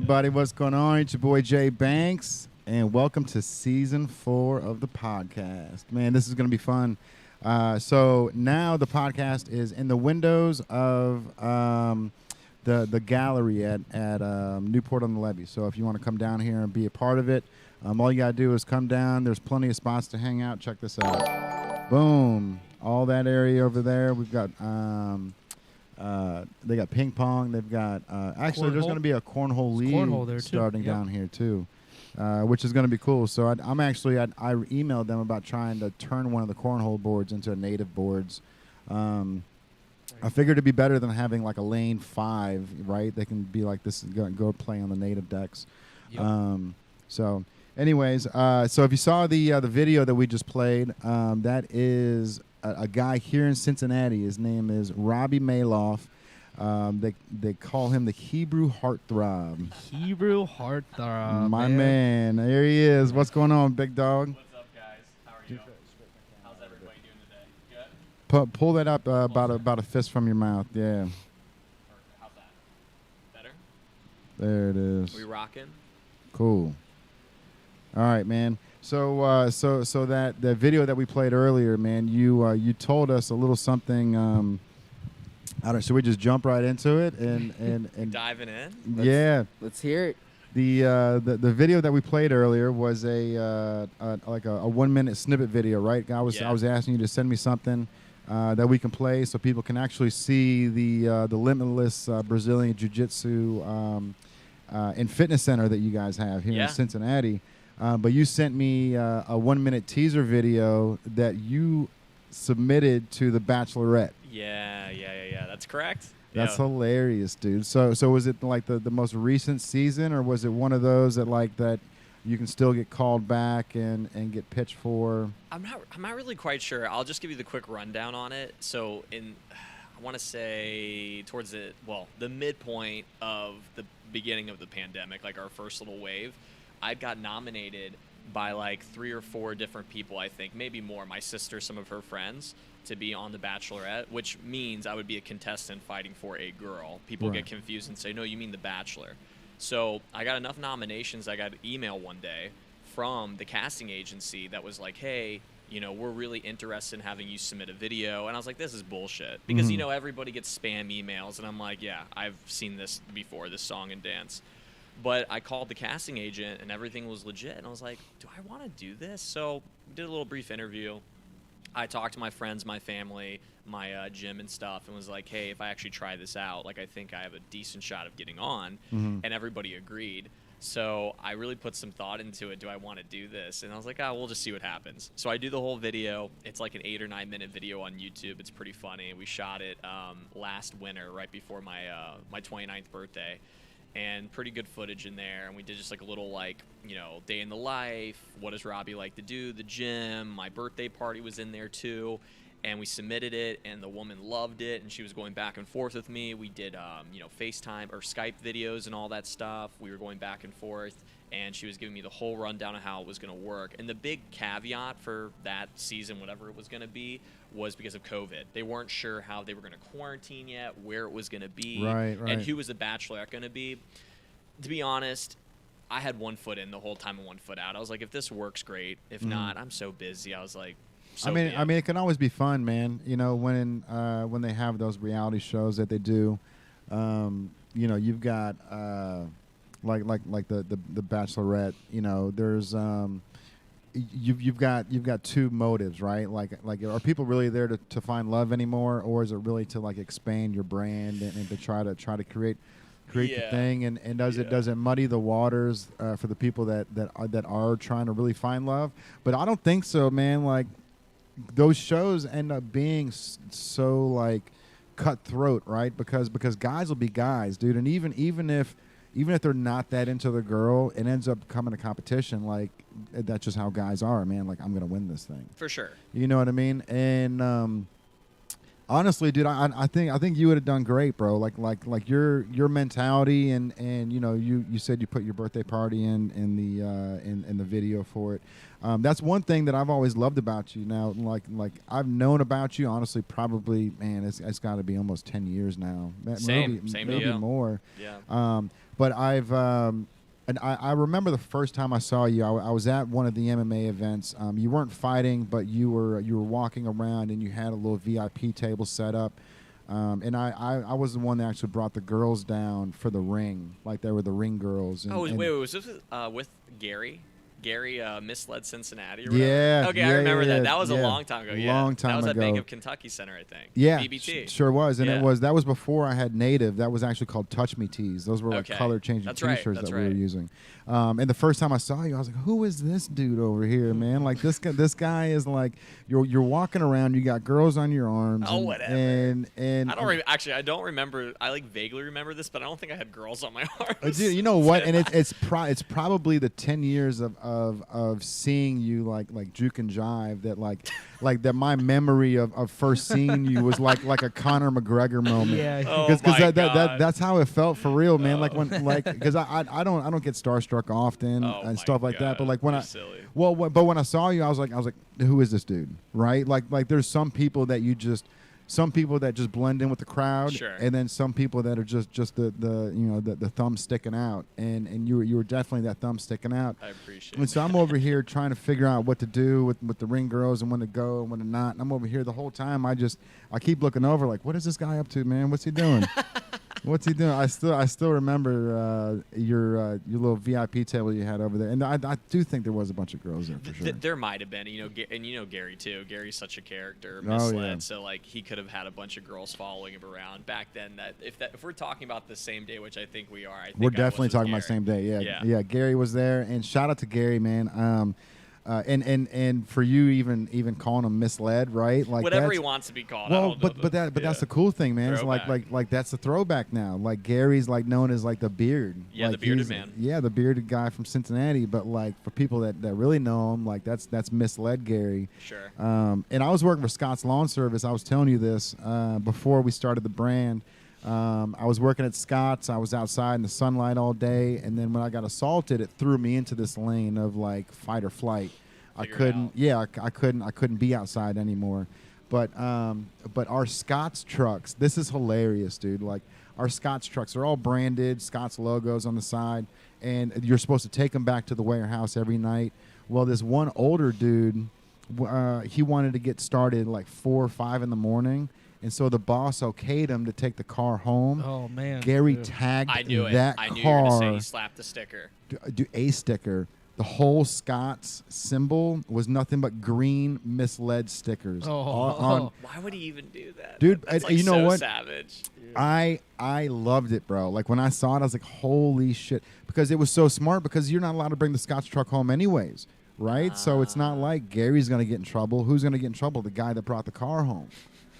everybody? What's going on? It's your boy Jay Banks, and welcome to Season 4 of the podcast. Man, this is going to be fun. So now the podcast is in the windows of the gallery at Newport on the Levee. So if you want to come down here and be a part of it, all you got to do is come down. There's plenty of spots to hang out. Check this out. Boom. All that area over there. We've got... they got ping pong. They've got actually there's going to be a cornhole league starting down here too, which is going to be cool. So I emailed them about trying to turn one of the cornhole boards into native boards. I figured it'd be better than having like a lane 5, right? They can be like this, go play on the native decks. Yep. So anyways, so if you saw the video that we just played, that is a guy here in Cincinnati. His name is Robbie Maloff. They call him the Hebrew Heartthrob. Hebrew Heartthrob. My man. There he is. What's going on, big dog? What's up, guys? How are you? How's everybody doing today? Good? Pull that up about a fist from your mouth. Yeah. Perfect. How's that? Better? There it is. We rocking? Cool. All right, man. So that video that we played earlier, man, you told us a little something. I don't. Should we just jump right into it and diving in? Let's hear it. The video that we played earlier was a 1-minute snippet video, right? I was asking you to send me something that we can play so people can actually see the limitless Brazilian Jiu-Jitsu and fitness center that you guys have here in Cincinnati. But you sent me a 1-minute teaser video that you submitted to the Bachelorette. Yeah. That's correct. That's hilarious, dude. So was it like the most recent season, or was it one of those that you can still get called back and get pitched for? I'm not really quite sure. I'll just give you the quick rundown on it. So I want to say towards the midpoint of the beginning of the pandemic, like our first little wave, I got nominated by like 3 or 4 different people, I think, maybe more, my sister, some of her friends, to be on The Bachelorette, which means I would be a contestant fighting for a girl. People get confused and say, no, you mean The Bachelor. So I got enough nominations. I got an email one day from the casting agency that was like, hey, we're really interested in having you submit a video. And I was like, this is bullshit. Because, everybody gets spam emails. And I'm like, yeah, I've seen this before, this song and dance. But I called the casting agent, and everything was legit. And I was like, do I want to do this? So we did a little brief interview. I talked to my friends, my family, my gym and stuff, and was like, hey, if I actually try this out, like, I think I have a decent shot of getting on. And everybody agreed. So I really put some thought into it. Do I want to do this? And I was like, we'll just see what happens. So I do the whole video. It's like an 8 or 9 minute video on YouTube. It's pretty funny. We shot it last winter, right before my 29th birthday. And pretty good footage in there. And we did just like a little day in the life. What does Robbie like to do? The gym. My birthday party was in there too. And we submitted it, and the woman loved it, and she was going back and forth with me. We did, FaceTime or Skype videos and all that stuff. We were going back and forth, and she was giving me the whole rundown of how it was going to work. And the big caveat for that season, whatever it was going to be, was because of COVID. They weren't sure how they were going to quarantine yet, where it was going to be, and who was the Bachelorette going to be. To be honest, I had one foot in the whole time and one foot out. I was like, if this works, great. If not, I'm so busy. I was like, I mean, it can always be fun, man. When they have those reality shows that they do, you've got like the Bachelorette. There's you've got 2 motives, right? Like are people really there to find love anymore, or is it really to like expand your brand and to try to create the thing? And does it muddy the waters for the people that are trying to really find love? But I don't think so, man. Like, those shows end up being so like cutthroat, right? Because guys will be guys, dude. And even if they're not that into the girl, it ends up becoming a competition. Like, that's just how guys are, man. Like, I'm gonna win this thing for sure. You know what I mean? And honestly, dude, I think you would have done great, bro. Like your mentality and you said you put your birthday party in the video for it. That's one thing that I've always loved about you. Now, like I've known about you, honestly, probably, man, it's got to be almost 10 years now. Same maybe to you. More. Yeah. But and I remember the first time I saw you. I was at one of the MMA events. You weren't fighting, but you were walking around, and you had a little VIP table set up. And I was the one that actually brought the girls down for the ring, like they were the ring girls. And, wait, was this with Gary? Gary misled Cincinnati or yeah. whatever? Okay, yeah, I remember yeah, that. That was yeah. a long time ago. Yeah. Long time ago. That was at ago. Bank of Kentucky Center, I think. Yeah, BBT. Sure was. And Yeah. that was before I had Native. That was actually called Touch Me Tees. Those were like Okay. color changing That's right, T-shirts that's that we were right. using. And the first time I saw you, I was like, "Who is this dude over here, man? Like this guy. This guy is like you're walking around. You got girls on your arms. Oh, and, whatever. And I don't actually. I don't remember. I like vaguely remember this, but I don't think I had girls on my arms. Dude, you know what? And it's probably the 10 years of seeing you like juke and jive that like that my memory of first seeing you was like a Conor McGregor moment. Yeah. Oh Because my God. that's how it felt for real, man. Like when because I don't get starstruck often Oh and my stuff like that. But God, like when you're I silly. but when I saw you, I was like, who is this dude? Right? Like there's some people that just blend in with the crowd, Sure. and then some people that are just the thumb sticking out, and you were definitely that thumb sticking out. I appreciate And it. so I'm over here trying to figure out what to do with the ring girls and when to go and when to not. And I'm over here the whole time. I keep looking over like, what is this guy up to, man? What's he doing? What's he doing? I still remember your little VIP table you had over there, and I do think there was a bunch of girls there for sure. There might have been, and Gary too. Gary's such a character, Oh, misled. yeah. So like he could have had a bunch of girls following him around back then. If we're talking about the same day, which I think we are, We're definitely talking about the same day. Yeah. Gary was there, and shout out to Gary, man. And for you even calling him misled, right? Like Whatever he that's- wants to be called. I Well, don't know but that's the cool thing, man. It's Throwback. like that's the throwback now. Like Gary's like known as like the beard. Yeah, like the bearded he's- man. Yeah, the bearded guy from Cincinnati. But like for people that really know him, like that's misled Gary. Sure. And I was working for Scott's Lawn Service. I was telling you this before we started the brand. I was working at Scott's. I was outside in the sunlight all day, and then when I got assaulted, it threw me into this lane of like fight or flight. Figure it out. I couldn't be outside anymore. But our Scott's trucks, this is hilarious, dude. Like our Scott's trucks are all branded, Scott's logos on the side, and you're supposed to take them back to the warehouse every night. Well, this one older dude, he wanted to get started at like 4 or 5 in the morning, and so the boss okayed him to take the car home. Oh man. Gary Dude. tagged I knew it. that I knew you were gonna say car he slapped the sticker. do a sticker. The whole Scott's symbol was nothing but green misled stickers. Oh. on- Why would he even do that? Dude, That's like you know so what? savage. I loved it, bro. Like when I saw it, I was like, holy shit. Because it was so smart because you're not allowed to bring the Scott's truck home anyways, right? So it's not like Gary's going to get in trouble. Who's going to get in trouble? The guy that brought the car home.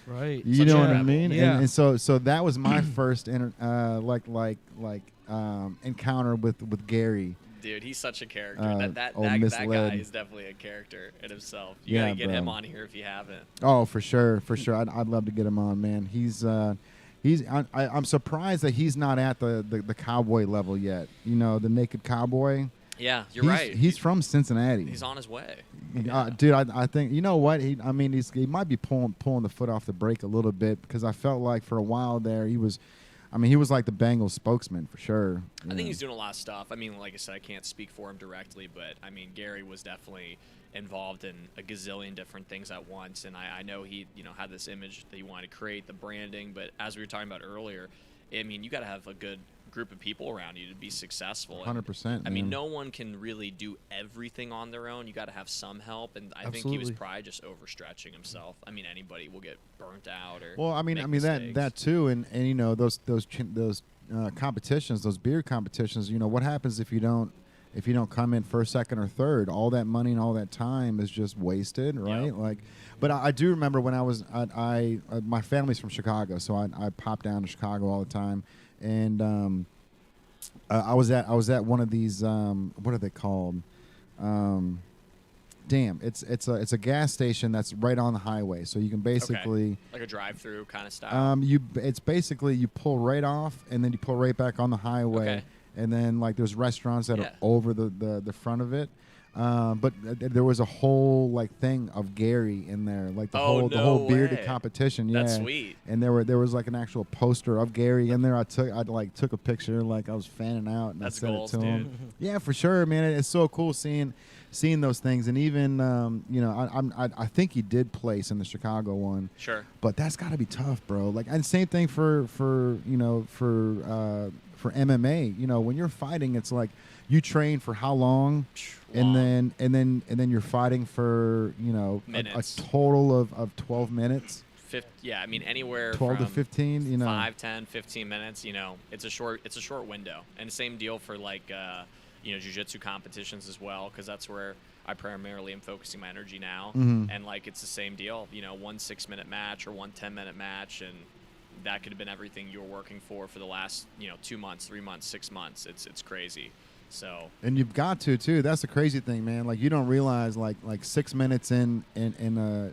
Right. You Such know a what I rebel. mean? Yeah. And so that was my first encounter with Gary. Dude, he's such a character. Old That guy misled. is definitely a character in himself. You Yeah, gotta get bro. him on here if you haven't. Oh, for sure. I'd love to get him on, man. I'm surprised that he's not at the cowboy level yet. You know, the naked cowboy. Yeah, you're He's- right. He's from Cincinnati. He's on his way. Dude, I think you know what he might be pulling the foot off the brake a little bit because I felt like for a while there he was like the Bengals spokesman for sure. I think he's doing a lot of stuff. I mean, like I said, I can't speak for him directly, but I mean, Gary was definitely involved in a gazillion different things at once, and I know he had this image that he wanted to create, the branding. But as we were talking about earlier, I mean, you got to have a good group of people around you to be successful. 100%. I mean, man. no one can really do everything on their own. You got to have some help, and I think he was Absolutely. probably just overstretching himself. I mean, anybody will get burnt out or. Well, I mean make that too, and you know those competitions, those beer competitions. You know what happens if you don't come in first, second, or third? All that money and all that time is just wasted, right? Yep. Like, but I do remember when I was my family's from Chicago, so I pop down to Chicago all the time, and I was at one of these what are they called? It's a gas station that's right on the highway, so you can basically like a drive-through kind of style. it's basically you pull right off and then you pull right back on the highway, Okay. and then like there's restaurants that Yeah. are over the front of it. But there was a whole like thing of Gary in there, like the Oh, the whole no bearded way. competition. Yeah, That's sweet. And there was like an actual poster of Gary in there. I took a picture, like I was fanning out, and That's I sent goals, it to him. dude. Yeah, for sure, man. It's so cool seeing those things, and even I think he did place in the Chicago one. Sure. But that's got to be tough, bro. Like, and same thing for MMA. You know, when you're fighting, it's like you train for how long, and then you're fighting for a total of 12 minutes. Yeah, I mean anywhere 12 from to 15. You know, 5, 10, 15 minutes. You know, it's a short window, and same deal for like jiu-jitsu competitions as well, because that's where I primarily am focusing my energy now. Mhm. And like it's the same deal. You know, 1 6-minute match or 1 10-minute match, and that could have been everything you were working for the last 2 months, 3 months, 6 months. It's crazy. So. And you've got to too. That's the crazy thing, man. Like you don't realize like 6 minutes in an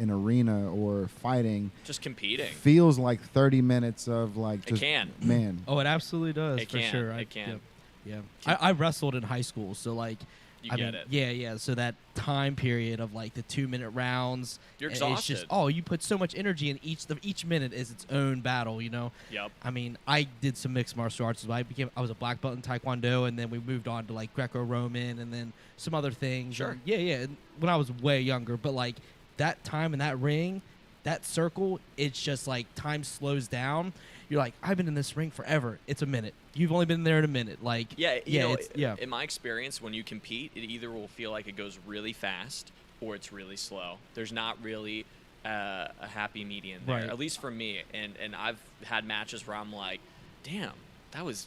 arena or fighting, Just competing. feels like 30 minutes of like just It can. man. Oh, it absolutely does, It for can. sure. It can. Yeah. I wrestled in high school, so like You I get mean, it. Yeah. So that time period of like the 2-minute rounds, You're it's exhausted. just you put so much energy in each minute is its own battle, you know. Yep. I mean, I did some mixed martial arts. I was a black belt in Taekwondo, and then we moved on to like Greco-Roman, and then some other things. Sure. And yeah. And when I was way younger, but like that time in that ring, that circle, it's just like time slows down. You're like, I've been in this ring forever. It's a minute. You've only been there in a minute. Like, In my experience, when you compete, it either will feel like it goes really fast or it's really slow. There's not really a happy median there, Right. at least for me. And I've had matches where I'm like, damn, that was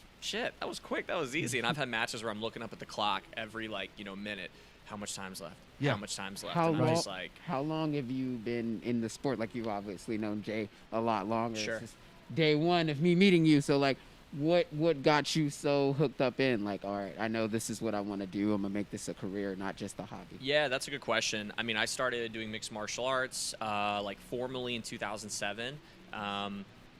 quick, that was easy. And I've had matches where I'm looking up at the clock every minute. How much time's left? Yeah. How much time's left? How and I'm long? just like, How long have you been in the sport? Like you've obviously known Jay a lot longer. Sure. It's just day one of me meeting you. So like, what got you so hooked up in? Like, all right, I know this is what I want to do. I'm gonna make this a career, not just a hobby. yeah, that's a good question. I mean, I started doing mixed martial arts like formally in 2007.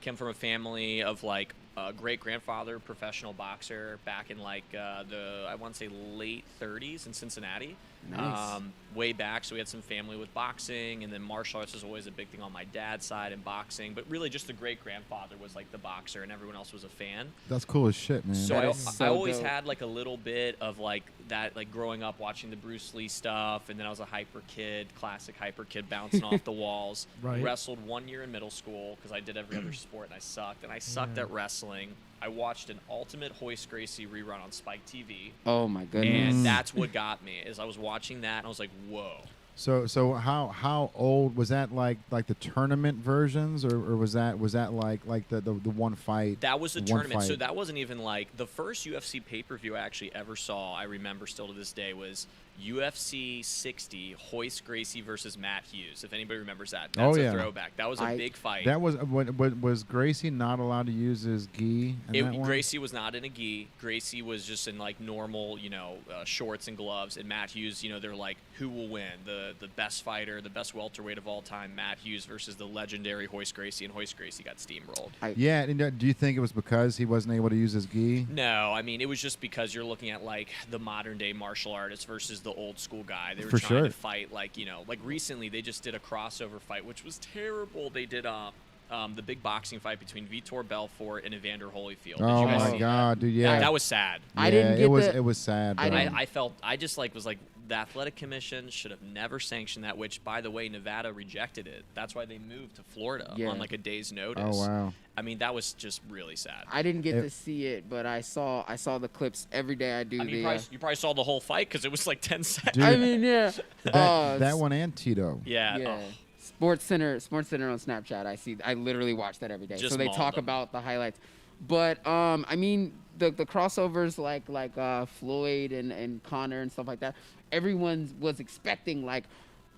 Came from a family of like a great grandfather, professional boxer back in like I want to say late 30s in Cincinnati. Nice. Way back, so we had some family with boxing, and then martial arts was always a big thing on my dad's side in boxing. But really, just the great grandfather was like the boxer, and everyone else was a fan. That's cool as shit, man. So That I is so always dope. had like a little bit of like that, like growing up watching the Bruce Lee stuff, and then I was a hyper kid, classic hyper kid, bouncing off the walls. Right. Wrestled 1 year in middle school because I did every other sport and I sucked. And I sucked Yeah. at wrestling. I watched an Ultimate Hoist Gracie rerun on Spike TV, Oh my goodness. and that's what got me. Is I was watching that and I was like, whoa. So how old was that? Like the tournament versions, or was that like the one fight? That was the one tournament. So fight? that wasn't even like the first UFC pay-per-view I actually ever saw. I remember still to this day was UFC 60 Hoist Gracie versus Matt Hughes. If anybody remembers that, that's Oh, yeah. a throwback. That was a big fight. That was Gracie not allowed to use his gi in that one? Gracie was not in a gi. Gracie was just in like normal, shorts and gloves. And Matt Hughes, they're like, who will win? The best fighter, the best welterweight of all time, Matt Hughes versus the legendary Hoist Gracie, and Hoist Gracie got steamrolled. Yeah, and do you think it was because he wasn't able to use his gi? No, I mean, it was just because you're looking at like the modern day martial artist versus the old school guy. They were For trying sure. to fight like recently they just did a crossover fight, which was terrible. They did the big boxing fight between Vitor Belfort and Evander Holyfield. Did Oh you guys my see God, that? dude! Yeah, That was sad. I didn't get it was sad. Bro. I felt the athletic commission should have never sanctioned that, which by the way Nevada rejected it. That's why they moved to Florida Yeah. on like a day's notice. Oh wow. I mean, that was just really sad. I didn't get to see it, but I saw the clips every day. I do I mean, the. you probably saw the whole fight because it was like 10 seconds. Dude, I mean, yeah. that one and Tito. Yeah. Yeah. Oh. Sports Center on Snapchat. I literally watch that every day. Just so they mauled talk them. about the highlights. But I mean the crossovers like Floyd and Connor and stuff like that. Everyone was expecting like,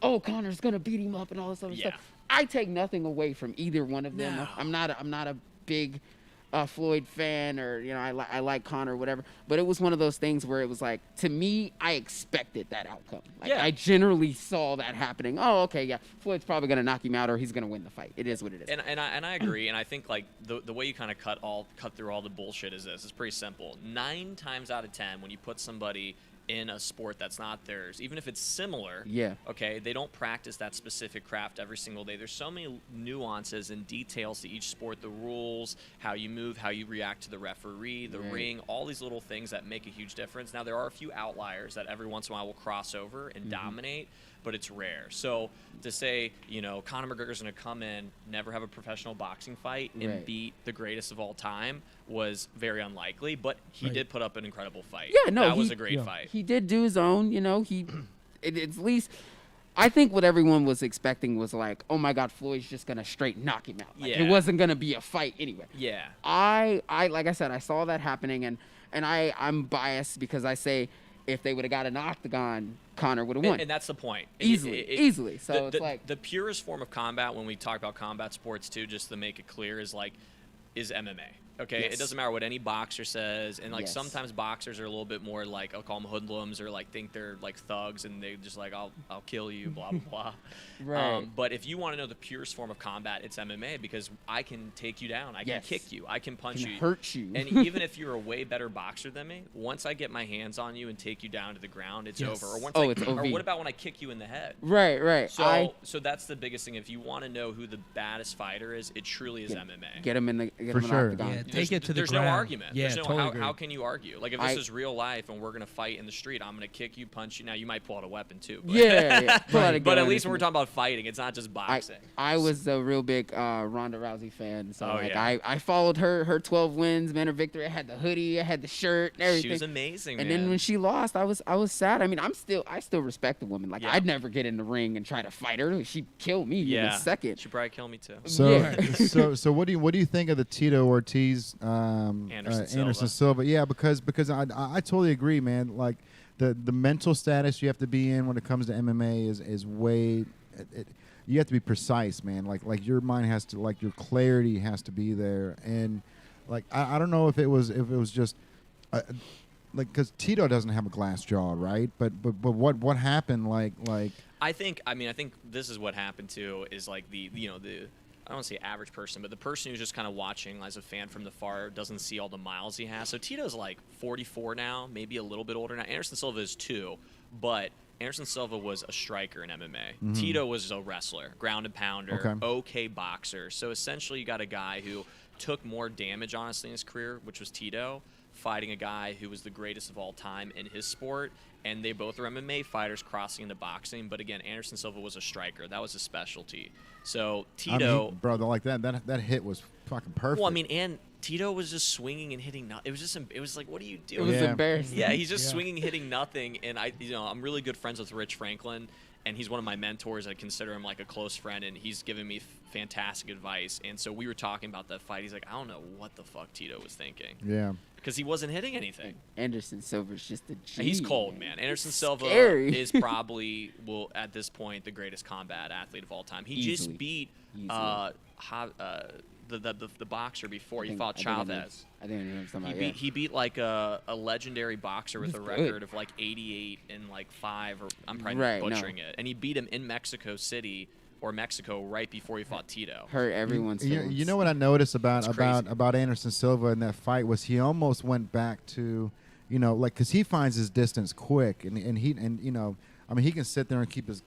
oh, Connor's gonna beat him up and all this other Yeah. stuff. I take nothing away from either one of them. No. I'm not a big Floyd fan, or I like Connor, whatever. But it was one of those things where it was like, to me, I expected that outcome. Like, Yeah. I generally saw that happening. Oh, okay, yeah, Floyd's probably gonna knock him out, or he's gonna win the fight. It is what it is. And I agree, and I think like the way you kind of cut through all the bullshit is this. It's pretty simple. 9 times out of 10, when you put somebody in a sport that's not theirs, even if it's similar. Yeah. Okay, they don't practice that specific craft every single day. There's so many nuances and details to each sport, the rules, how you move, how you react to the referee, the ring, all these little things that make a huge difference. Now, there are a few outliers that every once in a while will cross over and dominate, but it's rare. So to say, you know, Conor McGregor's going to come in, never have a professional boxing fight, and beat the greatest of all time was very unlikely, but he did put up an incredible fight. Yeah, no, that was a great fight. He did do his own, you know, it's at least, I think what everyone was expecting was like, oh my God, Floyd's just going to straight knock him out. Like, it wasn't going to be a fight anyway. Yeah. I like I said, I saw that happening, and I'm biased because I say if they would have got an octagon, Conor would have won. And that's the point. Easily. So it's like the purest form of combat, when we talk about combat sports too, just to make it clear, is MMA. Okay, Yes. It doesn't matter what any boxer says, and like Yes. sometimes boxers are a little bit more like, I'll call them hoodlums, or like think they're like thugs, and they just like, I'll kill you, blah blah blah. Right. But if you want to know the purest form of combat, it's MMA, because I can take you down, I can kick you, I can punch can you, hurt you. and even if you're a way better boxer than me, once I get my hands on you and take you down to the ground, it's over. Or once it's or OV. what about when I kick you in the head? Right. So that's the biggest thing. If you want to know who the baddest fighter is, it truly is MMA. Get him in the For sure. octagon. Yeah, take it to the There's ground. no argument. Yeah, There's no, totally agree. how can you argue? Like, if this is real life and we're gonna fight in the street, I'm gonna kick you, punch you. Now you might pull out a weapon too. But Yeah. Pull out a but gun at least when or we're talking about fighting, it's not just boxing. I was a real big Ronda Rousey fan, so Oh, yeah. I followed her 12 wins, man, her victory. I had the hoodie, I had the shirt, and everything. She was amazing, And man. then when she lost, I was sad. I mean, I still respect the woman. Like, Yeah. I'd never get in the ring and try to fight her. She'd kill me in a second. She'd probably kill me too. So what do you think of the Tito Ortiz Anderson Silva? Yeah, because I totally agree, man. Like the mental status you have to be in when it comes to MMA is way. You have to be precise, man. Like your mind has to, like your clarity has to be there, and like I don't know if it was just. Like, because Tito doesn't have a glass jaw, right? But what happened? Like I think this is what happened too. Is like the I don't want to say average person, but the person who's just kind of watching as a fan from the far doesn't see all the miles he has. So Tito's like 44 now, maybe a little bit older now. Anderson Silva is 2, but Anderson Silva was a striker in MMA. Tito was a wrestler, ground and pounder, okay boxer. So essentially, you got a guy who took more damage, honestly, in his career, which was Tito, fighting a guy who was the greatest of all time in his sport, and they both are MMA fighters crossing into boxing. But again, Anderson Silva was a striker. That was his specialty. So Tito, I mean, bro, like that hit was fucking perfect. well, I mean, and Tito was just swinging and hitting. It was like, what are you It doing? was embarrassing. Yeah, he's just swinging, hitting nothing. And I'm really good friends with Rich Franklin, and he's one of my mentors. I consider him like a close friend, and he's given me fantastic advice. And so we were talking about that fight. He's like, I don't know what the fuck Tito was thinking. Yeah. Because he wasn't hitting anything. Anderson Silva's just a G. He's cold, man. Anderson Silva scary. is probably, at this point, the greatest combat athlete of all time. He just beat the boxer before. He fought Chavez. I think I know something. He beat like a legendary boxer with a record of like 88 and like 5, or I'm probably butchering it. And he beat him in Mexico City or Mexico right before he fought Tito. Hurt everyone's feelings. You know what I noticed about Anderson Silva in that fight was he almost went back to, like, because he finds his distance quick, and he can sit there and keep his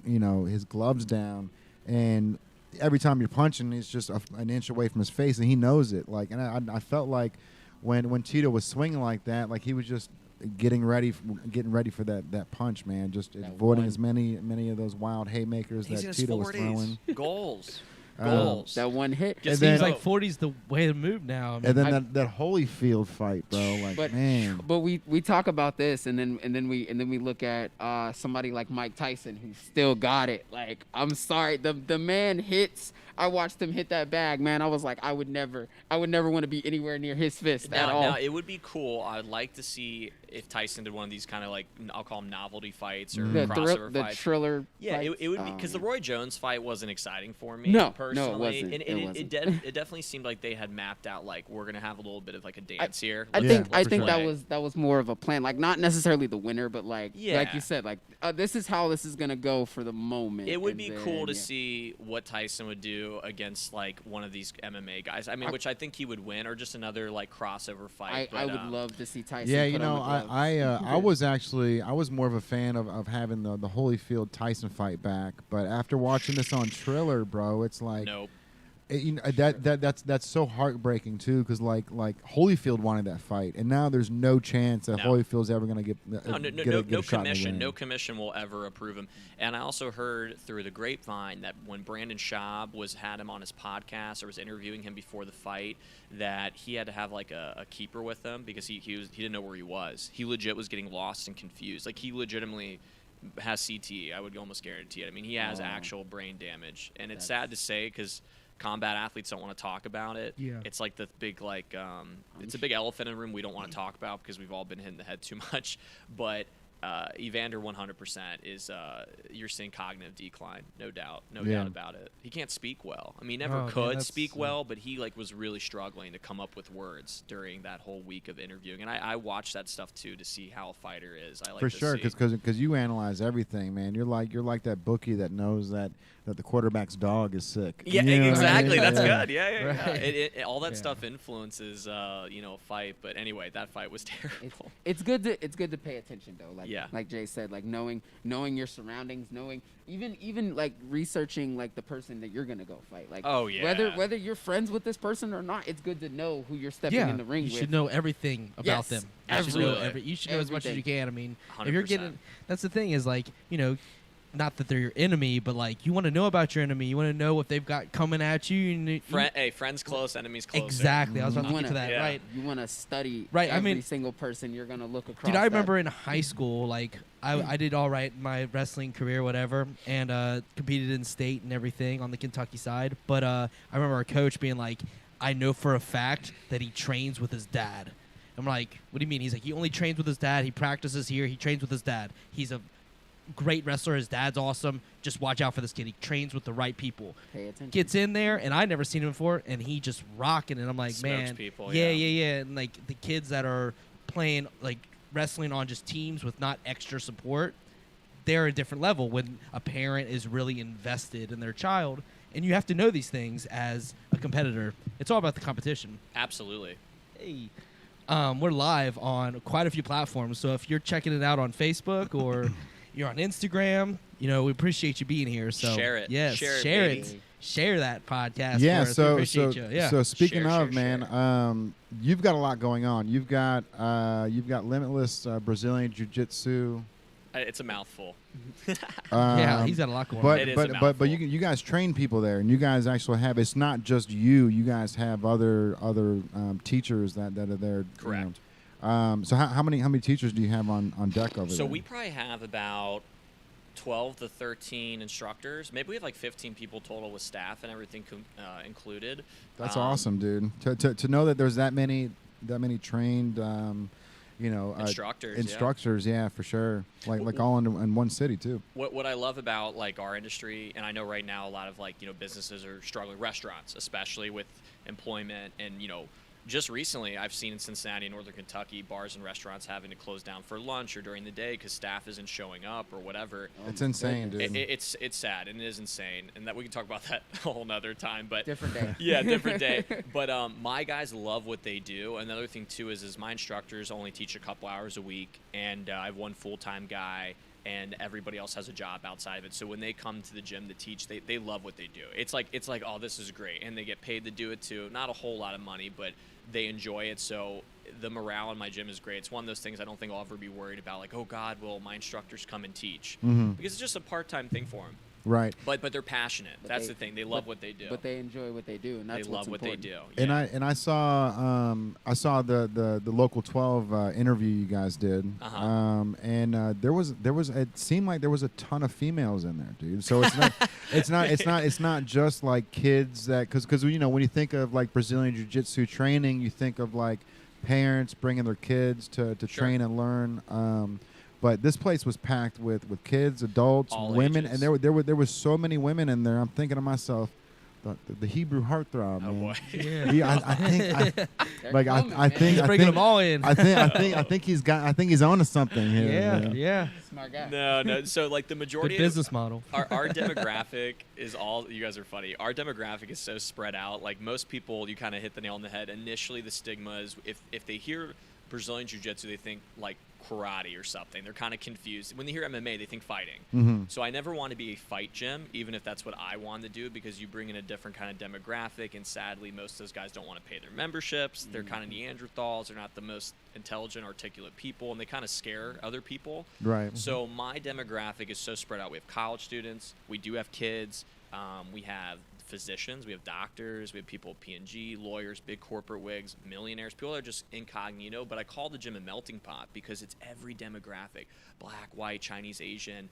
his gloves down, and every time you're punching, he's just an inch away from his face, and he knows it. Like, and I felt like when Tito was swinging like that, like he was just getting ready for that punch, man. Just avoiding as many of those wild haymakers that Tito was throwing. Goals. That one hit. It seems like 40's the way to move now. I mean, And then that Holyfield fight, bro. Like, man. But we talk about this, and then we look at somebody like Mike Tyson, who still got it. Like, I'm sorry, the man hits. I watched him hit that bag, man. I was like, I would never want to be anywhere near his fist at all. Now, it would be cool. I'd like to see if Tyson did one of these kind of, like, I'll call them novelty fights or crossover fights. The Triller. Yeah, fights. it would be, because the Roy Jones fight wasn't exciting for me personally. No, it wasn't. And it it definitely seemed like they had mapped out, like, we're gonna have a little bit of like a dance here. I think play. that was more of a plan, like not necessarily the winner, but like you said, like this is how this is gonna go for the moment. It would be cool to see what Tyson would do against like one of these MMA guys. I mean, which I think he would win, or just another like crossover fight. I would love to see Tyson. Yeah, put on the I was more of a fan of having the Holyfield Tyson fight back, but after watching this on Triller, bro, it's like Nope. That's so heartbreaking too, because like Holyfield wanted that fight, and now there's no chance that No. Holyfield's ever gonna get No a shot in the commission. ring. No commission will ever approve him. And I also heard through the grapevine that when Brandon Schaub had him on his podcast or was interviewing him before the fight, that he had to have like a keeper with him because he didn't know where he was. He legit was getting lost and confused. Like he legitimately has CTE. I would almost guarantee it. I mean, he has actual brain damage, and it's sad to say because combat athletes don't want to talk about it. Yeah. It's like the big it's a big elephant in the room we don't want to talk about because we've all been hit in the head too much. But Evander 100% is you're seeing cognitive decline, no doubt about it. He can't speak well. I mean, he never could speak well, but he was really struggling to come up with words during that whole week of interviewing. And I watch that stuff too to see how a fighter is. I like For to sure, see. because you analyze everything, man. You're like that bookie that knows that the quarterback's dog is sick. Yeah, You know what I mean? exactly. That's Yeah. good. Yeah. Right. All that Yeah. stuff influences, a fight. But anyway, that fight was terrible. It's good to pay attention though. Yeah. Like Jay said, like knowing your surroundings, knowing even like researching like the person that you're gonna go fight. Like Oh, yeah. whether you're friends with this person or not, it's good to know who you're stepping Yeah, in the ring you with. should know everything about Yes, them. absolutely. You should know as much as you Everything. can. I mean, if you're 100%. getting, that's the thing is like, not that they're your enemy, but like you want to know about your enemy. You want to know what they've got coming at you. Hey, friends close, enemies closer. Exactly. I was about You to get to wanna- that. Yeah. Right. You want to study Right, I every mean- single person you're gonna look across. Dude, I that. remember in high school, like I did all right in my wrestling career, whatever, and competed in state and everything on the Kentucky side. But I remember our coach being like, "I know for a fact that he trains with his dad." I'm like, "What do you mean?" He's like, "He only trains with his dad. He practices here. He trains with his dad. He's a great wrestler. His dad's awesome. Just watch out for this kid. He trains with the right people." Pay attention. Gets in there, and I'd never seen him before, and he just rocking it. I'm like, Smokes man, people, yeah, yeah. yeah, yeah. And like the kids that are playing like wrestling on just teams with not extra support, they're a different level when a parent is really invested in their child. And you have to know these things as a competitor. It's all about the competition. Absolutely. Hey. We're live on quite a few platforms, so if you're checking it out on Facebook or you're on Instagram, we appreciate you being here. So Share it. Yes, Share it, share baby. it. Share that podcast. Yeah, for us. We so appreciate you. Yeah. so speaking Share, of, share, man, you've got a lot going on. You've got Limitless Brazilian Jiu-Jitsu. It's a mouthful. Yeah, he's got a lot going on. It is a but mouthful. you guys train people there, and you guys actually have. It's not just you. You guys have other teachers that are there. Correct. So how many teachers do you have on deck over there? So we probably have about 12 to 13 instructors. Maybe we have like 15 people total with staff and everything included. That's awesome, dude. To know that there's that many trained instructors, yeah, for sure. Like all in one city too. What I love about like our industry, and I know right now a lot of like businesses are struggling, restaurants especially with employment, and just recently I've seen in Cincinnati and Northern Kentucky bars and restaurants having to close down for lunch or during the day because staff isn't showing up or whatever. It's insane, dude. It's sad and it is insane, and that we can talk about that a whole nother time. But Different day. Yeah, different day. But my guys love what they do. Another thing too is my instructors only teach a couple hours a week, and I have one full-time guy, and everybody else has a job outside of it. So when they come to the gym to teach, they love what they do. It's like, oh, this is great, and they get paid to do it too. Not a whole lot of money, but they enjoy it. So the morale in my gym is great. It's one of those things I don't think I'll ever be worried about, like, oh God, will my instructors come and teach? Because it's just a part-time thing for them. Right. But they're passionate. But That's they- the thing. They love what they do. But they enjoy what they do, and that's they love what's what important. they do. And Yeah. I saw the local 12 interview you guys did, and there was it seemed like there was a ton of females in there, dude. So it's not just like kids that because when you think of like Brazilian Jiu-Jitsu training, you think of like parents bringing their kids to train and learn. But this place was packed with kids, adults, All women, ages. and there was so many women in there. I'm thinking to myself, the Hebrew heartthrob, Oh man. boy. Yeah. I think They're like coming, I man. think He's I bringing think them all in. I think he's on to something here. Yeah, man. yeah. Smart guy. No. So like the Good majority business model. our demographic is all, you guys are funny. Our demographic is so spread out. Like most people, you kind of hit the nail on the head. Initially, the stigma is if they hear Brazilian Jiu-Jitsu, they think like karate or something. They're kind of confused. When they hear MMA, they think fighting. So I never want to be a fight gym, even if that's what I want to do, because you bring in a different kind of demographic, and sadly, most of those guys don't want to pay their memberships. They're kind of Neanderthals. They're not the most intelligent, articulate people, and they kind of scare other people. Right. So my demographic is so spread out. We have college students. We do have kids. We have physicians, we have doctors, we have people with P&G, lawyers, big corporate wigs, millionaires. People are just incognito, but I call the gym a melting pot because it's every demographic: black, white, Chinese, Asian,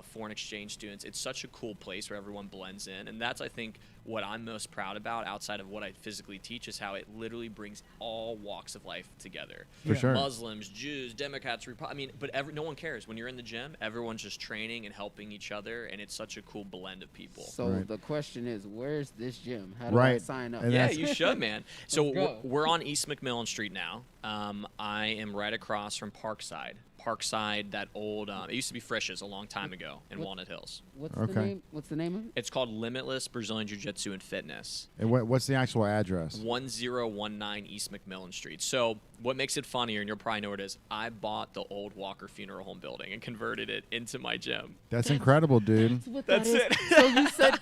foreign exchange students. It's such a cool place where everyone blends in, and that's, I think, what I'm most proud about outside of what I physically teach, is how it literally brings all walks of life together. For sure. Muslims, Jews, Democrats, but no one cares. When you're in the gym, everyone's just training and helping each other, and it's such a cool blend of people. So the question is, where's this gym? How do I sign up? And yeah, you should, man. So go. we're on East McMillan Street now. I am right across from Parkside. Parkside, that old, it used to be Frisch's a long time ago in Walnut Hills. What's the name? What's the name of it? It's called Limitless Brazilian Jiu-Jitsu and Fitness. And what's the actual address? 1019 East McMillan Street. So what makes it funnier, and you'll probably know what it is, I bought the old Walker Funeral Home building and converted it into my gym. That's incredible, dude. That's it. So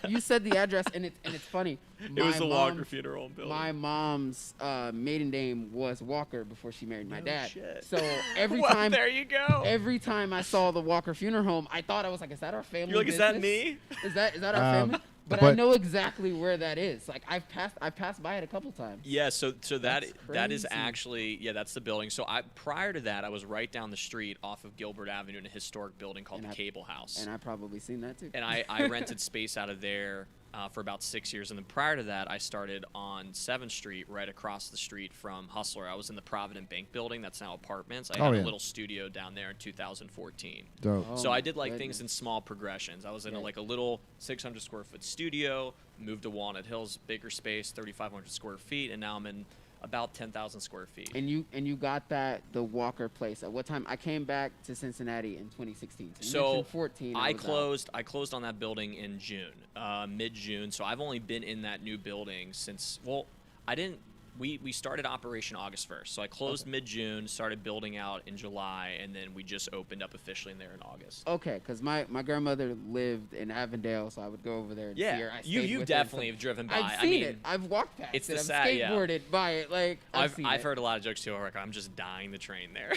you said the address, and it's funny. It was the Walker Funeral Home building. My mom's maiden name was Walker before she married my dad. Shit. So every well, time there you go. Every time I saw the Walker Funeral Home, I thought, I was like, is that our family? You're like, business? is that me? Is that our family? But I know exactly where that is. Like I've passed by it a couple times. Yeah, so that is crazy. actually, that's the building. So prior to that, I was right down the street off of Gilbert Avenue in a historic building called the Cable House. And I've probably seen that too. And I rented space out of there for about 6 years. And then prior to that, I started on 7th Street, right across the street from Hustler. I was in the Provident Bank building. That's now apartments. I had a little studio down there in 2014. Dope. So I did things in small progressions. I was in a little 600 square foot studio, moved to Walnut Hills, bigger space, 3,500 square feet, and now I'm in about 10,000 square feet. And you got the Walker place at what time? I came back to Cincinnati in 2016. So you mentioned 14. I closed on that building in June, mid-June. So I've only been in that new building since. Well, I didn't. We started operation August 1st. So I closed mid-June, started building out in July, and then we just opened up officially in there in August. Okay, because my grandmother lived in Avondale, so I would go over there and see her. You definitely have driven by. I've seen it. I've walked past it's it. the I've skateboarded by it. Like I've heard a lot of jokes too. Like, I'm just dying to train there.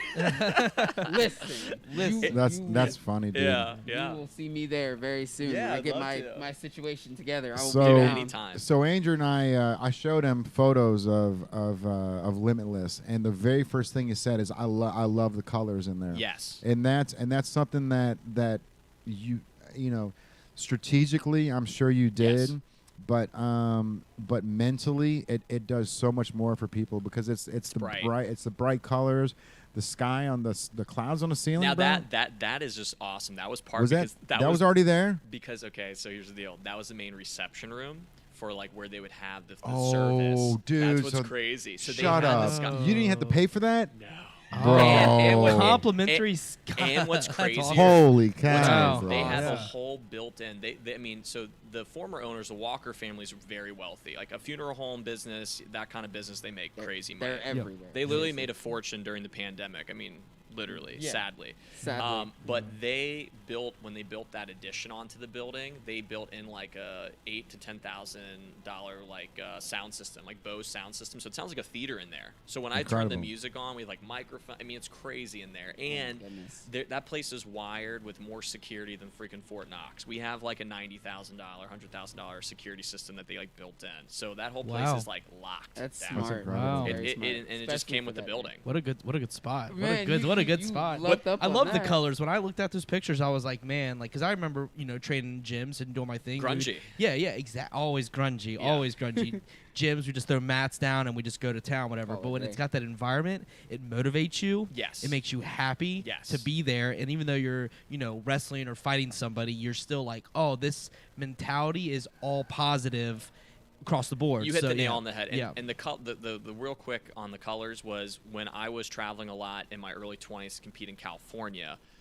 Listen. That's funny, dude. Yeah. You will see me there very soon. Yeah, I I'd get love my situation together. I will So- be down. Anytime. So Andrew and I showed him photos of Limitless, and the very first thing he said is, I love the colors in there. Yes. And that's something that you know, strategically, I'm sure you did. Yes. But mentally, it does so much more for people because it's the bright colors, the sky on the clouds on the ceiling. Now bro. that is just awesome. That was part was because that was already there. Because so here's the deal. That was the main reception room for like where they would have the Oh, service. dude, That's what's so crazy. So Shut they had up! this guy. You didn't even have to pay for that. No. Bro. And what- Complimentary and- sky. and what's That's crazy- awesome. Holy What's cow! Wow. bro. They have Yeah. a whole built-in. So the former owners, the Walker families, are very wealthy. Like a funeral home business, that kind of business, they make crazy money. They're everywhere. They literally made a fortune during the pandemic. I mean, literally, Yeah. sadly. But they built, when they built that addition onto the building, they built in like a $8,000 to $10,000 sound system, like Bose sound system. So it sounds like a theater in there. So when I turn the Incredible. music on, we have like microphone. I mean, it's crazy in there. And goodness. that place is wired with more security than freaking Fort Knox. We have like a $90,000, $100,000 security system that they like built in. So that whole place Wow. is like locked That's down. smart. Wow. Very smart. And it just Especially came for with the that. building. What a good spot. Man, what a good you spot. lucked up I on love the that. colors. When I looked at those pictures, I was like, man, like, because I remember, training gyms and doing my thing. Grungy. Yeah, exactly. Always grungy. Yeah. Always grungy. Gyms, we just throw mats down and we just go to town, whatever. Oh, but when okay. it's got that environment, it motivates you. Yes. It makes you happy Yes. to be there. And even though you're, wrestling or fighting somebody, you're still like, oh, this mentality is all positive across the board. You hit So, the nail yeah. on the head. And, Yeah. and the real quick on the colors was when I was traveling a lot in my early 20s to compete in California,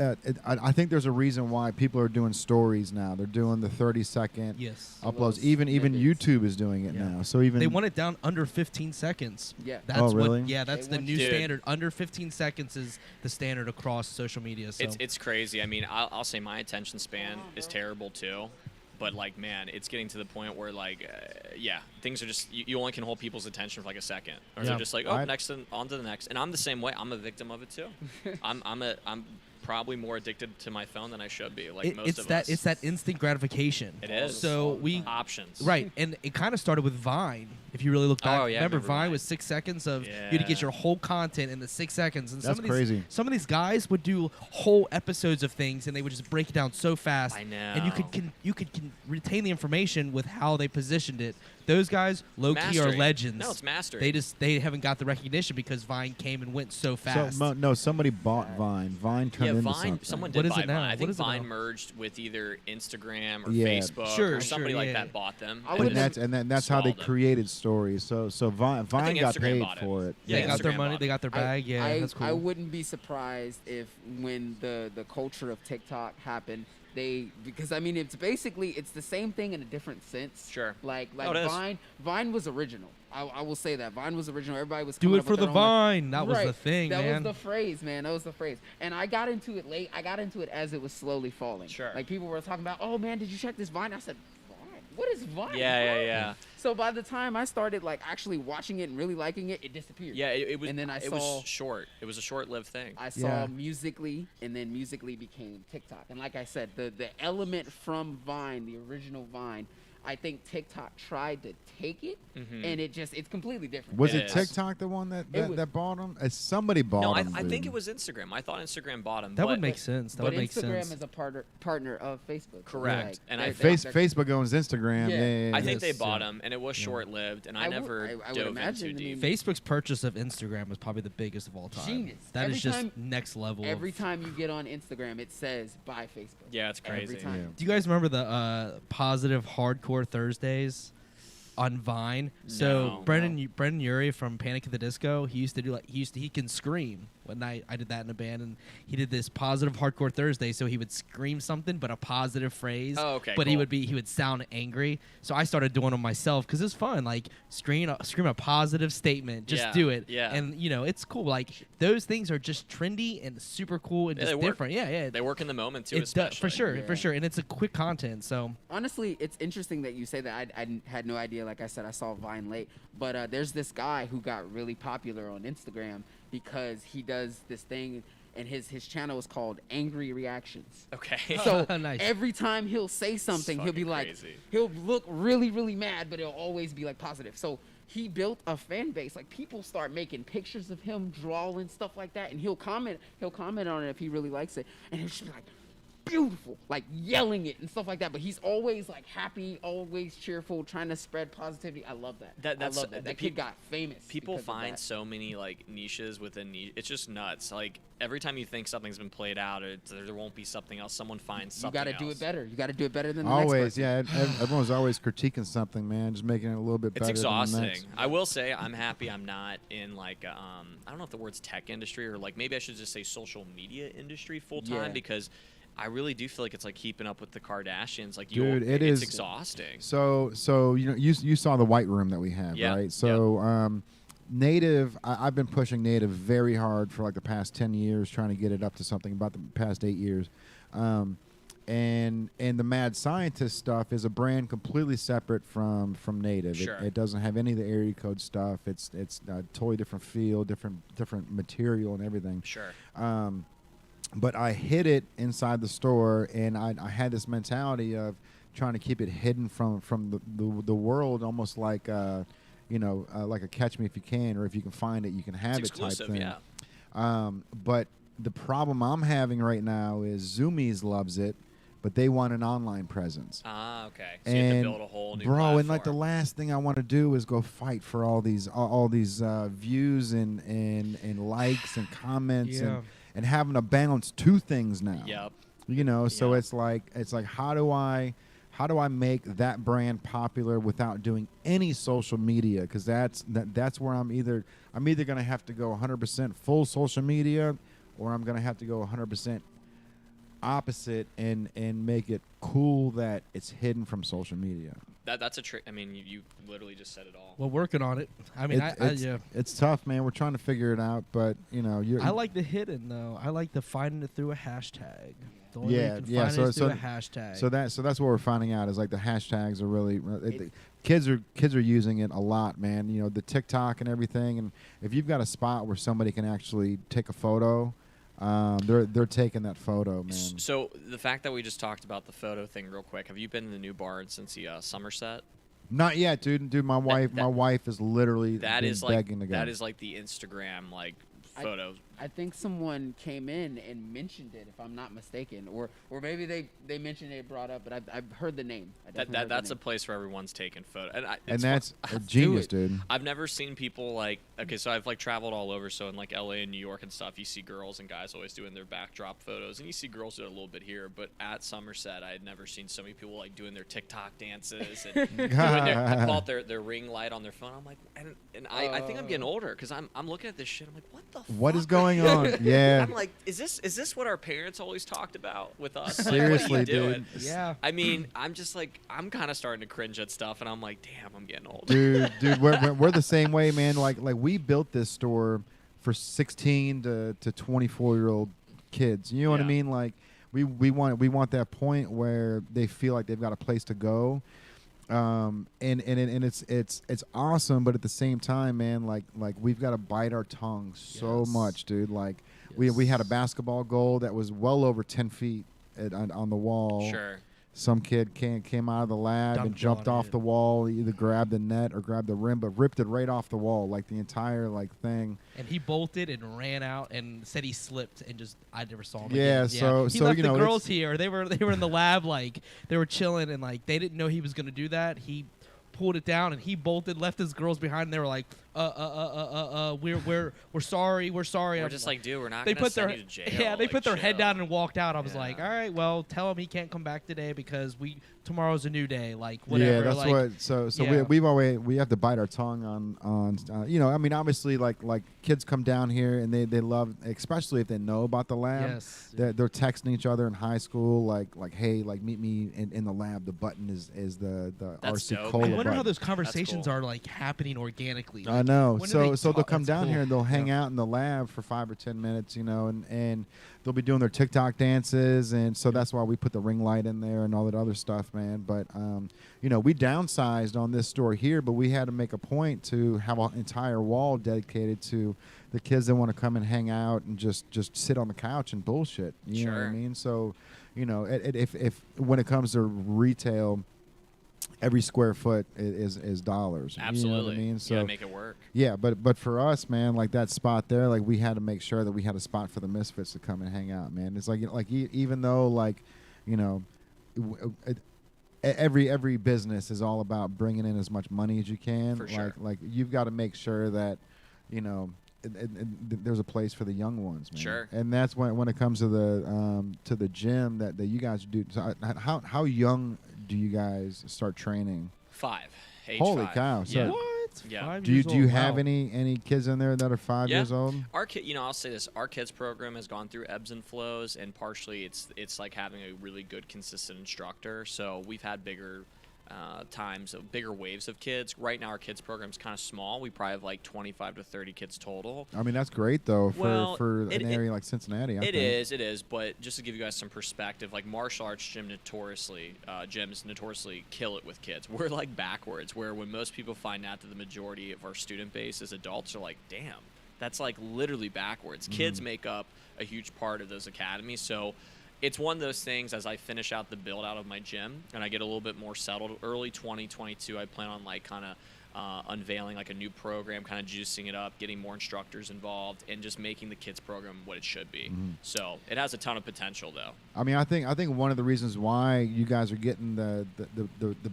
I think there's a reason why people are doing stories now. They're doing the 30-second Yes. uploads. Even Snippets. YouTube is doing it Yeah. now. So even They want it down under 15 seconds. Yeah. That's Oh, really? What, yeah, that's They the want new Dude. standard. Under 15 seconds is the standard across social media. So It's crazy. I mean, I'll say my attention span is terrible too, but like, man, it's getting to the point where like, yeah, things are just you only can hold people's attention for like a second, or Yeah. they're just like, oh, I- next and on to the next. And I'm the same way. I'm a victim of it too. I'm probably more addicted to my phone than I should be. Like most it's of that us. it's that instant gratification. It is. So we Options. right, and it kind of started with Vine. If you really look back, Oh, yeah, I remember remember Vine Vine. was 6 seconds of you had to get Yeah. your whole content in the 6 seconds. And That's some of these, crazy. Some of these guys would do whole episodes of things, and they would just break it down so fast. I And you know. could retain the information with how they positioned it. Those guys, low key, are Mastery. legends. No, it's mastery. They haven't got the recognition because Vine came and went so fast. no, somebody bought Vine. Vine turned Yeah, into Vine. something. Someone What did is buy it now? Vine. I What think is it Vine now? merged with either Instagram or Yeah. Facebook Sure, or somebody sure, like yeah. that bought them. I and would and just- that's how they swallowed them. created stories. So Vine think got Instagram paid bought it. for it. They Yeah, got their Instagram money. bought They it. got their bag. Yeah, I, that's cool. I wouldn't be surprised if when the culture of TikTok happened, because I mean it's the same thing in a different sense. Sure. Like No, it is. Vine was original. I will say that Vine was original. Everybody was Do coming it up for with the their own, like- Vine. That was the Right. thing, That man. was the phrase, man. That was the phrase. And I got into it late. I got into it as it was slowly falling. Sure. Like people were talking about, oh man, did you check this Vine? I said, Vine? What is Vine? Yeah. So by the time I started like actually watching it and really liking it, it disappeared. Yeah, it was. And then I it saw- was short. It was a short-lived thing. I saw Yeah. Musically, and then Musically became TikTok. And like I said, the element from Vine, the original Vine, I think TikTok tried to take it, Mhm. and it's completely different. Was It it is. TikTok the one It that was- bought them? Somebody bought No, them. I think it was Instagram. I thought Instagram bought him. That would but- make sense. That But would make Instagram sense. is a partner of Facebook. Correct. And I Facebook owns Instagram. Yeah. Yeah, I think they Yes, bought yeah. him, and it was short-lived, and I I would- never I would dove imagine, in too I deep. mean- Facebook's purchase of Instagram was probably the biggest of all time. Genius. That Every is just time- next level. Every of- time you get on Instagram, it says "Buy Facebook." Yeah, it's Every crazy. time. Do you guys remember the positive hardcore Thursdays on Vine? So No. Brendan Urie from Panic at the Disco, he used to do he can scream. One night I did that in a band, and he did this positive hardcore Thursday. So he would scream something, but a positive phrase. Oh, okay, But he cool. would sound angry. So I started doing them myself because it's fun. Like scream a positive statement. Just Yeah, do it. yeah. And it's cool. Like those things are just trendy and super cool and Yeah, just they work. different. Yeah. They work in the moment too, It does, especially. for sure, Yeah. for sure, and it's a quick content. So Honestly, it's interesting that you say that. I had no idea. Like I said, I saw Vine late. But there's this guy who got really popular on Instagram because he does this thing, and his channel is called Angry Reactions. Okay. So Nice. every time he'll say something, he'll be fucking like, crazy. he'll look really, really mad, but it'll always be like positive. So he built a fan base. Like people start making pictures of him, drawing stuff like that, and he'll comment on it if he really likes it, and he'll just be like, beautiful, like yelling it and stuff like that. But he's always like happy, always cheerful, trying to spread positivity. I love that. That's I love that. the That kid got famous. People because of find that. so many like niches within niche. It's just nuts. Like every time you think something's been played out, there won't be something else. Someone finds You something. got to do else. it better. You got to do it better than the Always, next person. yeah. Everyone's always critiquing something, man. Just making it a little bit It's better. Than the exhausting. next. I will say I'm happy I'm not in like I don't know if the word's tech industry or like maybe I should just say social media industry full time Yeah. because I really do feel like it's like keeping up with the Kardashians. Like Dude, it's is exhausting. So you saw the white room that we have, Yeah, right? So Native, I've been pushing Native very hard for like the past 10 years, trying to get it up to something about the past 8 years. And the Mad Scientist stuff is a brand completely separate from Native. Sure. It doesn't have any of the area code stuff. It's a totally different feel, different material, and everything. Sure. But I hid it inside the store, and I had this mentality of trying to keep it hidden from the world, almost like like a Catch Me If You Can, or if you can find it, you can have It's it type exclusive, thing. yeah. But the problem I'm having right now is Zoomies loves it, but they want an online presence. Ah, okay. So you have to And build a whole new bro, and like the platform. last thing I want to do is go fight for all these views and likes and comments Yeah. and having to balance two things now. Yep. So Yeah. it's like how do I make that brand popular without doing any social media? Because that's where I'm either going to have to go 100% full social media, or I'm going to have to go 100% opposite and make it cool that it's hidden from social media. That's a trick. I mean, you literally just said it all. We're working on it. I mean, It's tough, man. We're trying to figure it out, but I like the hidden though. I like the finding it through a hashtag. The only way you can find it is through a hashtag. So that's what we're finding out is like the hashtags are really the kids are using it a lot, man. You know, the TikTok and everything, and if you've got a spot where somebody can actually take a photo, they're taking that photo, man. So the fact that we just talked about the photo thing real quick, have you been to the new bar in Cincy, Somerset? Not yet, dude. My wife is literally begging to go. That is like the Instagram photo. I think someone came in and mentioned it, if I'm not mistaken, or maybe they mentioned it, brought up, but I've heard the name. That's a place where everyone's taking photos, and that's a genius, dude. I've never seen people so I've traveled all over, so in LA and New York and stuff, you see girls and guys always doing their backdrop photos, and you see girls do it a little bit here, but at Somerset, I had never seen so many people doing their TikTok dances and doing I call it their ring light on their phone. I'm like, and I think I'm getting older because I'm looking at this shit. I'm like, what the? What is going on? Yeah. I'm like, is this what our parents always talked about with us? Seriously, what are you doing? dude. Yeah. I mean, I'm just I'm kind of starting to cringe at stuff, and I'm like, damn, I'm getting old. Dude, we're the same way, man. Like we built this store for 16 to 24-year-old kids. You know what I mean? Like we want that point where they feel like they've got a place to go. And it's awesome, but at the same time, man, like we've got to bite our tongue so much, dude. Like we had a basketball goal that was well over 10 feet on the wall. Sure. Some kid came out of the lab and jumped off the wall, either grabbed the net or grabbed the rim, but ripped it right off the wall, like the entire thing. And he bolted and ran out and said he slipped and I never saw him again. He left the girls here. They were in the lab, like they were chilling, and like they didn't know he was gonna do that. He pulled it down and he bolted, left his girls behind, and they were like, we're sorry. We're just like, dude, we're not they gonna put send their you to jail. Yeah, they put their head chill. down and walked out. I was like, all right, well, tell him he can't come back today because tomorrow's a new day. Like whatever. Yeah, that's what. So we have to bite our tongue on I mean, obviously like kids come down here and they love, especially if they know about the lab. Yes. They're texting each other in high school like hey, like meet me in the lab. The button is the That's RC dope. Cola I wonder button. how those conversations cool. are like happening organically. I know. When do So they'll come that's down cool. here and they'll hang out in the lab for 5 or 10 minutes, and they'll be doing their TikTok dances, and so that's why we put the ring light in there and all that other stuff, man. But we downsized on this store here, but we had to make a point to have an entire wall dedicated to the kids that want to come and hang out and just sit on the couch and bullshit. You know what I mean? So, if when it comes to retail, every square foot is dollars. Absolutely. You know what I mean? So you gotta make it work. yeah, but for us, man, like that spot there, like we had to make sure that we had a spot for the misfits to come and hang out, man. It's like even though every business is all about bringing in as much money as you can. For sure. Like you've got to make sure that there's a place for the young ones, man. Sure. And that's when it comes to the gym that you guys do. So how young do you guys start training? 5. Age Holy 5. cow! So Yeah. What? Yeah. 5 do years you old? have Wow. any kids in there that are 5 years old? Our kid, I'll say this: our kids program has gone through ebbs and flows, and partially it's like having a really good, consistent instructor. So we've had bigger times of bigger waves of kids. Right now, our kids program is kind of small. We probably have like 25 to 30 kids total. I mean, that's great though Well, for an area like Cincinnati. It is. But just to give you guys some perspective, like martial arts gyms notoriously kill it with kids. We're like backwards, where when most people find out that the majority of our student base is adults, are like, damn, that's like literally backwards. Kids make up a huge part of those academies. So it's one of those things, as I finish out the build out of my gym and I get a little bit more settled, early 2022, I plan on like kind of unveiling like a new program, kind of juicing it up, getting more instructors involved, and just making the kids program what it should be. So it has a ton of potential, though. I mean, I think one of the reasons why you guys are getting the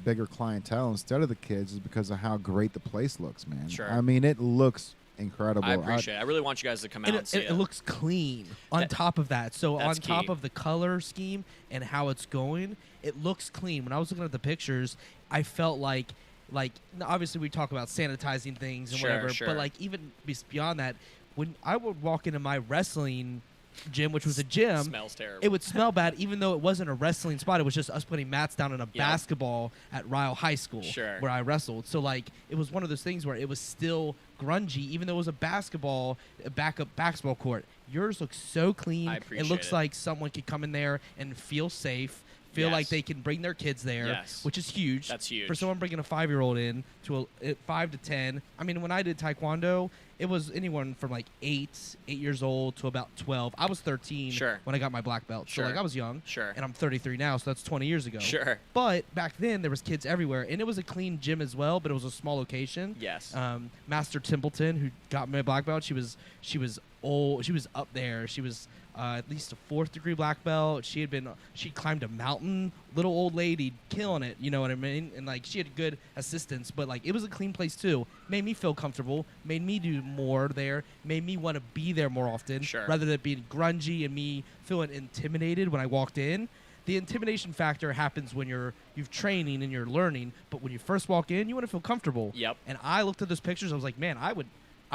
bigger clientele instead of the kids is because of how great the place looks, man. Sure. I mean, it looks incredible. I appreciate it. I really want you guys to come out and see it. It looks clean on top of that. So on That's top key. of the color scheme and how it's going, it looks clean. When I was looking at the pictures, I felt like obviously we talk about sanitizing things and Sure, whatever, sure. but like even beyond that, when I would walk into my wrestling gym, which was a gym, Smells terrible. it would smell bad, even though it wasn't a wrestling spot. It was just us putting mats down in a basketball at Ryle High School, where I wrestled. So like, it was one of those things where it was still grungy, even though it was a backup basketball court. Yours looks so clean. I appreciate it looks like someone could come in there and feel safe. Feel like they can bring their kids there, which is huge. That's huge. For someone bringing a 5-year-old in to 5 to 10. I mean, when I did Taekwondo, it was anyone from like 8 years old to about 12. I was 13 when I got my black belt. So like I was young. And I'm 33 now, so that's 20 years ago. But back then there was kids everywhere, and it was a clean gym as well, but it was a small location. Master Templeton, who got me a black belt, she was old. She was up there. She was at least a 4th degree black belt. She climbed a mountain, little old lady, killing it, you know what I mean? And like, she had good assistance, but like, it was a clean place too. Made me feel comfortable, made me do more there, made me want to be there more often, rather than being grungy and me feeling intimidated when I walked in. The intimidation factor happens when you've training and you're learning, but when you first walk in, you want to feel comfortable. And I looked at those pictures, I was like, man, I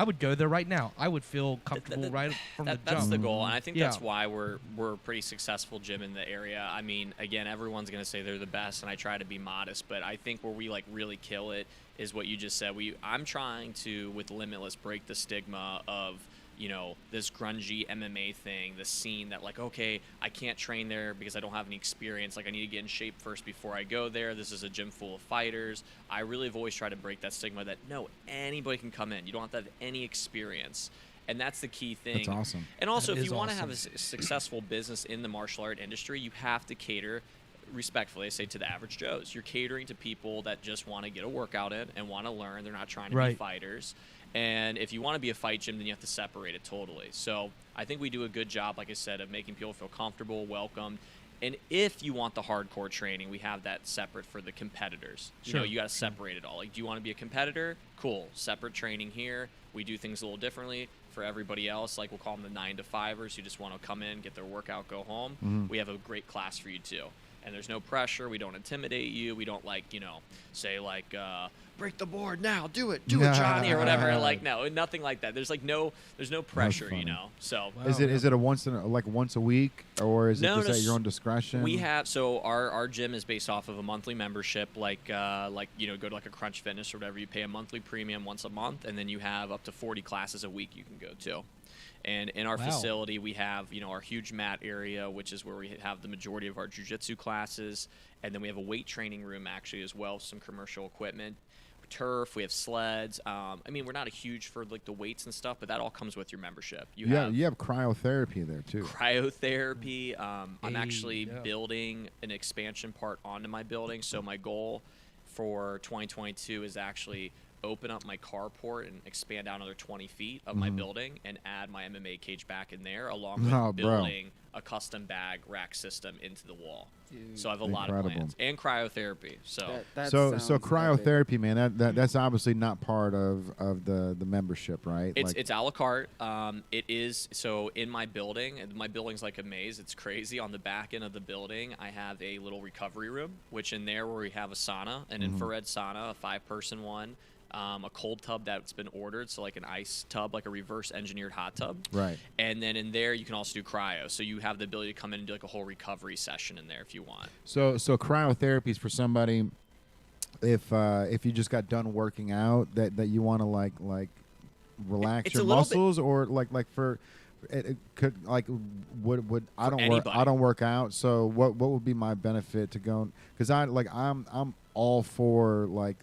would go there right now. I would feel comfortable right from the jump. That's the goal, and I think that's why we're a pretty successful gym in the area. I mean, again, everyone's going to say they're the best, and I try to be modest, but I think where we like really kill it is what you just said. I'm trying to, with Limitless, break the stigma of, you know, this grungy MMA thing, the scene that like, okay, I can't train there because I don't have any experience. Like, I need to get in shape first before I go there. This is a gym full of fighters. I really have always tried to break that stigma that, no, anybody can come in. You don't have to have any experience. And that's the key thing. That's awesome. And also, if you want to have a successful business in the martial art industry, you have to cater, respectfully, I say, to the average Joes. You're catering to people that just want to get a workout in and want to learn. They're not trying to be fighters. And if you want to be a fight gym, then you have to separate it totally. So I think we do a good job, like I said, of making people feel comfortable, welcomed. And if you want the hardcore training, we have that separate for the competitors. You know, you got to separate it all. Like, do you want to be a competitor? Cool. Separate training here. We do things a little differently. For everybody else, like, we'll call them the 9-to-5ers who just want to come in, get their workout, go home. We have a great class for you too. And there's no pressure. We don't intimidate you. We don't, like, you know, say like, break the board now, do it, Johnny, or whatever. Like, no, nothing like that. There's no pressure, you know. So is it a once a week, or is it just at your own discretion? We have, so our gym is based off of a monthly membership, like you know, go to like a Crunch Fitness or whatever. You pay a monthly premium once a month, and then you have up to 40 classes a week you can go to. And in our facility, we have, you know, our huge mat area, which is where we have the majority of our jiu-jitsu classes. And then we have a weight training room, actually, as well, some commercial equipment. Turf, we have sleds. I mean, we're not a huge for like the weights and stuff, but that all comes with your membership. You have cryotherapy there too. Cryotherapy. I'm actually building an expansion part onto my building. So my goal for 2022 is actually open up my carport and expand out another 20 feet of my building and add my MMA cage back in there, along with building a custom bag rack system into the wall. Dude. So I have a lot of plans, and cryotherapy. So so cryotherapy, man, that's obviously not part of the membership, right? It's a la carte. It is, so in my building, and my building's like a maze. It's crazy. On the back end of the building, I have a little recovery room, which in there where we have a sauna, an infrared sauna, a 5-person one. A cold tub that's been ordered, so like an ice tub, like a reverse engineered hot tub. Right. And then in there you can also do cryo, so you have the ability to come in and do like a whole recovery session in there if you want. So cryotherapy is for somebody if you just got done working out that you want to like relax your muscles, or like for it could like would I don't work out, so what would be my benefit to go, because I'm all for like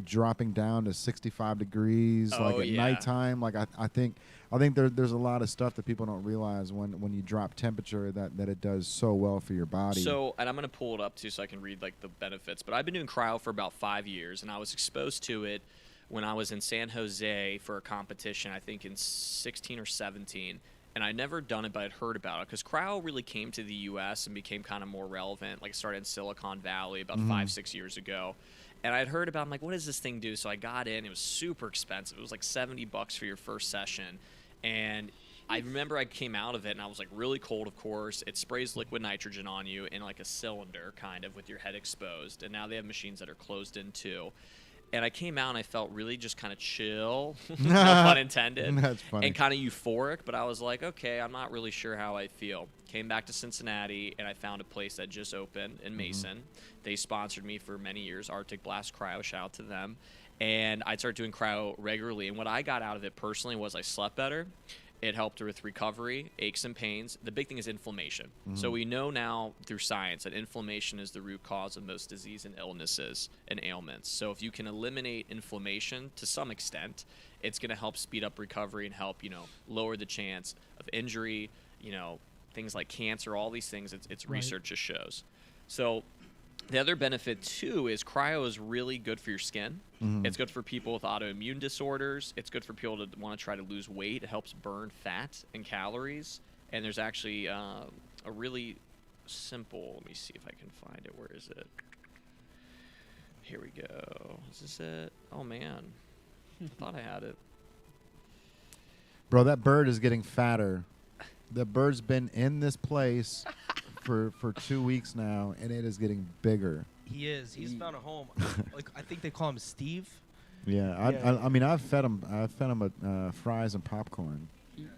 dropping down to 65 degrees at nighttime. Like I think there's a lot of stuff that people don't realize when you drop temperature that it does so well for your body. So, and I'm gonna pull it up too so I can read like the benefits. But I've been doing cryo for about 5 years, and I was exposed to it when I was in San Jose for a competition, I think in 16 or 17. And I'd never done it, but I'd heard about it because cryo really came to the U.S. and became kind of more relevant. Like, it started in Silicon Valley about 5-6 years ago. And I'd heard about it. I'm like, what does this thing do? So I got in. It was super expensive. It was like $70 for your first session. And I remember I came out of it, and I was like really cold, of course. It sprays liquid nitrogen on you in like a cylinder kind of with your head exposed. And now they have machines that are closed in too. And I came out and I felt really just kind of chill, no pun intended, That's funny. and kind of euphoric. But I was like, okay, I'm not really sure how I feel. Came back to Cincinnati and I found a place that just opened in Mason. They sponsored me for many years, Arctic Blast Cryo, shout out to them. And I started doing cryo regularly. And what I got out of it personally was I slept better. It helped with recovery, aches and pains. The big thing is inflammation. So we know now through science that inflammation is the root cause of most disease and illnesses and ailments. So if you can eliminate inflammation to some extent, it's going to help speed up recovery and help, lower the chance of injury, things like cancer, all these things. It's Right. research just shows. So the other benefit, too, is cryo is really good for your skin. It's good for people with autoimmune disorders. It's good for people that want to try to lose weight. It helps burn fat and calories. And there's actually a really simple, let me see if I can find it. Where is it? Here we go. Is this it? Oh, man. I thought I had it. Bro, that bird is getting fatter. The bird's been in this place for 2 weeks now, and it is getting bigger. He is. He's found a home. Like I think they call him Steve. Yeah, Yeah. I mean, I've fed him fries and popcorn.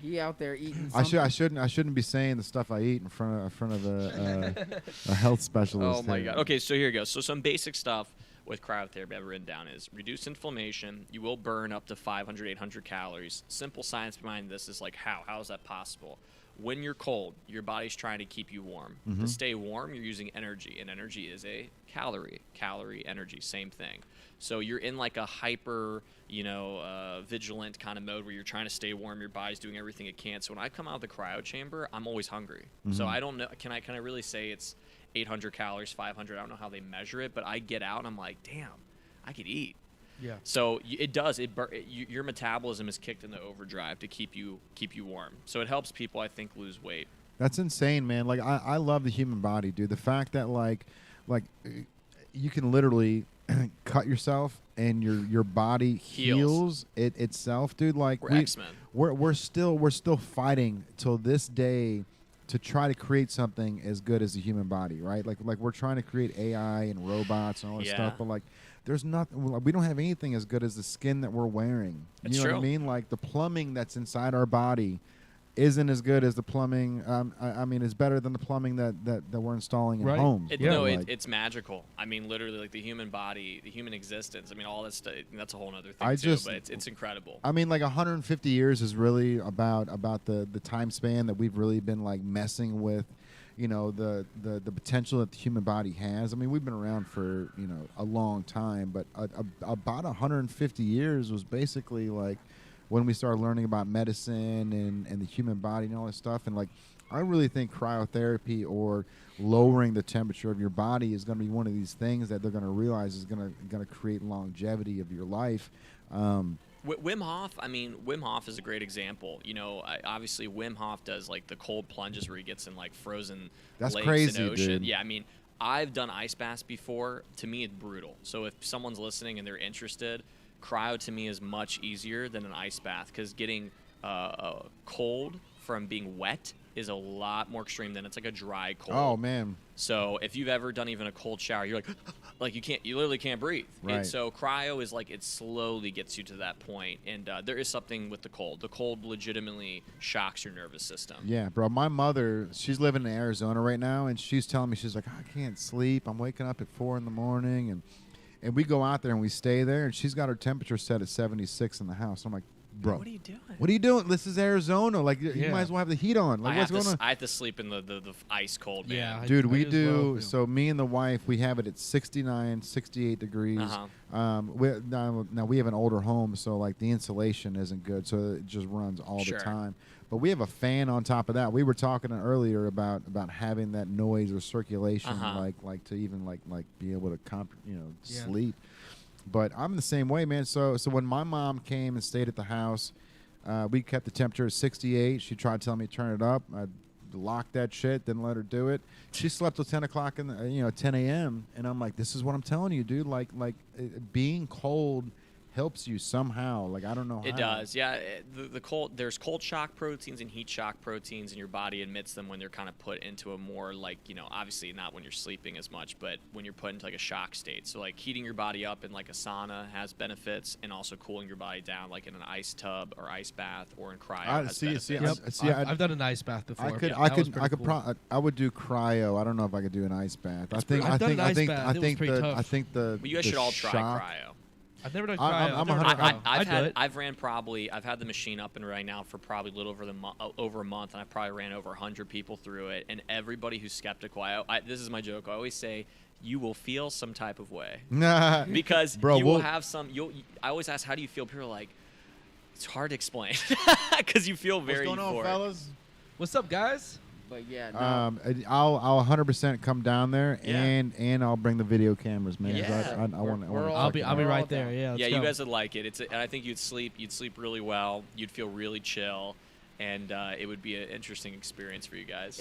He out there eating. I shouldn't be saying the stuff I eat in front of a health specialist. Oh my here. God. Okay, so here you go. So some basic stuff with cryotherapy I've written down is reduce inflammation. You will burn up to 500, 800 calories. Simple science behind this is like how is that possible? When you're cold, your body's trying to keep you warm. To stay warm, you're using energy, and energy is a calorie. Calorie, energy, same thing. So you're in like a hyper, vigilant kind of mode where you're trying to stay warm. Your body's doing everything it can. So when I come out of the cryo chamber, I'm always hungry. So I don't know. Can I really say it's 800 calories, 500? I don't know how they measure it, but I get out and I'm like, damn, I could eat. Yeah. So it does. Your metabolism is kicked into overdrive to keep you warm. So it helps people, I think, lose weight. That's insane, man. Like I love the human body, dude. The fact that like you can literally cut yourself and your body heals it itself, dude. Like We're X-Men. We're still fighting till this day to try to create something as good as the human body, right? Like we're trying to create AI and robots and all this stuff, but like there's nothing. We don't have anything as good as the skin that we're wearing. It's you know true. what I mean? Like the plumbing that's inside our body isn't as good as the plumbing. I mean, it's better than the plumbing that we're installing in Right. homes. It's magical. I mean, literally, like the human body, the human existence. I mean, all that stuff. That's a whole other thing but it's incredible. I mean, like 150 years is really about the time span that we've really been like messing with, the potential that the human body has. I mean, we've been around for a long time, but about 150 years was basically like when we started learning about medicine and the human body and all this stuff. And like, I really think cryotherapy or lowering the temperature of your body is going to be one of these things that they're going to realize is going to create longevity of your life. Wim Hof, Wim Hof is a great example. Obviously Wim Hof does like the cold plunges where he gets in like frozen That's lakes crazy, and ocean. dude. Yeah, I've done ice baths before. To me, it's brutal. So if someone's listening and they're interested, cryo to me is much easier than an ice bath because getting cold from being wet is a lot more extreme than it's like a dry cold. Oh man. So if you've ever done even a cold shower, you're like you literally can't breathe. Right. And so cryo is like it slowly gets you to that point, and there is something with the cold. The cold legitimately shocks your nervous system. Yeah, bro. My mother, she's living in Arizona right now, and she's telling me, she's like, I can't sleep. I'm waking up at 4 a.m. And we go out there and we stay there, and she's got her temperature set at 76 in the house. I'm like, bro, What are you doing? what are you doing? This is Arizona. Like, you Yeah. might as well have the heat on. Like, what's going on? I have to sleep in the ice cold, man. Yeah. Dude, I we as do. well. So me and the wife, we have it at 69, 68 degrees. Uh-huh. Now we have an older home, so like the insulation isn't good, so it just runs all Sure. the time. But we have a fan on top of that. We were talking earlier about having that noise or circulation, Uh-huh. like to even like be able to Yeah. sleep. But I'm the same way, man. So when my mom came and stayed at the house, we kept the temperature at 68. She tried telling me to turn it up. I locked that shit, didn't let her do it. She slept till 10 o'clock 10 a.m. And I'm like, this is what I'm telling you, dude. Like being cold helps you somehow. Like I don't know how. It does, yeah. There's cold shock proteins and heat shock proteins, and your body emits them when they're kind of put into a more like, obviously not when you're sleeping as much, but when you're put into like a shock state. So like heating your body up in like a sauna has benefits, and also cooling your body down like in an ice tub or ice bath or in cryo has benefits. I've done an ice bath before. I would do cryo. I don't know if I could do an ice bath. I think Well, you guys should all try cryo. I've never done cryo. I've had the machine up and right now for probably a little over a month, and I probably ran over 100 people through it. And everybody who's skeptical, this is my joke. I always say, you will feel some type of way because you will have some. I always ask, how do you feel? People are like, it's hard to explain because you feel very. What's going on, fellas? What's up, guys? But yeah, no. I'll 100% come down there, Yeah. and I'll bring the video cameras, man. Yeah. I'll be right there. Yeah. Yeah, you guys would like it. And I think you'd sleep really well. You'd feel really chill, and it would be an interesting experience for you guys.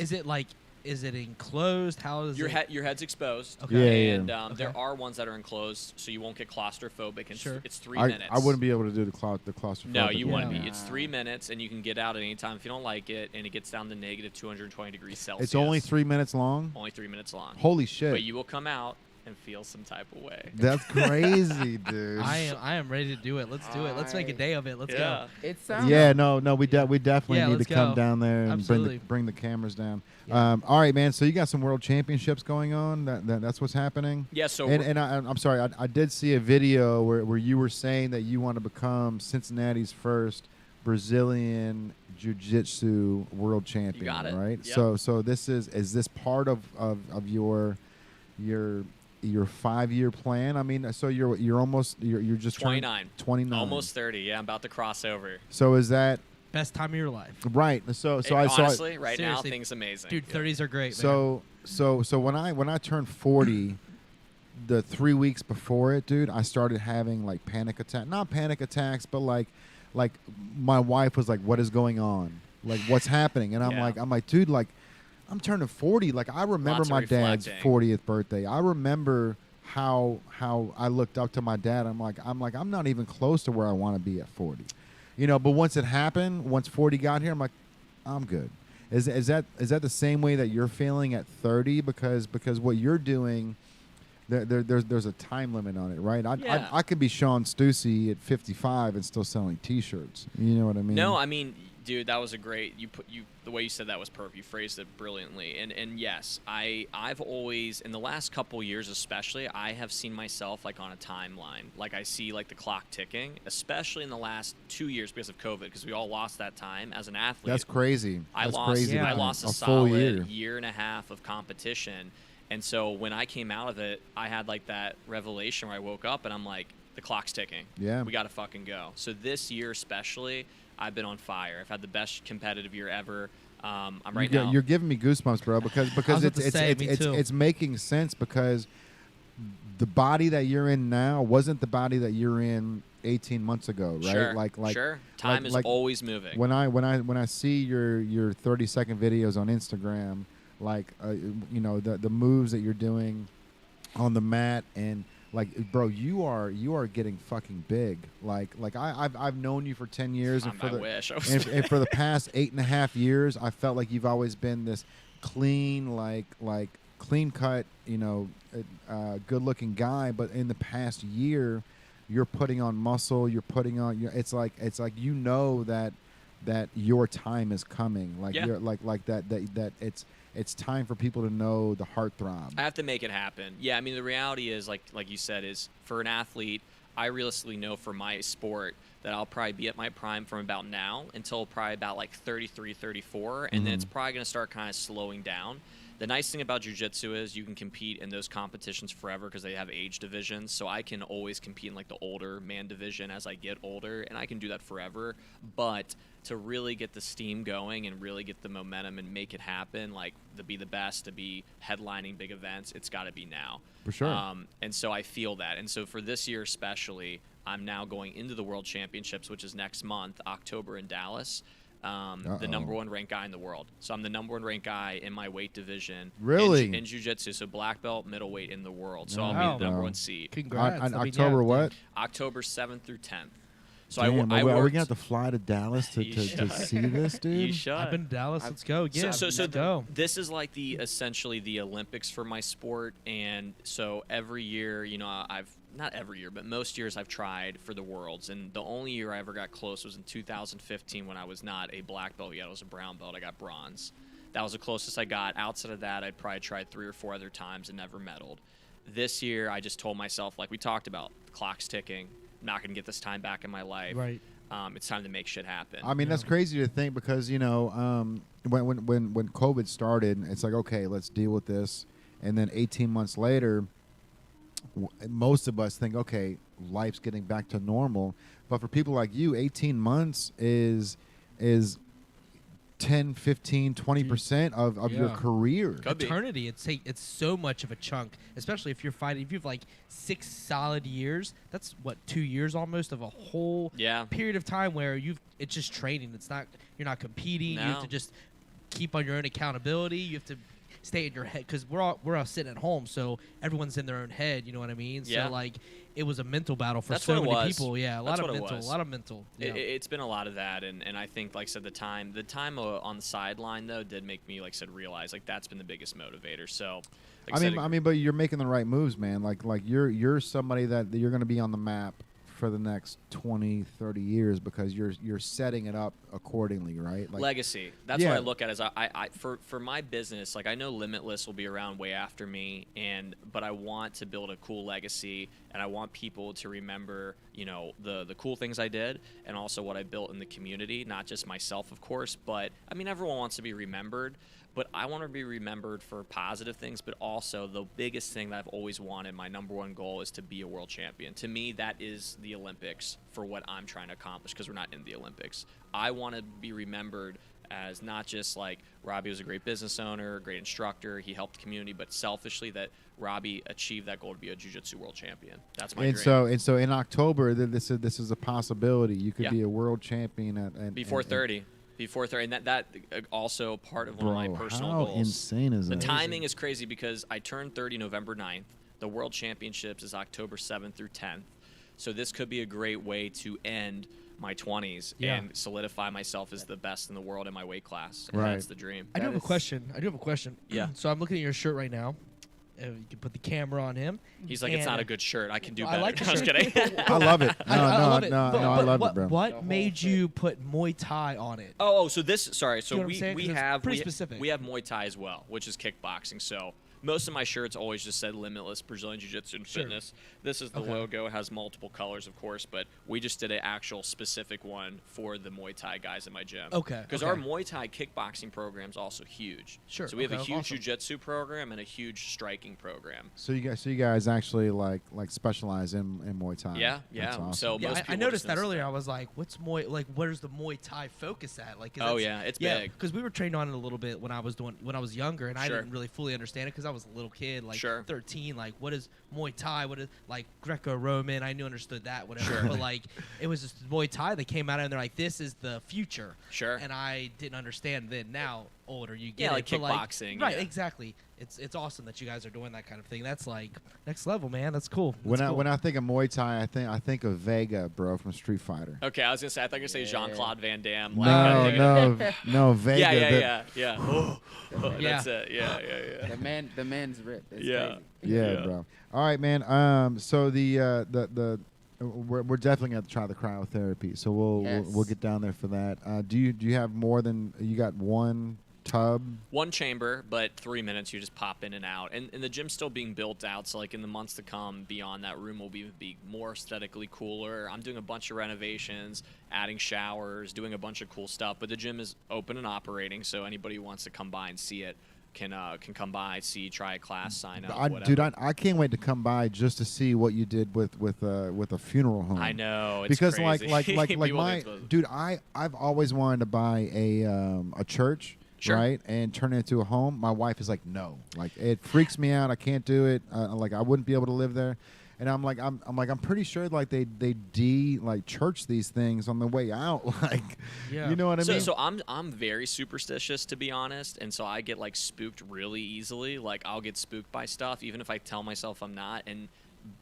Is it enclosed? How is your head's exposed? Okay. And there are ones that are enclosed, so you won't get claustrophobic. And Sure. It's 3 minutes. I wouldn't be able to do the claustrophobic. No, you wouldn't Yeah. be. It's 3 minutes, and you can get out at any time if you don't like it, and it gets down to negative 220 degrees Celsius. It's only 3 minutes long. Only 3 minutes long. Holy shit! But you will come out and feel some type of way. That's crazy, dude. I am ready to do it. Let's do it. Let's make a day of it. Let's go. It sounds. Yeah, no, we definitely Yeah, need to let's come go. down there and Absolutely. bring the cameras down. Yeah. All right, man. So you got some world championships going on. That's what's happening. Yeah. So And I'm sorry, I did see a video where you were saying that you want to become Cincinnati's first Brazilian Jiu-Jitsu world champion. You got it. Right. Yep. So is this part of your 5-year plan? I mean, so you're just 29. 29. Almost 30. Yeah, I'm about to cross over. So is that Best time of your life, right? So Honestly, right now, Seriously. things amazing. dude. 30s are great. So when I turned 40, the 3 weeks before it, dude, I started having like panic attack. Not panic attacks, but like my wife was like, "What is going on? Like, what's happening?" And I'm Yeah. like, dude, like, I'm turning 40. Like, I remember Lots of my dad's reflecting. 40th birthday. I remember how I looked up to my dad. I'm like, I'm not even close to where I want to be at 40. But once it happened, once 40 got here, I'm like, I'm good. Is that the same way that you're feeling at 30? Because what you're doing, there's a time limit on it, right? Yeah. I could be Sean Stussy at 55 and still selling T-shirts. You know what I mean? No, I mean, dude, that was a great. The way you said that was perfect. You phrased it brilliantly. And yes, I've always, in the last couple years especially, I have seen myself like on a timeline. Like I see like the clock ticking, especially in the last 2 years because of COVID, because we all lost that time as an athlete. That's crazy. I That's lost. crazy. I lost a full solid year and a half of competition. And so when I came out of it, I had like that revelation where I woke up and I'm like, the clock's ticking. Yeah. We got to fucking go. So this year especially, I've been on fire. I've had the best competitive year ever. I'm right now. You're giving me goosebumps, bro, because it's making sense, because the body that you're in now wasn't the body that you're in 18 months ago, right? Sure. Sure. Time is always moving. When I see your 30-second videos on Instagram, like the moves that you're doing on the mat, and like, bro, you are getting fucking big. Like I've known you for 10 years, and I wish I was and for the past 8.5 years, I felt like you've always been this clean, like clean cut, good looking guy. But in the past year, you're putting on muscle. You're putting on. It's like that your time is coming. Like Yeah. you're like that it's time for people to know the heartthrob. I have to make it happen. Yeah, I mean, the reality is, like you said, is for an athlete, I realistically know for my sport that I'll probably be at my prime from about now until probably about like 33, 34, and then it's probably going to start kind of slowing down. The nice thing about jiu-jitsu is you can compete in those competitions forever because they have age divisions, so I can always compete in like the older man division as I get older, and I can do that forever. But to really get the steam going and really get the momentum and make it happen, like to be the best, to be headlining big events, it's got to be now. For sure. And so I feel that. And so for this year especially, I'm now going into the World Championships, which is next month, October in Dallas. the #1 ranked guy in the world. So I'm the #1 ranked guy in my weight division. Really? In jiu-jitsu, so black belt, middleweight in the world. So Wow. I'll be the #1 seed. Congrats. On I mean, October yeah, what? October 7th through 10th. So Damn, I are we worked. gonna have to fly to Dallas to You see this, dude? You should. I've been to Dallas. Let's go. Yeah, So let's go. this is like essentially the Olympics for my sport, and so every year, you know, I've not every year, but most years I've tried for the Worlds, and the only year I ever got close was in 2015 when I was not a black belt yet. I was a brown belt. I got bronze. That was the closest I got. Outside of that, I'd probably tried 3 or 4 other times and never medaled. This year, I just told myself, like we talked about, the clock's ticking. I'm not gonna get this time back in my life. Right. It's time to make shit happen. I mean, that's crazy to think because when COVID started, it's like, okay, let's deal with this, and then 18 months later, most of us think, okay, life's getting back to normal. But for people like you, 18 months is 10, 15, 20% of your career. Could be. Eternity. It's so much of a chunk, especially if you're fighting. If you have like 6 solid years, that's what 2 years almost of a whole period of time where it's just training. You're not competing. No. You have to just keep on your own accountability. You have to stay in your head because we're all sitting at home, so everyone's in their own head. You know what I mean? Yeah. So like it was a mental battle for That's so what it many was. people. Yeah, a That's lot what it of was. mental. Yeah. It's been a lot of that, and I think, like I said, the time on the sideline though did make me, like I said, realize like that's been the biggest motivator. So, like I mean, but you're making the right moves, man. Like you're somebody that you're going to be on the map for the next 20, 30 years because you're setting it up accordingly, right? Like, legacy. That's what I look at as I for my business. Like I know Limitless will be around way after me, but I want to build a cool legacy, and I want people to remember, you know, the cool things I did, and also what I built in the community. Not just myself, of course, but I mean everyone wants to be remembered. But I want to be remembered for positive things, but also the biggest thing that I've always wanted, my #1 goal, is to be a world champion. To me, that is the Olympics for what I'm trying to accomplish because we're not in the Olympics. I want to be remembered as not just like Robbie was a great business owner, a great instructor, he helped the community, but selfishly that Robbie achieved that goal to be a jiu-jitsu world champion. That's my dream. So in October, this is a possibility. You could be a world champion at before 30. Before 30, and that also part of one of my personal how goals. Insane is the that? timing is crazy because I turned 30 November 9th. The World Championships is October 7th through 10th. So this could be a great way to end my 20s and solidify myself as the best in the world in my weight class. And that's the dream. I do have a question. Yeah. So I'm looking at your shirt right now. You can put the camera on him. He's like, it's not a good shirt. I can do I better. like the I was shirt. kidding. I love it. I love it. I love it, bro. What made you put Muay Thai on it? So this, sorry. So You know what I'm saying? 'Cause we it's have pretty specific. We have Muay Thai as well, which is kickboxing. So most of my shirts always just said Limitless Brazilian Jiu-Jitsu and Fitness. This is the logo. It has multiple colors, of course, but we just did an actual specific one for the Muay Thai guys in my gym. Okay. Because our Muay Thai kickboxing program is also huge. Sure. So we have a huge awesome. Jiu-Jitsu program and a huge striking program. So you guys actually like specialize in Muay Thai. Yeah. That's awesome. So most I people noticed just that earlier. I was like, "What's Muay? Like, where's the Muay Thai focus at?" Like, it's big. Because we were trained on it a little bit when I was younger, and I Sure. didn't really fully understand it because I was a little kid, like Sure. 13. Like, what is Muay Thai? What is like Greco-Roman? I understood that, whatever. Sure. But like, it was just Muay Thai. They came out and they're like, "This is the future." Sure. And I didn't understand then. Now, older, you get Yeah, it. like but, kickboxing, right? yeah. Exactly. It's awesome that you guys are doing that kind of thing. That's like next level, man. That's cool. When That's cool. I think of Muay Thai, I think of Vega, bro, from Street Fighter. Okay, I was gonna say I thought you were gonna say Jean-Claude Van Damme. No, Vega. Yeah. Yeah. That's it. Yeah. The man's ripped. It's Yeah. crazy. Yeah, bro. All right, man. So we're definitely gonna have to try the cryotherapy. So we'll get down there for that. Do you have more than you got one tub? One chamber, but 3 minutes you just pop in and out. And the gym's still being built out, so like in the months to come, beyond that room will be more aesthetically cooler. I'm doing a bunch of renovations, adding showers, doing a bunch of cool stuff. But the gym is open and operating, so anybody who wants to come by and see it can come by, see, try a class, sign up, whatever. Dude, I can't wait to come by just to see what you did with a funeral home. I know, it's because crazy. like People my think dude, I've always wanted to buy a church. Sure. Right, and turn it into a home. My wife is like, no, like it freaks me out. I can't do it. Like I wouldn't be able to live there. And I'm like, I'm pretty sure like they like church these things on the way out. Like, Yeah. you know what I mean? So I'm very superstitious, to be honest, and so I get like spooked really easily. Like I'll get spooked by stuff even if I tell myself I'm not. And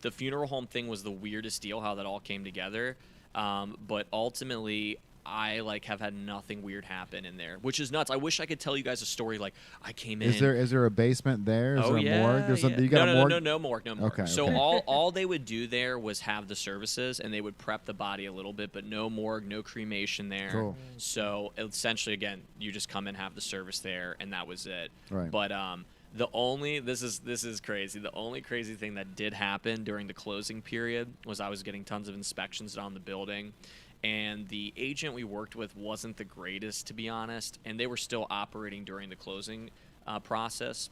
the funeral home thing was the weirdest deal how that all came together. But ultimately, I like have had nothing weird happen in there, which is nuts. I wish I could tell you guys a story like I came in. Is there a basement there? Is there a morgue? There's yeah. you got a morgue? No morgue. Okay, So okay. all they would do there was have the services, and they would prep the body a little bit, but no morgue, no cremation there. Cool. So essentially, again, you just come and have the service there, and that was it. Right. But this is crazy. The only crazy thing that did happen during the closing period was I was getting tons of inspections on the building. And the agent we worked with wasn't the greatest, to be honest, and they were still operating during the closing process.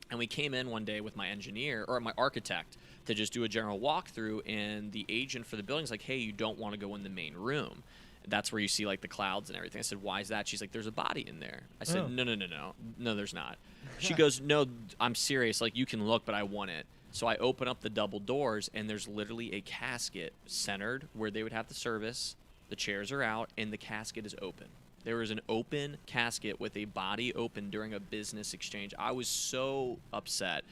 And we came in one day with my engineer, or my architect, to just do a general walkthrough, and the agent for the building's like, hey, you don't want to go in the main room. That's where you see, like, the clouds and everything. I said, why is that? She's like, there's a body in there. I said, Oh. No, there's not. She goes, no, I'm serious. Like, you can look, but I want it. So I open up the double doors, and there's literally a casket centered where they would have the service. The chairs are out, and the casket is open. There is an open casket with a body open during a business exchange. I was so upset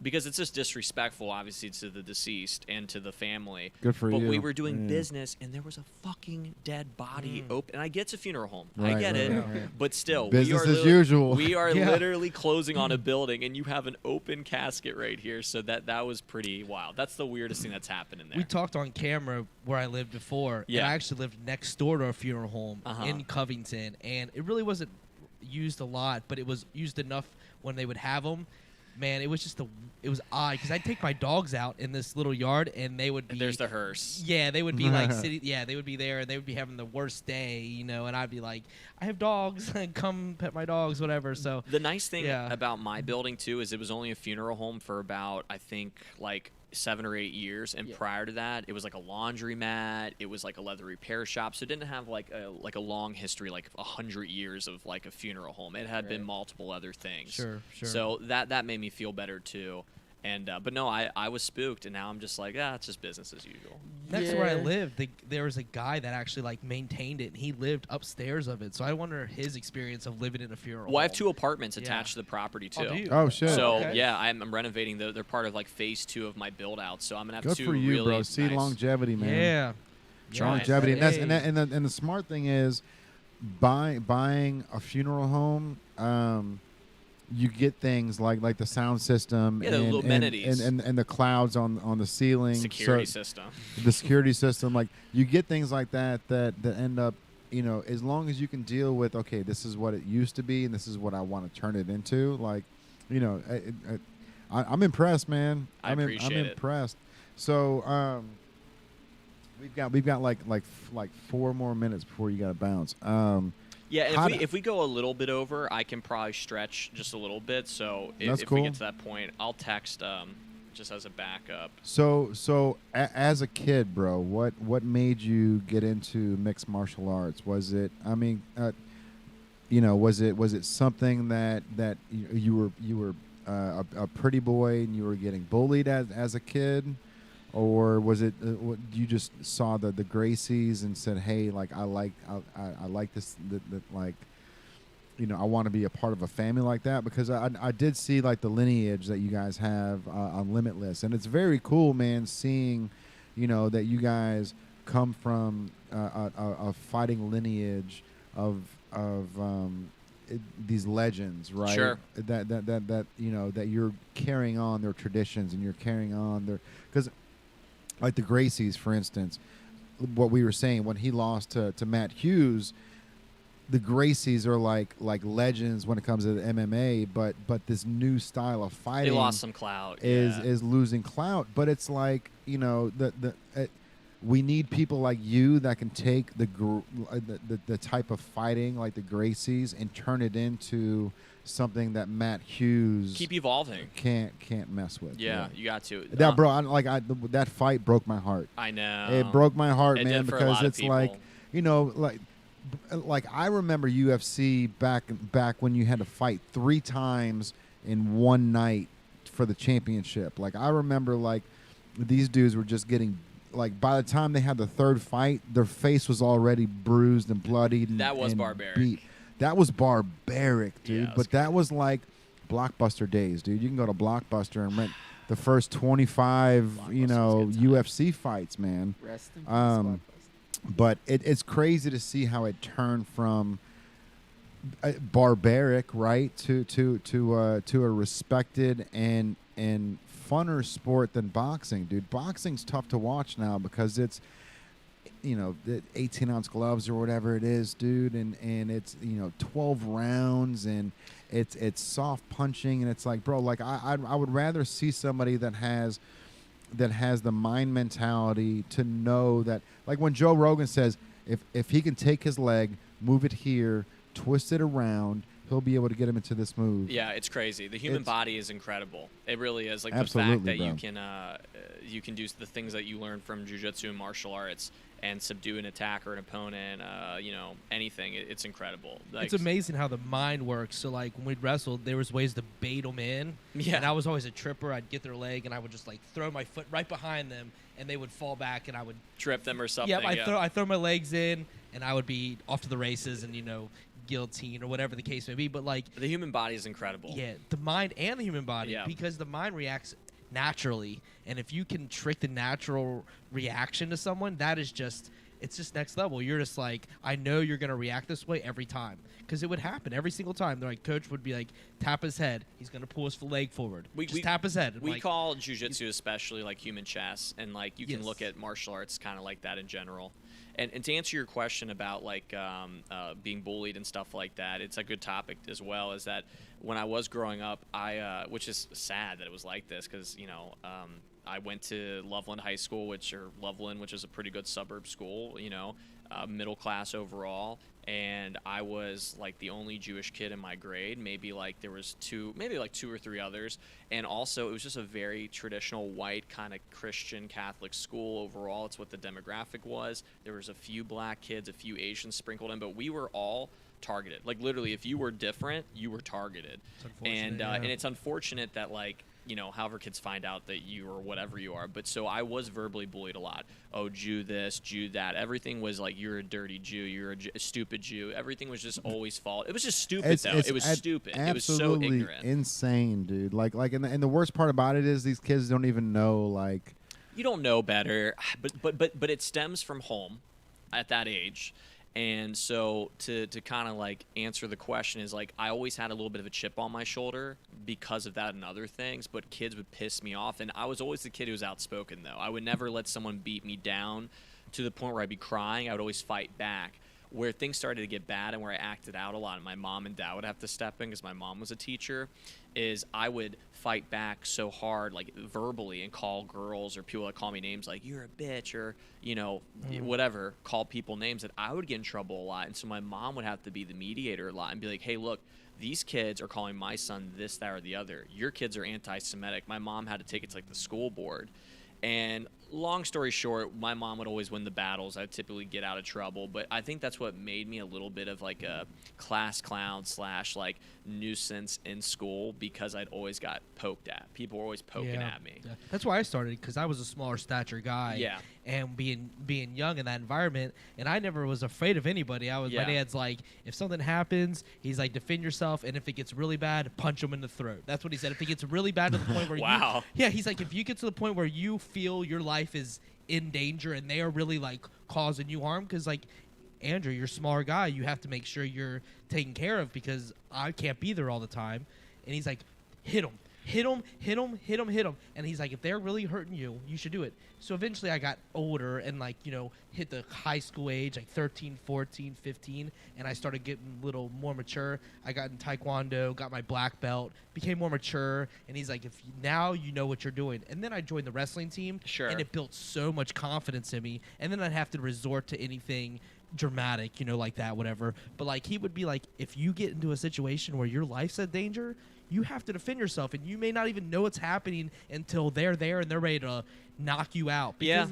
because it's just disrespectful, obviously, to the deceased and to the family. Good for but you. we were doing Yeah. business, and there was a fucking dead body open. And I get it's a funeral home. I Right, get right, it. right. But still, Business we are as usual. We are Yeah. literally closing on a building, and you have an open casket right here. So that was pretty wild. That's the weirdest thing that's happened in there. We talked on camera where I lived before, Yeah. and I actually lived next door to a funeral home Uh-huh. in Covington, and it really wasn't used a lot, but it was used enough when they would have them. Man, it was just it was odd because I'd take my dogs out in this little yard, and they would be. And there's the hearse. Yeah, they would be like sitting. Yeah, they would be there, and they would be having the worst day, you know. And I'd be like, I have dogs, come pet my dogs, whatever. So The nice thing Yeah. about my building too is it was only a funeral home for about, I think, like 7 or 8 years, and Yeah. prior to that it was like a laundromat, it was like a leather repair shop, so it didn't have like a long history, like 100 years of like a funeral home. It had been Right. multiple other things. Sure. So that made me feel better too. And but no, I was spooked, and now I'm just like, it's just business as usual. Next to where I Yeah. lived, there was a guy that actually like maintained it, and he lived upstairs of it. So I wonder his experience of living in a funeral. Well, I have home. 2 apartments Yeah. attached to the property too. Oh, do you? Oh, shit. So Okay. yeah, I'm renovating. They're part of like phase 2 of my build out. So I'm gonna have Good 2 for you, really bro. See nice. longevity, man. Yeah. Longevity, and that's Hey. and the smart thing is, buying a funeral home. You get things like the sound system, Yeah, the little amenities. and the clouds on the ceiling, security so- system. the security system. Like you get things like that end up, you know, as long as you can deal with, okay, this is what it used to be, and this is what I want to turn it into. Like, you know, I'm impressed, man. I'm appreciate it. impressed. So we've got like 4 more minutes before you got to bounce. Yeah, and How if we go a little bit over, I can probably stretch just a little bit. So That's if we cool. get to that point, I'll text just as a backup. So as a kid, bro, what made you get into mixed martial arts? Was it, I mean, you know, was it something that you were a pretty boy and you were getting bullied as a kid, or was it you just saw the Gracies and said, hey, like I like this, like, you know, I want to be a part of a family like that? Because I did see like the lineage that you guys have on Limitless, and it's very cool, man, seeing, you know, that you guys come from a fighting lineage of these legends, right? Sure. That you know, that you're carrying on their traditions and you're carrying on their, because like the Gracies, for instance, what we were saying when he lost to Matt Hughes. The Gracies are like legends when it comes to the MMA, but this new style of They fighting lost some clout. is losing clout. But it's like, you know, we need people like you that can take the type of fighting like the Gracies and turn it into something that Matt Hughes Keep evolving. can't mess with. Yeah, you got to. That bro, that fight broke my heart. I know. It broke my heart, It man, did for a because lot of it's like, people. you know, like I remember UFC back when you had to fight 3 times in one night for the championship. Like I remember like these dudes were just getting, like, by the time they had the third fight, their face was already bruised and bloodied. That was and barbaric. beat. That was barbaric, dude. Yeah, it was but that was like Blockbuster days, dude. You can go to Blockbuster and rent the first 25, UFC fights, man. Rest in peace, Um, Blockbuster. But it's crazy to see how it turned from barbaric, right, to a respected and funner sport than boxing, dude. Boxing's tough to watch now because it's, the 18-ounce gloves or whatever it is, dude, and it's 12 rounds and it's soft punching, and it's like, bro, like I would rather see somebody that has the mind mentality to know that, like when Joe Rogan says, if he can take his leg, move it here, twist it around, he'll be able to get him into this move. Yeah, it's crazy. The human body is incredible. It really is. Like Absolutely, the fact that bro. you can do the things that you learn from jiu-jitsu and martial arts and subdue an attacker, an opponent, anything. It's incredible. Like, It's amazing how the mind works. So, like, when we'd wrestled, there was ways to bait them in. Yeah. And I was always a tripper. I'd get their leg, and I would just, like, throw my foot right behind them, and they would fall back, and I would trip them or something. Yep, I throw my legs in, and I would be off to the races, and guillotine or whatever the case may be. But like the human body is incredible. Yeah, the mind and the human body, Yeah. because the mind reacts naturally, and if you can trick the natural reaction to someone, that is just. It's just next level. You're just like, I know you're going to react this way every time. Because it would happen every single time. They're like, coach would be like, tap his head. He's going to pull his leg forward. Just tap his head. We like, call jiu-jitsu especially like human chess. And like you can Yes. look at martial arts kind of like that in general. And to answer your question about like being bullied and stuff like that, it's a good topic as well, is that when I was growing up, which is sad that it was like this because, I went to Loveland High School, which is a pretty good suburb school, middle class overall. And I was like the only Jewish kid in my grade. Maybe like there was two or three others. And also it was just a very traditional white kind of Christian Catholic school overall. It's what the demographic was. There was a few black kids, a few Asians sprinkled in, but we were all targeted. Like literally, if you were different, you were targeted. And it's unfortunate that like, however kids find out that you are whatever you are. But so I was verbally bullied a lot. Oh, Jew this, Jew that. Everything was like, you're a dirty Jew, you're a stupid Jew. Everything was just always fault. It was just stupid, though. It was stupid. It was so ignorant. Insane, dude. Like, and the worst part about it is these kids don't even know, like. You don't know better, but it stems from home at that age. And so to kind of like answer the question is like I always had a little bit of a chip on my shoulder because of that and other things, but kids would piss me off. And I was always the kid who was outspoken, though. I would never let someone beat me down to the point where I'd be crying. I would always fight back. Where things started to get bad and where I acted out a lot and my mom and dad would have to step in because my mom was a teacher, is I would fight back so hard, like verbally, and call girls or people that call me names like you're a bitch or whatever, call people names, that I would get in trouble a lot. And so my mom would have to be the mediator a lot and be like, hey, look, these kids are calling my son this, that, or the other. Your kids are anti-Semitic. My mom had to take it to like the school board. And long story short, my mom would always win the battles. I'd typically get out of trouble. But I think that's what made me a little bit of like a class clown / like nuisance in school, because I'd always got poked at. People were always poking at me. Yeah. That's why I started, because I was a smaller stature guy. Yeah. And being young in that environment, and I never was afraid of anybody. My dad's like, if something happens, he's like, defend yourself, and if it gets really bad, punch him in the throat. That's what he said. If it gets really bad to the point where Wow. he's like, if you get to the point where you feel your life is in danger and they are really like causing you harm, because like Andrew, you're a smaller guy, you have to make sure you're taken care of because I can't be there all the time. And he's like, hit him. And he's like, if they're really hurting you, you should do it. So eventually I got older and like, hit the high school age, like 13, 14, 15. And I started getting a little more mature. I got in Taekwondo, got my black belt, became more mature. And he's like, now you know what you're doing. And then I joined the wrestling team. Sure. And it built so much confidence in me. And then I'd have to resort to anything dramatic, like that, whatever. But like he would be like, if you get into a situation where your life's in danger, you have to defend yourself, and you may not even know what's happening until they're there and they're ready to knock you out. Because,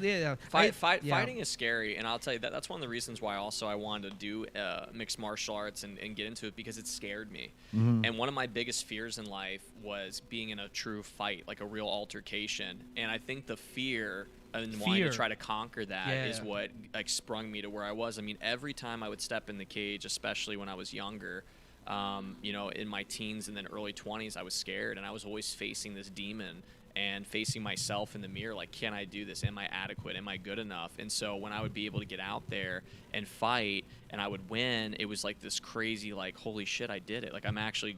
Fighting is scary, and I'll tell you that's one of the reasons why also I wanted to do mixed martial arts and get into it, because it scared me. And one of my biggest fears in life was being in a true fight, like a real altercation. And I think the fear and wanting to try to conquer that is what like sprung me to where I was. I mean, every time I would step in the cage, especially when I was younger, in my teens and then early 20s, I was scared, and I was always facing this demon and facing myself in the mirror, like, can I do this? Am I adequate? Am I good enough? And so when I would be able to get out there and fight and I would win, it was like this crazy, like, holy shit, I did it. Like, I'm actually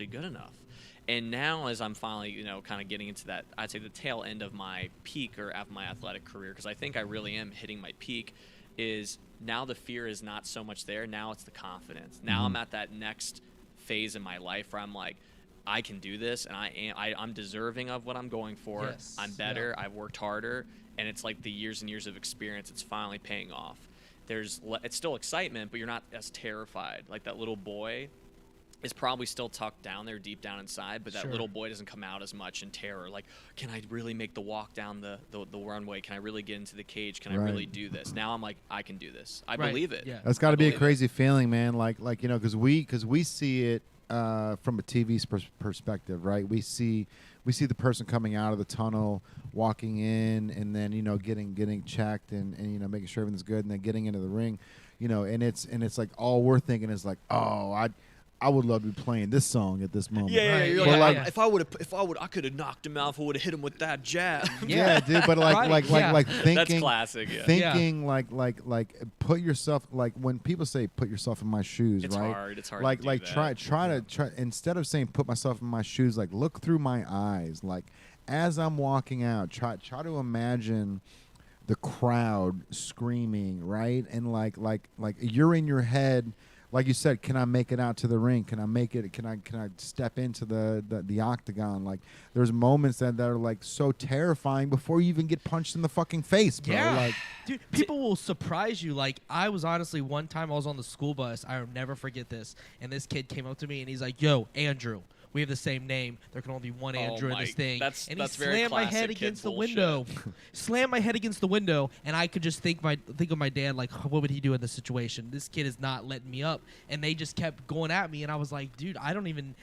good enough. And now as I'm finally, kind of getting into that, I'd say the tail end of my peak or of my athletic career, because I think I really am hitting my peak, is now the fear is not so much there. Now it's the confidence. Now I'm at that next phase in my life where I'm like, I can do this, and I'm deserving of what I'm going for. Yes. I'm better. I've worked harder, and it's like the years and years of experience. It's finally paying off. It's still excitement, but you're not as terrified. Like that little boy is probably still tucked down there deep down inside, but that little boy doesn't come out as much in terror. Like, can I really make the walk down the runway? Can I really get into the cage? Can I really do this? Now I'm like, I can do this. I believe it. Yeah. That's got to be a crazy feeling, man. Like because we see it from a TV's perspective, right? We see the person coming out of the tunnel, walking in, and then getting checked and making sure everything's good, and then getting into the ring, and it's like all we're thinking is like, oh, I would love to be playing this song at this moment. Yeah, right. You're like, if I would, I could have knocked him out. If I would have hit him with that jab. Yeah, dude. But like thinking, that's classic. Yeah. Thinking like put yourself, like when people say put yourself in my shoes, It's right? hard. It's hard. Like to do like that. try to instead of saying put myself in my shoes, like look through my eyes, like as I'm walking out, try to imagine the crowd screaming, right? And like you're in your head. Like you said, can I make it out to the ring? Can I make it? Can I step into the octagon? Like there's moments that are like so terrifying before you even get punched in the fucking face, bro. Yeah. Like, dude, people will surprise you. Like I was honestly one time I was on the school bus. I'll never forget this. And this kid came up to me and he's like, "Yo, Andrew. We have the same name. There can only be one Andrew in this thing." That's and he very slammed my classic head kid against the bullshit. window. Slammed my head against the window, and I could just think of my dad, like, what would he do in this situation? This kid is not letting me up, and they just kept going at me, and I was like, dude, I didn't even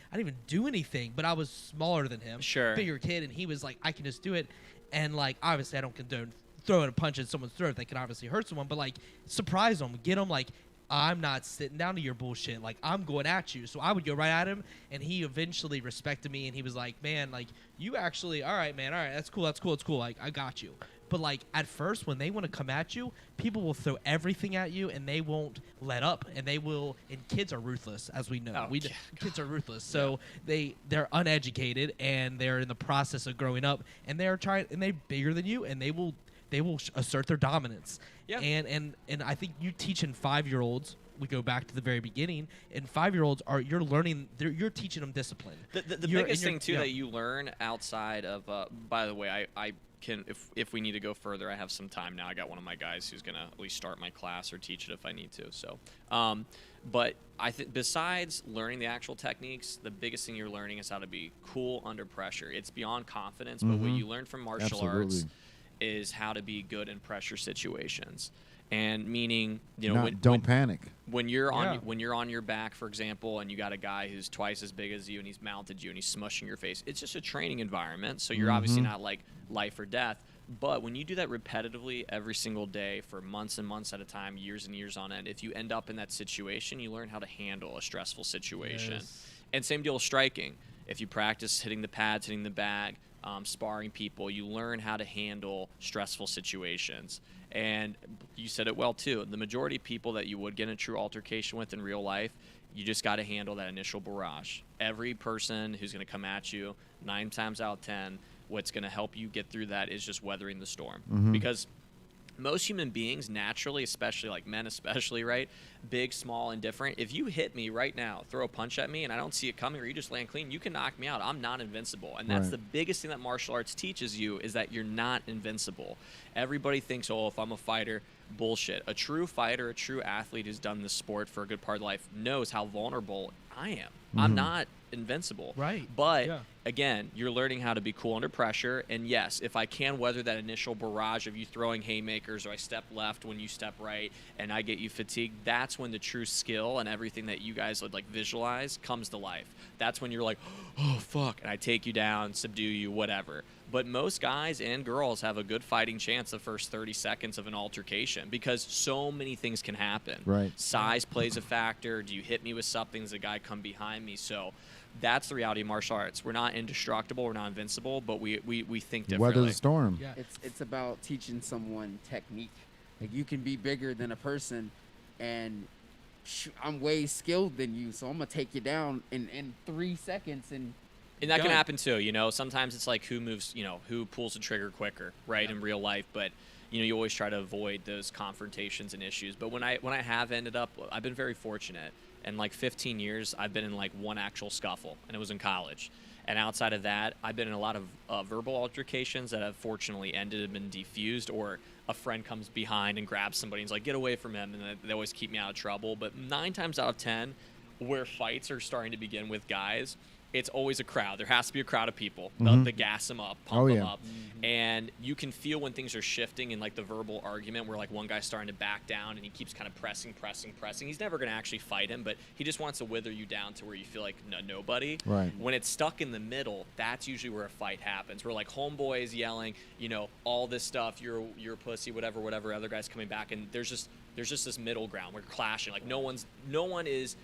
do anything, but I was smaller than him, bigger kid, and he was like, I can just do it, and like obviously I don't condone throwing a punch at someone's throat that can obviously hurt someone, but like surprise them, get them like. I'm not sitting down to your bullshit. Like, I'm going at you. So I would go right at him, and he eventually respected me, and he was like, man, like, you actually, all right, man, all right, that's cool, it's cool. Like, I got you. But, like, at first, when they want to come at you, people will throw everything at you, and they won't let up. And they will, and kids are ruthless, as we know. Kids are ruthless. So they're uneducated, and they're in the process of growing up, and they're bigger than you, and they will assert their dominance. Yeah. And I think you teaching 5-year-olds, we go back to the very beginning, and 5-year-olds you're teaching them discipline. The biggest thing too that you learn outside of by the way, I can, if we need to go further, I have some time now. I got one of my guys who's gonna at least start my class or teach it if I need to. So but I think besides learning the actual techniques, the biggest thing you're learning is how to be cool under pressure. It's beyond confidence, but what you learn from martial arts is how to be good in pressure situations. And meaning, don't panic. When you're on your back, for example, and you got a guy who's twice as big as you and he's mounted you and he's smushing your face, it's just a training environment. So you're obviously not like life or death. But when you do that repetitively every single day for months and months at a time, years and years on end, if you end up in that situation, you learn how to handle a stressful situation. Yes. And same deal with striking. If you practice hitting the pads, hitting the bag, sparring people, you learn how to handle stressful situations. And you said it well too, the majority of people that you would get in a true altercation with in real life, you just got to handle that initial barrage. Every person who's going to come at you, 9 times out of 10, what's going to help you get through that is just weathering the storm. Because most human beings naturally, especially like men especially, right, big, small, and different, if you hit me right now, throw a punch at me and I don't see it coming, or you just land clean, you can knock me out. I'm not invincible. And that's the biggest thing that martial arts teaches you, is that you're not invincible. Everybody thinks, oh, if I'm a fighter, bullshit. A true fighter, a true athlete who's done this sport for a good part of life knows how vulnerable I am. I'm not invincible. Right. But Yeah. again, you're learning how to be cool under pressure. And yes, if I can weather that initial barrage of you throwing haymakers, or I step left when you step right, and I get you fatigued, that's when the true skill and everything that you guys would like visualize comes to life. That's when you're like, oh fuck, and I take you down, subdue you, whatever. But most guys and girls have a good fighting chance the first 30 seconds of an altercation, because so many things can happen. Right. Size plays a factor. Do you hit me with something? Does a guy come behind me? So that's the reality of martial arts. We're not indestructible. We're not invincible, but we think differently. Weather the storm. Yeah. It's about teaching someone technique. Like, you can be bigger than a person, and I'm way skilled than you, so I'm gonna take you down in 3 seconds. And that can done. happen too, you know. Sometimes it's like who moves, you know, who pulls the trigger quicker, right, in real life. But you know, you always try to avoid those confrontations and issues. But when I have ended up, I've been very fortunate. In like 15 years, I've been in like one actual scuffle, and it was in college. And outside of that, I've been in a lot of verbal altercations that have fortunately ended and been defused, or a friend comes behind and grabs somebody and is like, get away from him, and they always keep me out of trouble. But 9 times out of 10, where fights are starting to begin with guys, it's always a crowd. There has to be a crowd of people to gas them up, pump them up. And you can feel when things are shifting in like the verbal argument, where like one guy's starting to back down and he keeps kind of pressing. He's never going to actually fight him, but he just wants to wither you down to where you feel like nobody. Right. When it's stuck in the middle, that's usually where a fight happens. Where like homeboy is yelling, you know, all this stuff, you're a pussy, whatever, other guy's coming back, and there's just this middle ground. We're clashing. Like no one is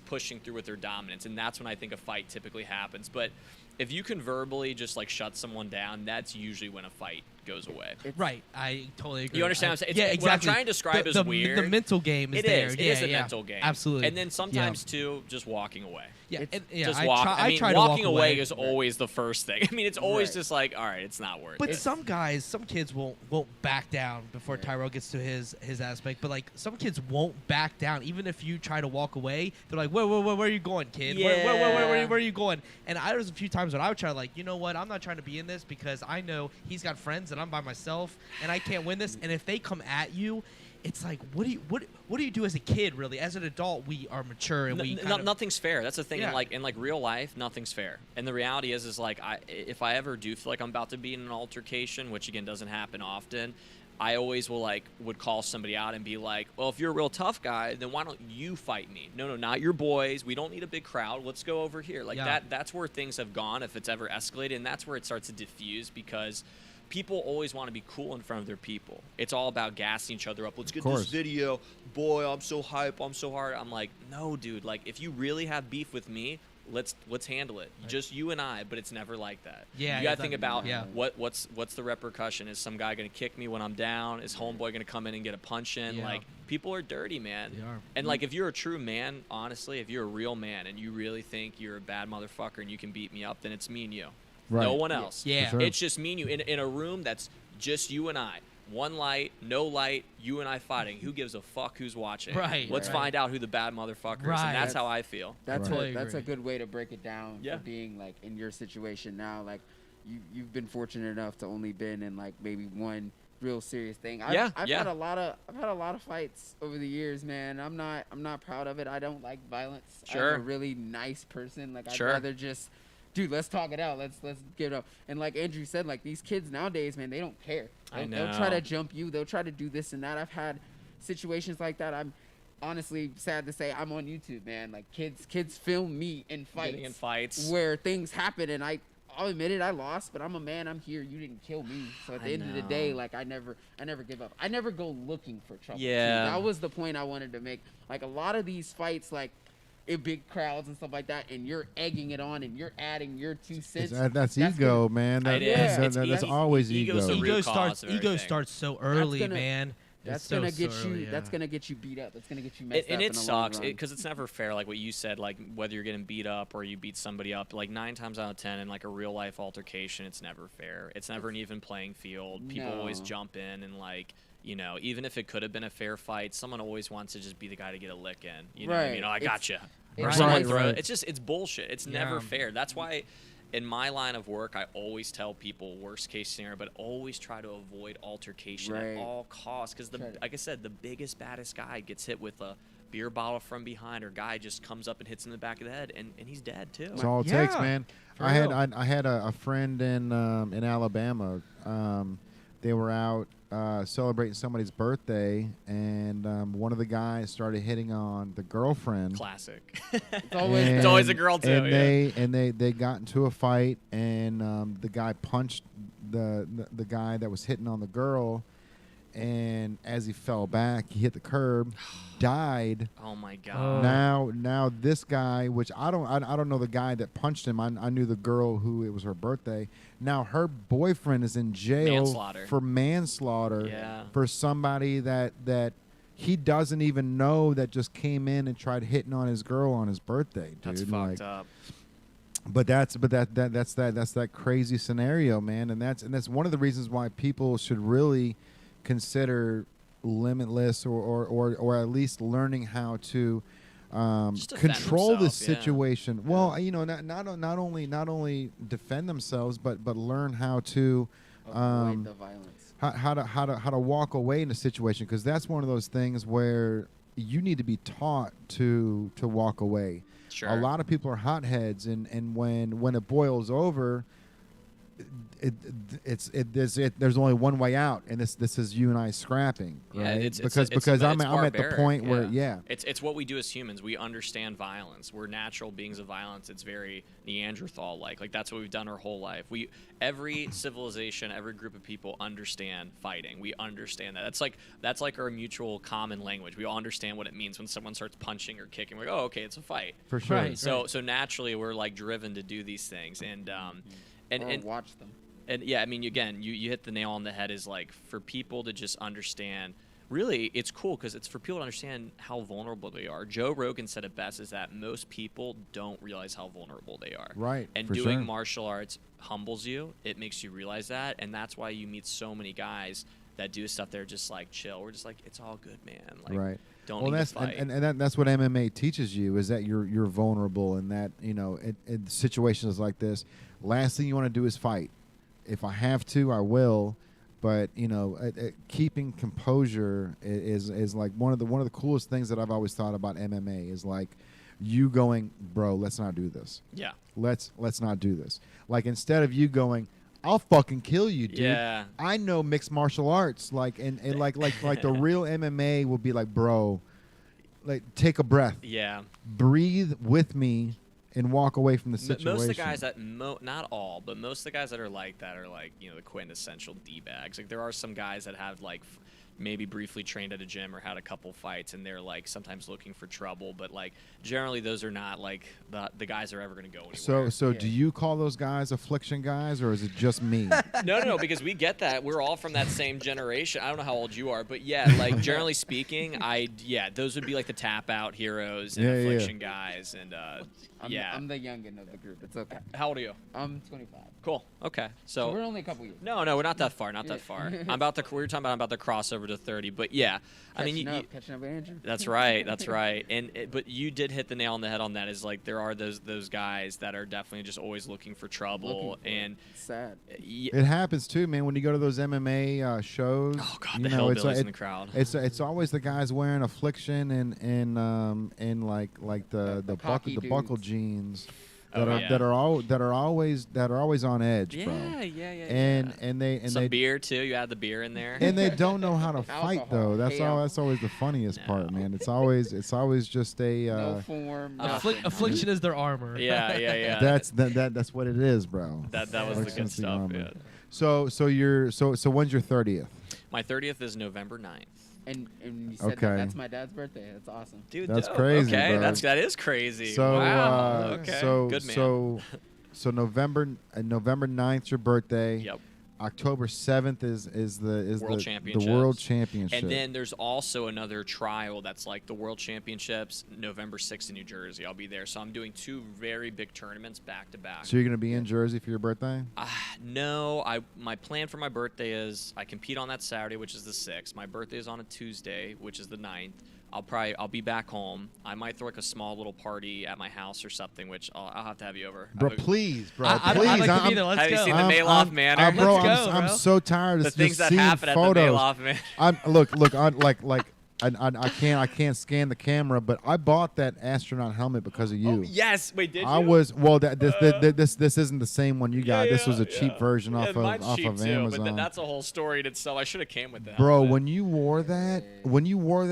pushing through with their dominance, and that's when I think a fight typically happens. But if you can verbally just like shut someone down, that's usually when a fight goes away. Right. I totally agree. You understand what I'm saying? Yeah, exactly. What I'm trying to describe is weird. The mental game is there. It yeah, is a yeah. mental game. Absolutely. And then sometimes too, just walking away. Yeah, Just I walk. try, I mean, try to walking walk away is always the first thing. I mean, it's always Right. just like, all right, it's not worth But it. some kids won't back down before Tyrell gets to his aspect. But like some kids won't back down, even if you try to walk away. They're like, where are you going, kid? Where are you going? And there's a few times when I would try to like, you know what? I'm not trying to be in this because I know he's got friends and I'm by myself and I can't win this. And if they come at you, it's like, what do you do as a kid? Really, as an adult, we are mature and we nothing's fair. That's the thing. Yeah. In like real life, nothing's fair. And the reality is like if I ever do feel like I'm about to be in an altercation, which again doesn't happen often, I always would call somebody out and be like, well, if you're a real tough guy, then why don't you fight me? No, not your boys. We don't need a big crowd. Let's go over here. Like that's where things have gone if it's ever escalated, and that's where it starts to diffuse, because people always want to be cool in front of their people. It's all about gassing each other up. Let's get this video. Boy, I'm so hype. I'm so hard. I'm like, no, dude. Like, if you really have beef with me, let's handle it. Right. Just you and I, but it's never like that. Yeah, you got to think about what's the repercussion. Is some guy going to kick me when I'm down? Is homeboy going to come in and get a punch in? Yeah. Like, people are dirty, man. They are. And like, if you're a true man, honestly, if you're a real man and you really think you're a bad motherfucker and you can beat me up, then it's me and you. Right. No one else. Yeah. Sure. It's just me and you in a room that's just you and I. One light, no light, you and I fighting. Who gives a fuck who's watching? Right. Let's find out who the bad motherfucker is. Right. And that's how I feel. That's Right. that's a good way to break it down. Yeah. For being like in your situation now, like you've been fortunate enough to only been in like maybe one real serious thing. I've had a lot of fights over the years, man. I'm not proud of it. I don't like violence. Sure. I'm a really nice person. Like, I'd Sure. rather just, dude, let's talk it out. Let's get it up. And like Andrew said, like, these kids nowadays, man, they don't care. They'll try to jump you. They'll try to do this and that. I've had situations like that. I'm honestly sad to say I'm on YouTube, man. Like, kids film me in fights. Getting in fights. Where things happen, and I'll admit it, I lost, but I'm a man. I'm here. You didn't kill me. So at the end of the day, like, I never give up. I never go looking for trouble. Yeah. Too. That was the point I wanted to make. Like, a lot of these fights, like, in big crowds and stuff like that, and you're egging it on and you're adding your 2 cents. That's ego, man. That's always ego. Ego's the root cause of Ego everything. starts so early, man. That's It's gonna so get early, you. yeah. That's gonna get you beat up. That's gonna get you messed up. And it in the long sucks run. because it's never fair. Like what you said, like whether you're getting beat up or you beat somebody up, like 9 times out of 10 in like a real life altercation, it's never fair. It's never an even playing field. People always No. jump in and like, you know, even if it could have been a fair fight, someone always wants to just be the guy to get a lick in. You know what I mean? Right. Oh, I got you. Or Right, someone right. throw. It's bullshit. It's never Yeah. fair. That's why in my line of work, I always tell people worst case scenario, but always try to avoid altercation at all costs. Because, like I said, the biggest, baddest guy gets hit with a beer bottle from behind, or guy just comes up and hits him in the back of the head, and he's dead too. That's all it takes, man. I had a friend in Alabama. They were out celebrating somebody's birthday, and one of the guys started hitting on the girlfriend. Classic. It's always a girl too. And they got into a fight, and the guy punched the guy that was hitting on the girl, and as he fell back, he hit the curb, died. Oh my God. Now this guy, which I don't know the guy that punched him. I knew the girl who it was her birthday. Now her boyfriend is in jail for manslaughter for somebody that he doesn't even know, that just came in and tried hitting on his girl on his birthday, dude. That's fucked up. But that's that crazy scenario, man, and that's one of the reasons why people should really consider Limitless or at least learning how to control the situation. Yeah. Well, you know, not only defend themselves, but learn how to avoid the violence. How to walk away in a situation, because that's one of those things where you need to be taught to walk away. Sure. A lot of people are hotheads, and when it boils over, there's only one way out, and this is you and I scrapping, right? Because I'm at the point where it's what we do as humans. We understand violence. We're natural beings of violence. It's very Neanderthal like that's what we've done our whole life. Every civilization, every group of people understand fighting. We understand that. That's like our mutual common language. We all understand what it means when someone starts punching or kicking. We're like, oh, okay, it's a fight. For sure. Right. So naturally we're like driven to do these things, and watch them. And yeah, I mean, again, you hit the nail on the head. Is like for people to just understand. Really, it's cool because it's for people to understand how vulnerable they are. Joe Rogan said it best: is that most people don't realize how vulnerable they are. Right. And doing martial arts humbles you. It makes you realize that, and that's why you meet so many guys that do stuff. They're just like chill. We're just like, it's all good, man. Like, right. Don't need to fight. And that's what MMA teaches you, is that you're vulnerable, and that, you know, in situations like this, last thing you want to do is fight. If I have to, I will. But, you know, keeping composure is like one of the coolest things that I've always thought about MMA, is like you going, bro, let's not do this. Yeah. Let's not do this. Like, instead of you going, I'll fucking kill you, dude. Yeah. I know mixed martial arts. Like, and like the real MMA will be like, bro, like, take a breath. Yeah. Breathe with me and walk away from the situation. Most of the guys that, not all, but most of the guys that are like that are like, you know, the quintessential D-bags. Like, there are some guys that have like maybe briefly trained at a gym or had a couple fights, and they're like sometimes looking for trouble, but like generally those are not like the guys that are ever going to go anywhere. So do you call those guys affliction guys, or is it just me? No, because we get that. We're all from that same generation. I don't know how old you are, but yeah, like generally speaking, those would be like the tap out heroes and affliction guys, and I'm the youngin of the group. It's okay. How old are you? I'm 25. Cool. Okay. So we're only a couple years. No, we're not that far. Not that far. We were talking about the crossover to 30, but yeah, I mean, catching up with Andrew. That's right. But you did hit the nail on the head on that. Is like there are those guys that are definitely just always looking for trouble, and it's sad. It happens too, man. When you go to those MMA shows, oh god, the hillbillies in the crowd. It's always the guys wearing affliction and like the buckle jeans. That are always on edge, bro. Yeah. And they beer too. You add the beer in there. And they don't know how to fight though. That's always the funniest part, man. It's always just a no form. Affliction is their armor. Yeah. That's what it is, bro. That was the good stuff. Yeah. So when's your 30th? My 30th is November 9th. And you said that's my dad's birthday. That's awesome. Dude, that's crazy, okay, bro. that is crazy. So, wow. Okay. Good man. So November 9th's your birthday. Yep. October 7th is the World Championship. And then there's also another trial that's like the World Championships, November 6th in New Jersey. I'll be there. So I'm doing two very big tournaments back to back. So you're going to be in Jersey for your birthday? No. My plan for my birthday is I compete on that Saturday, which is the 6th. My birthday is on a Tuesday, which is the 9th. I'll be back home. I might throw like a small little party at my house or something, which I'll have to have you over. Bro, please, bro, I'd please. like to be there. Let's Have you go. seen the Mayloft Manor? Bro, Let's go, I'm bro. so tired of The just things that seeing happen at the photos. Mayloft Manor. Look, I can't scan the camera, but I bought that astronaut helmet because of you. Oh, yes. Wait, did you? I was this isn't the same one you got. This was a cheap version off mine's of cheap too, Amazon. But that's a whole story in itself. I should have came with that. Bro, when you wore that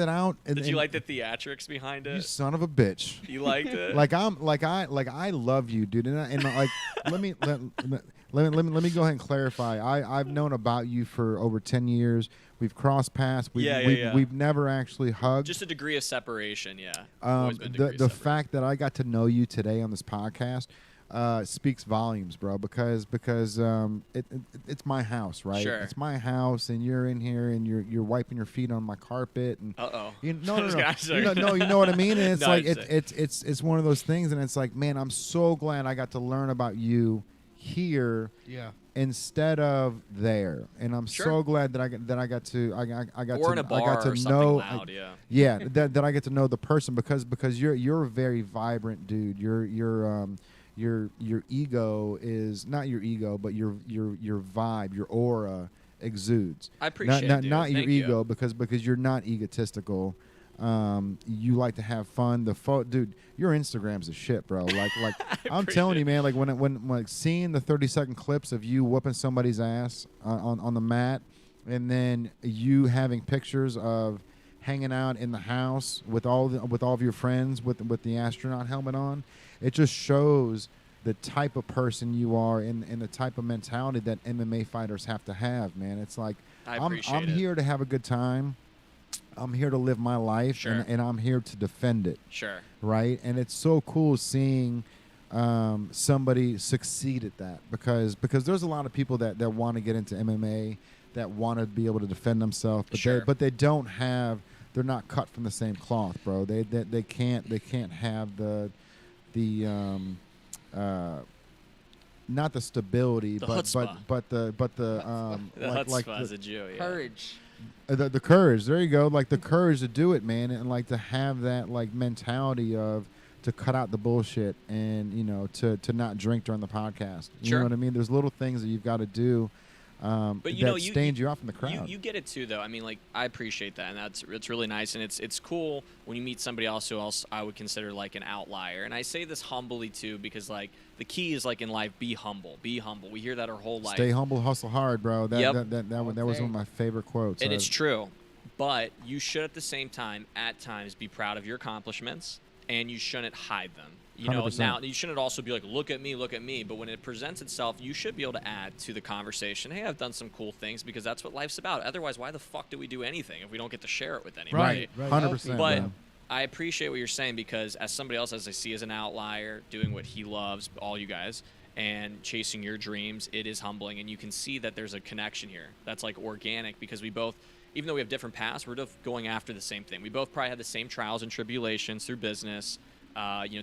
out, did you like the theatrics behind you it? son of a bitch. You liked it? I love you, dude. And like let me go ahead and clarify. I've known about you for over 10 years. We've crossed paths. We've never actually hugged. Just a degree of separation, yeah. The fact that I got to know you today on this podcast speaks volumes, bro. Because it's my house, right? Sure. It's my house, and you're in here, and you're wiping your feet on my carpet, and Uh-oh. No, you know what I mean. And it's No, like I'm saying. it's one of those things, and it's like, man, I'm so glad I got to learn about you here. Yeah. Instead of there, and I'm Sure. so glad that I got to Or in a bar I got to or something know loud, yeah. yeah that I get to know the person because you're a very vibrant dude. Your ego is not your ego, but your vibe, your aura exudes. I appreciate it, dude. Not your Thank you. ego because you're not egotistical. You like to have fun. Dude, your Instagram's a shit, bro. Like I'm telling you, man. Like when like seeing the 30-second clips of you whooping somebody's ass on the mat, and then you having pictures of hanging out in the house with all of your friends with the astronaut helmet on, it just shows the type of person you are and the type of mentality that MMA fighters have to have, man. It's like I'm here to have a good time. I'm here to live my life, Sure. and I'm here to defend it. Sure. Right? And it's so cool seeing somebody succeed at that because there's a lot of people that want to get into MMA, that want to be able to defend themselves, but Sure. they don't have. They're not cut from the same cloth, bro. They can't have the not the stability, The but chutzpah. the Chutzpah is a Jew, yeah. Courage. the courage. There you go. Like the courage to do it, man, and like to have that like mentality of to cut out the bullshit and to not drink during the podcast. You Sure. know what I mean? There's little things that you've got to do. But that stands you off in the crowd. You get it too, though. I mean, like I appreciate that, and it's really nice, and it's cool when you meet somebody else who else I would consider like an outlier. And I say this humbly too, because like the key is like in life, be humble, be humble. We hear that our whole life. Stay humble, hustle hard, bro. That Yep. that was one of my favorite quotes. And it's true, but you should at the same time, at times, be proud of your accomplishments, and you shouldn't hide them. You know, 100%. now you shouldn't also be like, look at me. But when it presents itself, you should be able to add to the conversation. Hey, I've done some cool things because that's what life's about. Otherwise, why the fuck do we do anything if we don't get to share it with anybody? Right. 100%. But bro. I appreciate what you're saying because as somebody else, as I see as an outlier, doing what he loves, all you guys, and chasing your dreams, it is humbling. And you can see that there's a connection here that's like organic because we both, even though we have different paths, we're both going after the same thing. We both probably have the same trials and tribulations through business,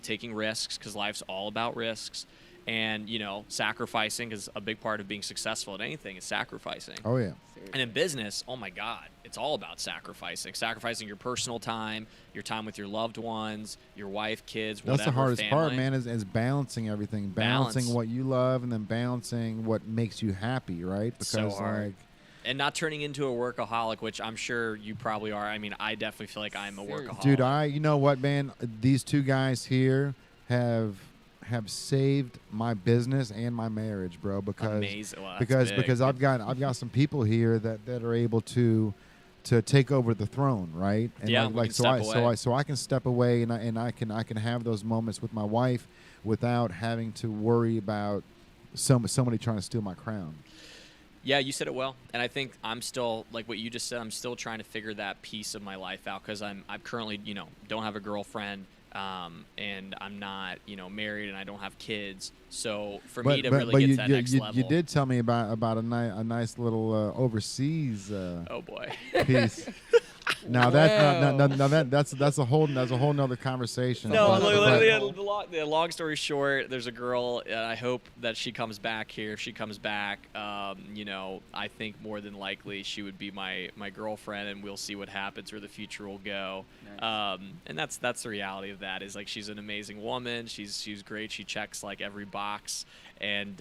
taking risks because life's all about risks. And, sacrificing is a big part of being successful at anything is sacrificing. Oh yeah. And in business, oh my God, it's all about sacrificing your personal time, your time with your loved ones, your wife, kids, whatever. That's the hardest part, family. man, is balancing everything. Balance. Balancing what you love and then balancing what makes you happy, right? Because So hard. like And not turning into a workaholic, which I'm sure you probably are. I mean, I definitely feel like I'm a workaholic. dude, you know what, man? These two guys here have saved my business and my marriage, bro. Because Amazing. Well, that's big. because I've got some people here that are able to take over the throne, right? And Yeah, we can step away. so I can step away and I can have those moments with my wife without having to worry about somebody trying to steal my crown. Yeah, you said it well, and I think I'm still like what you just said. I'm still trying to figure that piece of my life out because I'm currently don't have a girlfriend, and I'm not married, and I don't have kids. So for me to really get to that next level, you did tell me about a nice little overseas oh boy, piece. Now that's a whole nother conversation. No, But- literally, but- the long story short, there's a girl. I hope that she comes back here. If she comes back, I think more than likely she would be my girlfriend, and we'll see what happens where the future will go. Nice. And that's the reality of that. Is like she's an amazing woman. She's great. She checks like every box, and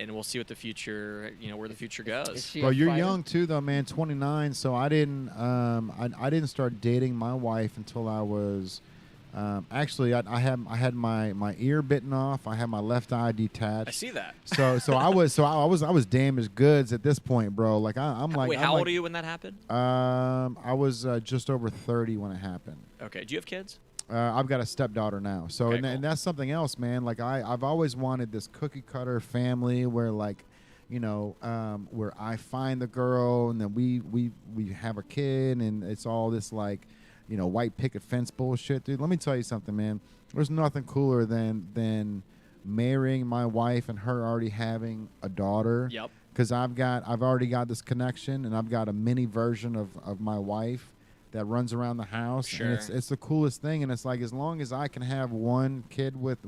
we'll see what the future, where the future Is goes. she Bro, a you're fighter? young too, though, man. 29. So I didn't start dating my wife until I was. Actually, I had my ear bitten off. I had my left eye detached. I see that. So I was damaged goods at this point, bro. Like I'm like. Wait, I'm how like, old are you when that happened? I was just over 30 when it happened. Okay. Do you have kids? I've got a stepdaughter now. So Okay, and, cool. and that's something else, man. Like I've always wanted this cookie cutter family where like, where I find the girl and then we have a kid and it's all this like, white picket fence bullshit, dude. Let me tell you something, man. There's nothing cooler than marrying my wife and her already having a daughter. Yep. Because I've already got this connection and I've got a mini version of my wife that runs around the house. Sure. And it's the coolest thing. And it's like as long as I can have one kid with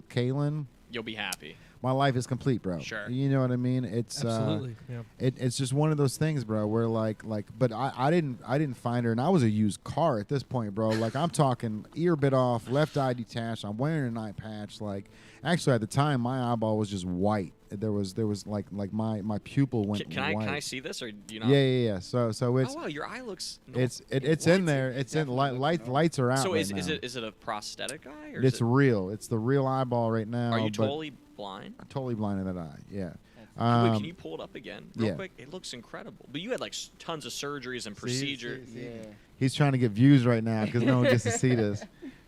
Kaylin, You'll be happy. my life is complete, bro. Sure. You know what I mean? It's Absolutely. Yeah. it's just one of those things, bro, where like but I didn't find her and I was a used car at this point, bro. Like I'm talking ear bit off, left eye detached, I'm wearing an eye patch. Like actually at the time my eyeball was just white. There was like my pupil went Can white. I see this or do you not? Yeah. So it's Oh wow, your eye looks. it's in What? there. It's in Definitely looks normal. lights are out. So right is now. it a prosthetic eye or It's is it, real. It's the real eyeball right now. are you but totally blind? I'm totally blind in that eye. Yeah. Wait, can you pull it up again real yeah. quick? It looks incredible. But you had like tons of surgeries and procedures. Yeah. He's trying to get views right now because no one gets to see this.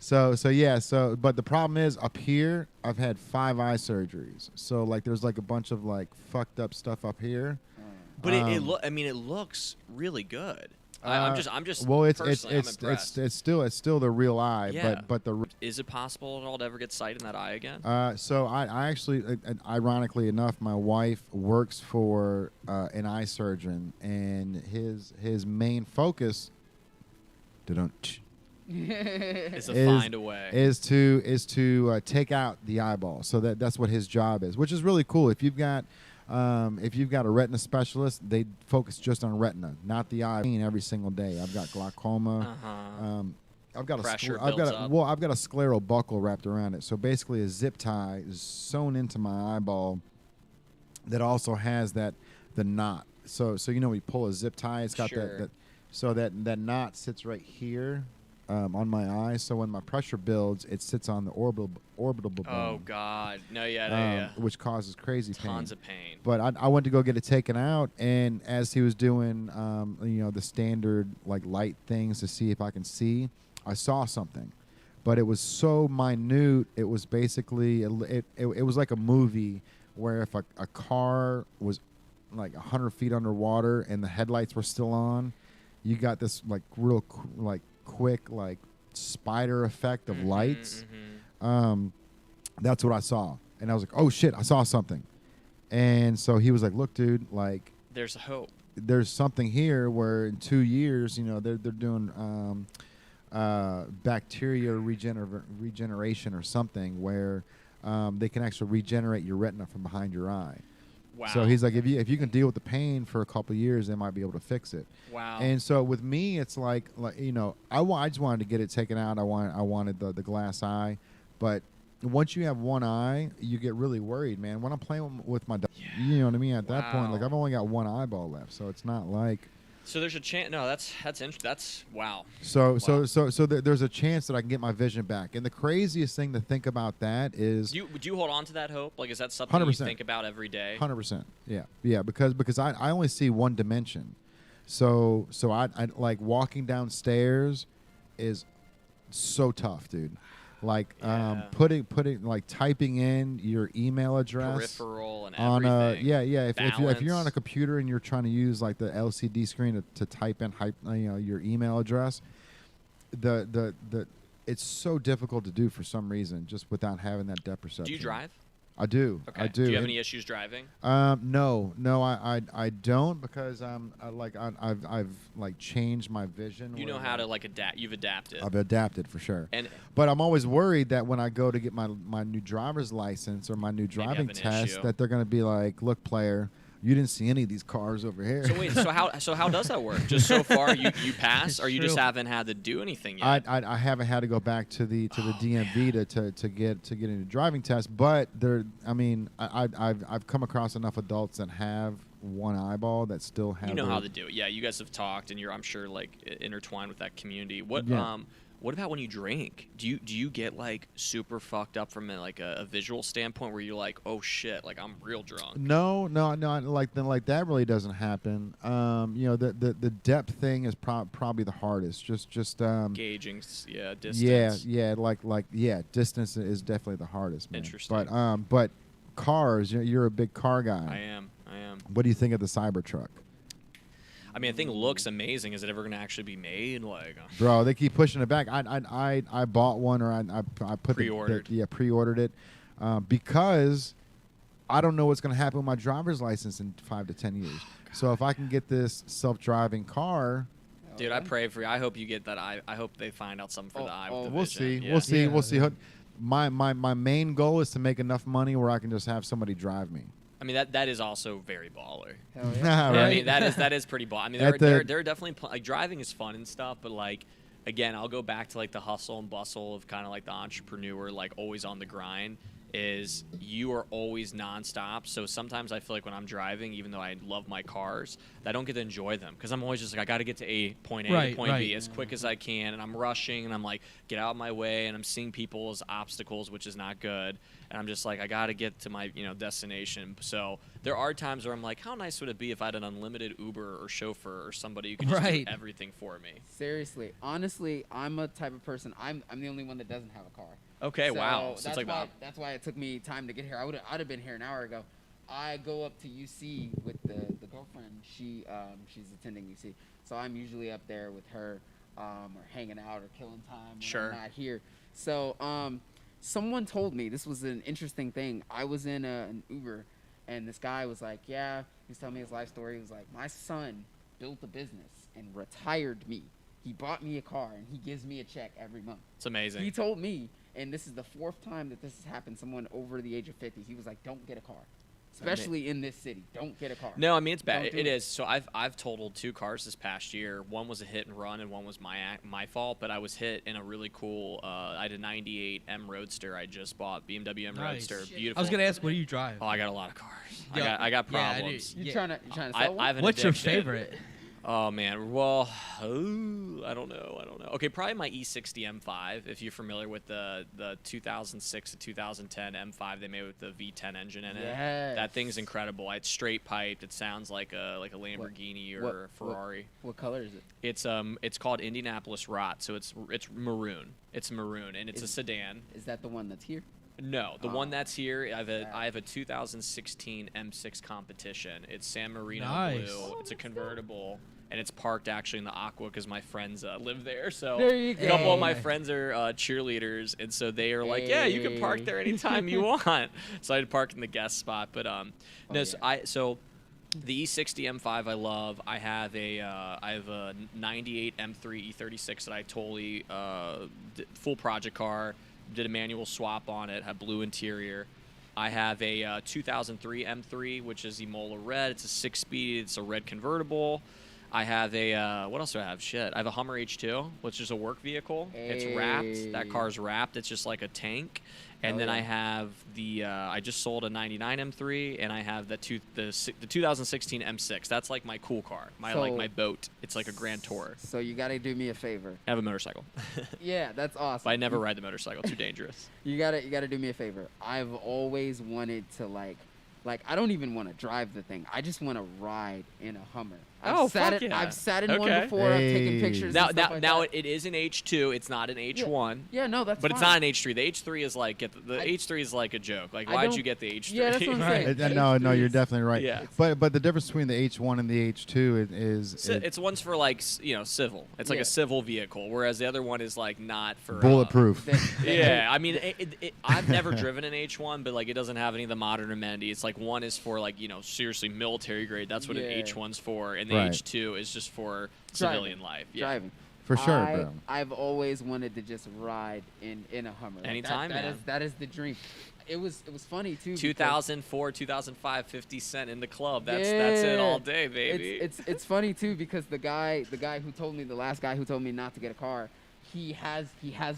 But the problem is up here, I've had 5 eye surgeries. So like, there's like a bunch of like fucked up stuff up here. But it looks really good. I'm just well, I'm impressed. it's still the real eye. Yeah. But the Is it possible at all to ever get sight in that eye again? so I actually, ironically enough, my wife works for an eye surgeon, and his main focus. It's a is- find a way. is to take out the eyeball. So that's what his job is, which is really cool. If you've got a retina specialist, they focus just on retina, not the eye. Every single day, I've got glaucoma. Uh-huh. I've got Pressure I've got builds up. I've got a scleral buckle wrapped around it. So basically, a zip tie is sewn into my eyeball that also has the knot. So when you pull a zip tie, it's got Sure. that knot sits right here on my eye. So when my pressure builds, it sits on the orbital bone. Oh God, no, yeah. Which causes crazy pain. Tons of pain. But I went to go get it taken out, and as he was doing, the standard like light things to see if I can see, I saw something, but it was so minute. It was basically it was like a movie where if a car was like 100 feet underwater and the headlights were still on, you got this like real quick like spider effect of lights. That's what I saw, and I was like, oh shit, I saw something. And so he was like, look, dude, like There's hope. there's something here where in 2 years, they're doing bacteria regeneration or something where they can actually regenerate your retina from behind your eye. Wow. So he's like, if you can deal with the pain for a couple of years, they might be able to fix it. Wow. And so with me, it's like I just wanted to get it taken out. I wanted the glass eye, but once you have one eye, you get really worried, man. When I'm playing with my dog, you know what I mean. At that point, like Wow. I've only got one eyeball left, so it's not like. So there's a chance. No, that's wow. So Wow. there's a chance that I can get my vision back. And the craziest thing to think about that is Do you hold on to that hope? Like, is that something you 100%. think about every day? 100%. Yeah. Because I only see one dimension. So I like walking downstairs is so tough, dude. Like Yeah. putting like typing in your email address Peripheral and on everything. if you're on a Balance. computer and you're trying to use like the LCD screen to type in your email address, the it's so difficult to do for some reason just without having that depth perception. Do you drive? I do. Okay. I do. Do you have any issues driving? No, I don't because I've like changed my vision. You know how to like adapt. You've adapted. I've adapted for sure. And But I'm always worried that when I go to get my new driver's license or my new driving an test, issue. that they're going to be like, "Look, player, you didn't see any of these cars over here." so wait, so how does that work? Just so far you pass, or you just True. haven't had to do anything yet? I haven't had to go back to the DMV to get into driving test, but I've come across enough adults that have one eyeball that still have. You know how to do it. Yeah, you guys have talked, and I'm sure like intertwined with that community. What Yeah. What about when you drink? Do you get like super fucked up from a visual standpoint where you're like, oh shit, like I'm real drunk? No, like that really doesn't happen. The depth thing is probably the hardest. Just Gauging, distance. distance is definitely the hardest, man. Interesting. But cars, you're a big car guy. I am. What do you think of the Cybertruck? I mean, I think it looks amazing. Is it ever going to actually be made? Like, Bro, they keep pushing it back. I bought one, or I put Pre-ordered. Pre-ordered it because I don't know what's going to happen with my driver's license in 5 to 10 years. So if I can get this self-driving car, dude, I pray for you. I hope you get that eye. I hope they find out something for the eye. With the we'll vision. see. Yeah. We'll see. Yeah. My main goal is to make enough money where I can just have somebody drive me. I mean, that is also very baller. Hell yeah. Nah, Yeah, I right? mean, that is pretty baller. I mean, At there are definitely like driving is fun and stuff, but like again, I'll go back to like the hustle and bustle of kind of like the entrepreneur, like always on the grind. Is you are always nonstop. So sometimes I feel like when I'm driving, even though I love my cars, I don't get to enjoy them because I'm always just like I got to get to point A to point B as quick as I can, and I'm rushing, and I'm like get out of my way, and I'm seeing people's obstacles, which is not good, and I'm just like I got to get to my destination. So there are times where I'm like, how nice would it be if I had an unlimited Uber or chauffeur or somebody who could just do everything for me? Seriously, honestly, I'm a type of person. I'm the only one that doesn't have a car. Okay, So wow. So that's it's like why that's why it took me time to get here. I'd have been here an hour ago. I go up to UC with the girlfriend. She's attending UC, so I'm usually up there with her, or hanging out or killing time when Sure. I'm not here. So someone told me this was an interesting thing. I was in an Uber, and this guy was like, yeah, he was telling me his life story. He was like, my son built a business and retired me. He bought me a car, and he gives me a check every month. It's amazing. He told me, and this is the 4th time that this has happened, someone over the age of 50, he was like, don't get a car. Especially in this city. Don't get a car. No, I mean it's bad. Don't do It is. So I've totaled 2 cars this past year. One was a hit and run, and one was my fault. But I was hit in a really cool. I had a '98 M Roadster I just bought. BMW M Nice. Roadster, beautiful. I was gonna ask, what do you drive? Oh, I got a lot of cars. Yeah. I got Yeah, I do. problems. You Yeah. trying to sell I one? have an What's your addiction. favorite? Oh man, well, I don't know. Okay, probably my E60 M5. If you're familiar with the 2006 to 2010 M5 they made with the V10 engine in it. Yes. That thing's incredible. It's straight piped. It sounds like a Lamborghini or a Ferrari. What color is it? It's called Indianapolis Rot, so it's maroon. It's maroon, and it's a sedan. Is that the one that's here? No, the one that's here, sad. I have a 2016 M6 competition. It's San Marino Nice. blue. It's a convertible, and it's parked actually in the Aqua because my friends live there. So There you a couple go. of my friends are cheerleaders, and so they are like, yeah, you can park there anytime you want. So I'd park in the guest spot, but so the E60 M5 I love. I have a 98 M3 E36 that I totally full project car. Did a manual swap on it, had blue interior. I have a 2003 M3, which is Emola red. It's a 6-speed. It's a red convertible. I have a what else do I have? Shit, I have a Hummer H2, which is a work vehicle. It's wrapped. That car's wrapped. It's just like a tank. And then I have the I just sold a 99 M3, and I have the 2016 M6. That's like my cool car, my boat. It's like a Grand Tour. So you got to do me a favor. I have a motorcycle, Yeah, that's awesome. but I never ride the motorcycle. Too dangerous. You gotta do me a favor. I've always wanted to like I don't even want to drive the thing. I just want to ride in a Hummer. Oh, fuck yeah. I've sat in Okay. one before. I've taken Hey. pictures. Now, and stuff like now that. it is an H2. It's not an H1. Yeah, no, that's But it's fine. not an H3. The H3 is like the H3 is like a joke. Like, I why'd don't- you get the H3? Yeah, that's what I'm saying. No, you're H3s. definitely right. Yeah. But the difference between the H1 and the H2 is It's one's for like civil. It's like Yeah. a civil vehicle, whereas the other one is like not for bulletproof. Yeah, I mean, I've never driven an H1, but like it doesn't have any of the modern amenities. Like one is for like seriously military grade. That's what an Yeah. H1's for, and the Right. H2 is just for Driving. civilian life. Yeah. Driving. For sure, bro. I've always wanted to just ride in a Hummer. Like, Anytime, man. That is the dream. It was funny too. because 2004, 2005, 50 Cent in the club. That's it all day, baby. It's funny too because the guy who told me, the last guy who told me not to get a car, he has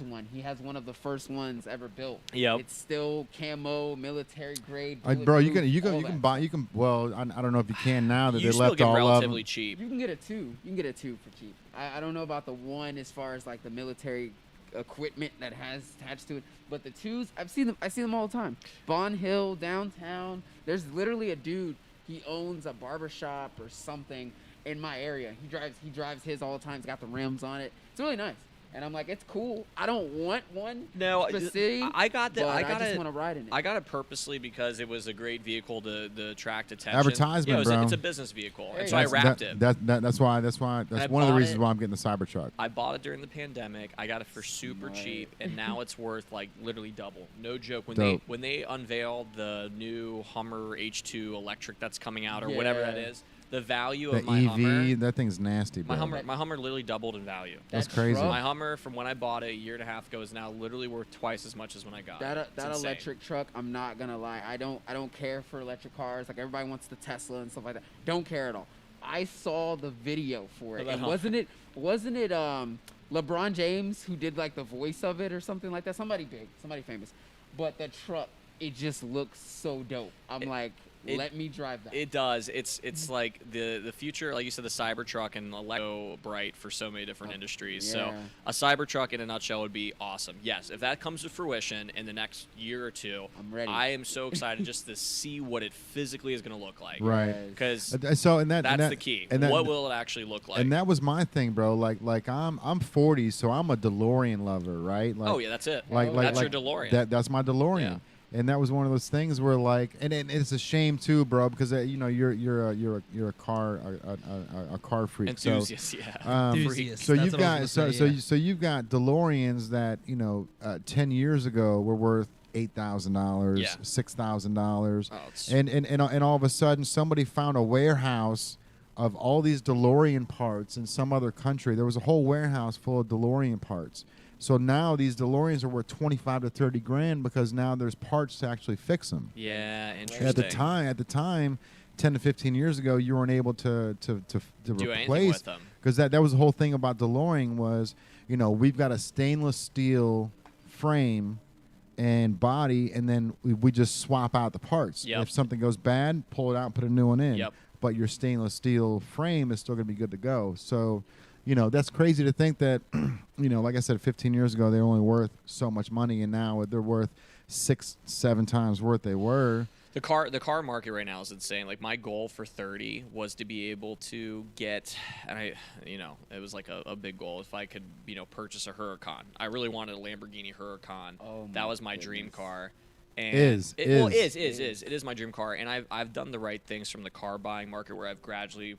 one. He has one of the first ones ever built. Yep. It's still camo, military grade. Bro, you bulletproof, all can that buy you can. Well, I don't know if you can now that you they still left get all of relatively them. cheap. You can get a two. You can get a two for cheap. I don't know about the one as far as like the military equipment that has attached to it, but the twos, I see them all the time. Bond Hill, downtown. There's literally a dude. He owns a barber shop or something in my area. He drives his all the time. He's got the rims on it. It's really nice. And I'm like, it's cool. I don't want one. No, specific, I got that. but I got just it. want to ride in it. I got it purposely because it was a great vehicle to attract attention. Advertisement, yeah, bro. it's a business vehicle, There and you so I go. wrapped it. That's why I that's one of the bought reasons it. why I'm getting the Cybertruck. I bought it during the pandemic. I got it for super Smart. cheap, and now it's worth like literally double. No joke. Dope. When they unveiled the new Hummer H2 electric that's coming out or whatever that Yeah. is, the value The of my EV, Hummer, that thing's nasty, bro. my Hummer literally doubled in value. That's That crazy. truck- My Hummer from when I bought it a year and a half ago is now literally worth twice as much as when I got it. It's That insane. electric truck, I'm not gonna lie, I don't care for electric cars. Like everybody wants the Tesla and stuff like that. Don't care at all. I saw the video for it. that And Hummer. wasn't it LeBron James who did like the voice of it or something like that? Somebody big, somebody famous. But the truck, it just looks so dope. I'm like, let me drive that. It does. It's like the future, like you said, the Cybertruck and electro bright for so many different industries. So yeah. a Cybertruck in a nutshell would be awesome. Yes, if that comes to fruition in the next year or two, I'm ready. I am so excited just to see what it physically is going to look like. Right. Because So and that that's and that, the key. And that, What will it actually look like? And that was my thing, bro. Like I'm 40, so I'm a DeLorean lover, right? Like, oh yeah, that's it. Like that's like your DeLorean. That's my DeLorean. Yeah. And that was one of those things where like, and it's a shame too, bro, because you're a car freak. Enthusiast, So, yeah. Enthusiast. so That's you've what I got was so gonna so say, you, so you've got DeLoreans that 10 years ago were worth $8,000, Yeah. $6,000, Oh, it's- and all of a sudden somebody found a warehouse of all these DeLorean parts in some other country. There was a whole warehouse full of DeLorean parts. So now these DeLoreans are worth 25 to 30 grand because now there's parts to actually fix them. Yeah, interesting. At the time, 10 to 15 years ago, you weren't able to do anything replace, with them. because that was the whole thing about DeLorean was, we've got a stainless steel frame and body, and then we just swap out the parts. Yep. If something goes bad, pull it out and put a new one in. Yep. But your stainless steel frame is still going to be good to go. So, that's crazy to think that, like I said, 15 years ago, they were only worth so much money, and now they're worth 6-7 times what they were. The car market right now is insane. Like my goal for 30 was to be able to get, and it was like a big goal. If I could, purchase a Huracan. I really wanted a Lamborghini Huracan. Oh that my was my dream goodness. car. And Is. It is my dream car, and I've done the right things from the car buying market where I've gradually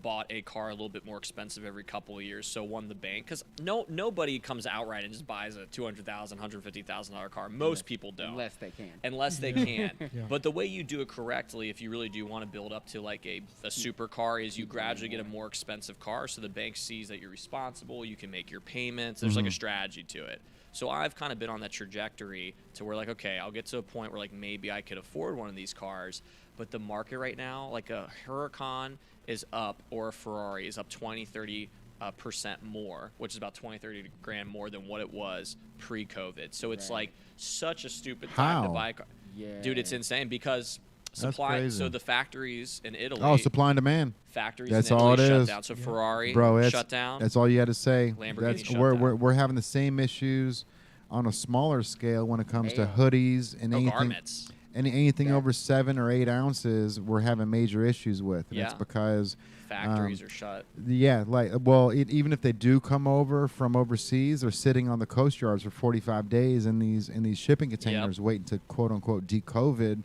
bought a car a little bit more expensive every couple of years, so won the bank, because nobody comes outright and just buys a $200,000, $150,000 car. Most people don't, Unless they can. But the way you do it correctly, if you really do want to build up to like a supercar, is you gradually get a more expensive car, so the bank sees that you're responsible, you can make your payments, there's like a strategy to it. So I've kind of been on that trajectory to where, like, okay, I'll get to a point where, like, maybe I could afford one of these cars. But the market right now, like a Huracan is up, or a Ferrari is up 20-30% more, which is about 20-30 grand more than what it was pre-COVID. So it's like such a stupid time to How? buy a car. Yeah. Dude, it's insane because supply. crazy. So the factories in Italy. Oh, supply and demand. Factories That's in Italy all it shut is. down. So Ferrari Bro, shut down. that's all you had to say. Lamborghini shut we're, down. we're having the same issues on a smaller scale when it comes to Hey. hoodies and Oh, anything. garments. anything Yeah. over 7 or 8 ounces, we're having major issues with. And it's Yeah. because Factories are shut. yeah, like even if they do come over from overseas, they're sitting on the coast yards for 45 days in these shipping containers, waiting to quote unquote de-COVID.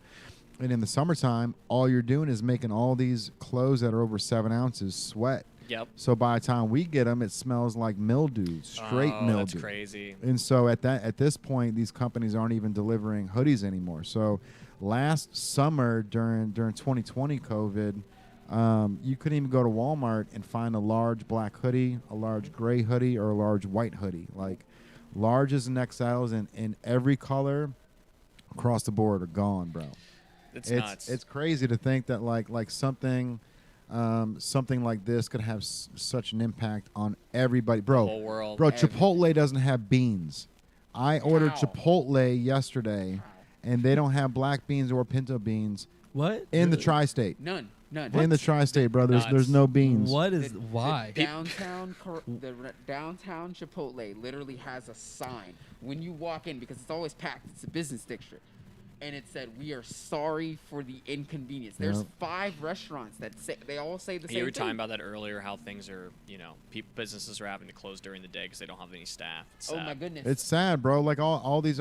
And in the summertime, all you're doing is making all these clothes that are over 7 ounces sweat. Yep. So by the time we get them, it smells like mildew, straight mildew. That's crazy. And so at this point, these companies aren't even delivering hoodies anymore. So last summer during 2020 COVID, you couldn't even go to Walmart and find a large black hoodie, a large gray hoodie, or a large white hoodie. Like larges and XLs in every color across the board are gone, bro. It's nuts. It's crazy to think that like something like this could have such an impact on everybody, bro. The whole world. Bro, Everything. Chipotle doesn't have beans. I ordered Wow. Chipotle yesterday, and they don't have black beans or pinto beans What? in the Really? tri-state. None. In the tri-state, bro, there's Nuts. no beans. What is The why? downtown Chipotle literally has a sign when you walk in, because it's always packed. It's a business district, and it said, "We are sorry for the inconvenience." There's Yep. 5 restaurants that they all say the same You were thing. talking about that earlier, how things are, businesses are having to close during the day because they don't have any staff. It's Oh sad. my goodness! It's sad, bro. Like all these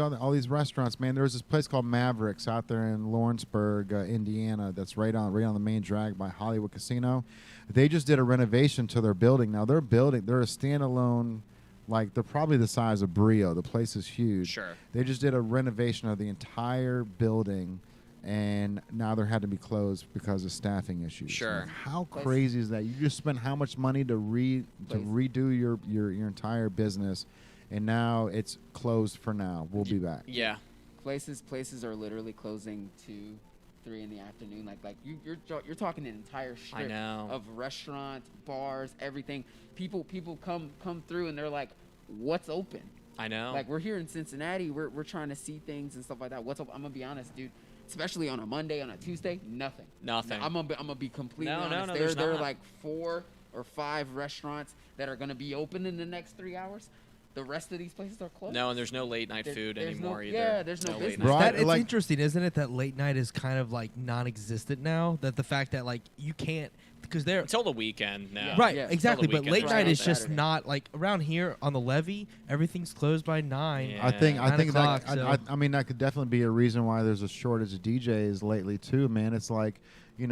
restaurants, man. There's this place called Mavericks out there in Lawrenceburg, Indiana. That's right on the main drag by Hollywood Casino. They just did a renovation to their building. Now they're a standalone. Like they're probably the size of Brio. The place is huge. Sure. They just did a renovation of the entire building, and now they're had to be closed because of staffing issues. Sure. Like, how Place- crazy is that? You just spent how much money to Place- redo your entire business, and now it's closed for now. We'll be back. Yeah. Places are literally closing 2, 3 in the afternoon. Like you're talking an entire strip know. of restaurants, bars, everything. People come through and they're like, "What's open?" I know. Like we're here in Cincinnati, we're trying to see things and stuff like that. What's up? I'm gonna be honest, dude. Especially on a Monday, on a Tuesday, nothing. Nothing. I'm gonna be completely No, no, honest. no, there there's are not. like 4 or 5 restaurants that are gonna be open in the next 3 hours. The rest of these places are closed. No, and there's no late night food there's anymore no, either. Yeah, there's no late business. night Bro, That, it's like- interesting, isn't it, that late night is kind of like non-existent now? That the fact that like you can't, because they're Until the weekend now. Yeah. right, Yeah. exactly. Until But the late weekend, night is just Saturday. not like around here on the levee. Everything's closed by 9. Yeah. I think 9 o'clock, that so- I mean that could definitely be a reason why there's a shortage of DJs lately too, man. It's like, the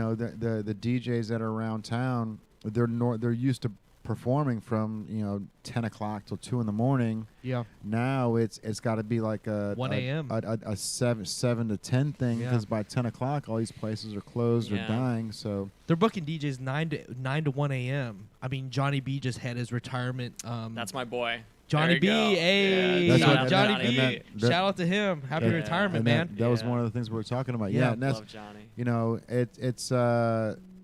DJs that are around town, they're used to performing from 10 o'clock till 2 in the morning. Yeah. Now it's got to be like a 1 a.m. a 7 to 10 thing, Yeah. because by 10 o'clock all these places are closed or Yeah. dying. So They're booking DJs 9 to 1 a.m. I mean, Johnny B just had his retirement. That's my boy. Johnny There B. you go. Hey, That's Shout what- out to Johnny and B. that- Shout out to him. Happy and- retirement, and man. That was Yeah. one of the things we were talking about. Yeah. Yeah, and that's Love Johnny.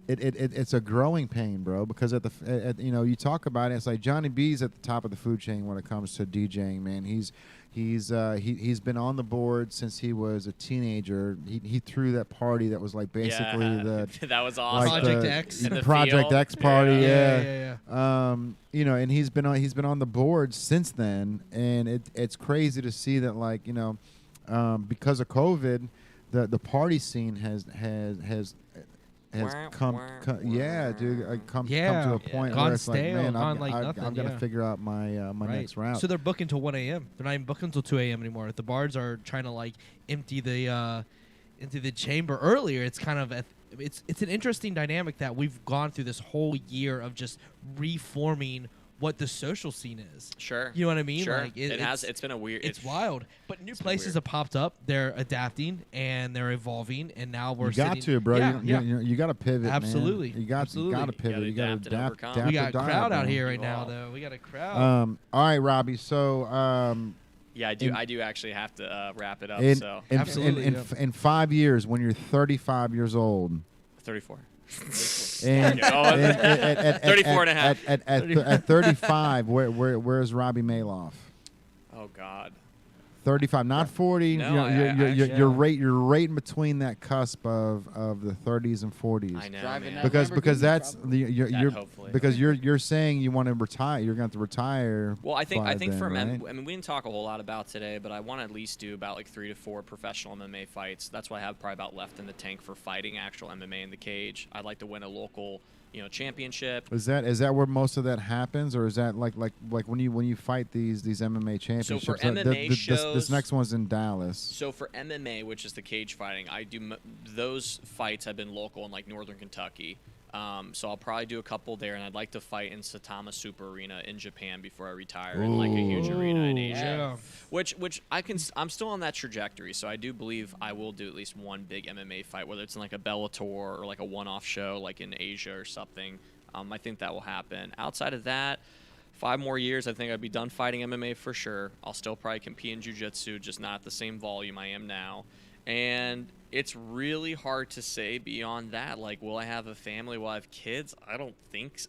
it's a growing pain, bro. Because you talk about it, it's like Johnny B's at the top of the food chain when it comes to DJing, man. He's been on the board since he was a teenager. He threw that party that was like basically Yeah. the that was awesome. like Project the X. And the Project field. X party, Yeah. yeah. yeah. And he's been on the board since then, and it's crazy to see that, like, because of COVID, the party scene has come Yeah. to a point Gone where it's like, stale, man, gone like I'm nothing, gonna yeah. figure out my Right. next route. So they're booking till 1 a.m. They're not even booking until 2 a.m. anymore. The bars are trying to like empty the chamber earlier. It's kind of it's an interesting dynamic that we've gone through this whole year of just reforming what the social scene is. Sure. You know what I mean? Sure. Like, It's been a weird. It's wild. But new been places weird. have popped up. They're adapting and they're evolving, and now we're you got sitting, to, bro. Yeah, you, yeah. you got to pivot, Absolutely. man. You got Absolutely. to pivot. gotta You got to adapt and adapt. overcome. adapt We got or a die, crowd out bro. here right Evolve. now, though. We got a crowd. All right, Robbie. So Yeah, I do actually have to wrap it up. in, So in, Absolutely, in, yeah. in 5 years, when you're 35 years old, 34. and, Okay. Oh, at 34 and a half. At 35, where's Robbie Maloff? Oh God. 35, not 40. No, You're right in between that cusp of the 30s and 40s. I know, Driving man. that Because Lamborghini, that's probably. you're hopefully. because you're saying you want to retire. You're going to retire. Well, I think by then, then, right? I mean, we didn't talk a whole lot about today, but I want to at least do about like 3 to 4 professional MMA fights. That's what I have probably about left in the tank for fighting actual MMA in the cage. I'd like to win a local, championship. Is that where most of that happens, or is that like when you fight these MMA championships? So for MMA shows, this next one's in Dallas. So for MMA, which is the cage fighting, I do those fights have been local in like Northern Kentucky. So I'll probably do a couple there, and I'd like to fight in Saitama Super Arena in Japan before I retire in like a huge arena in Asia. Yeah. Which I'm still on that trajectory, so I do believe I will do at least one big MMA fight, whether it's in like a Bellator or like a one-off show like in Asia or something. I think that will happen. Outside of that, 5 more years, I think I'd be done fighting MMA for sure. I'll still probably compete in jiu-jitsu, just not at the same volume I am now. And it's really hard to say beyond that. Like, will I have a family? Will I have kids? I don't think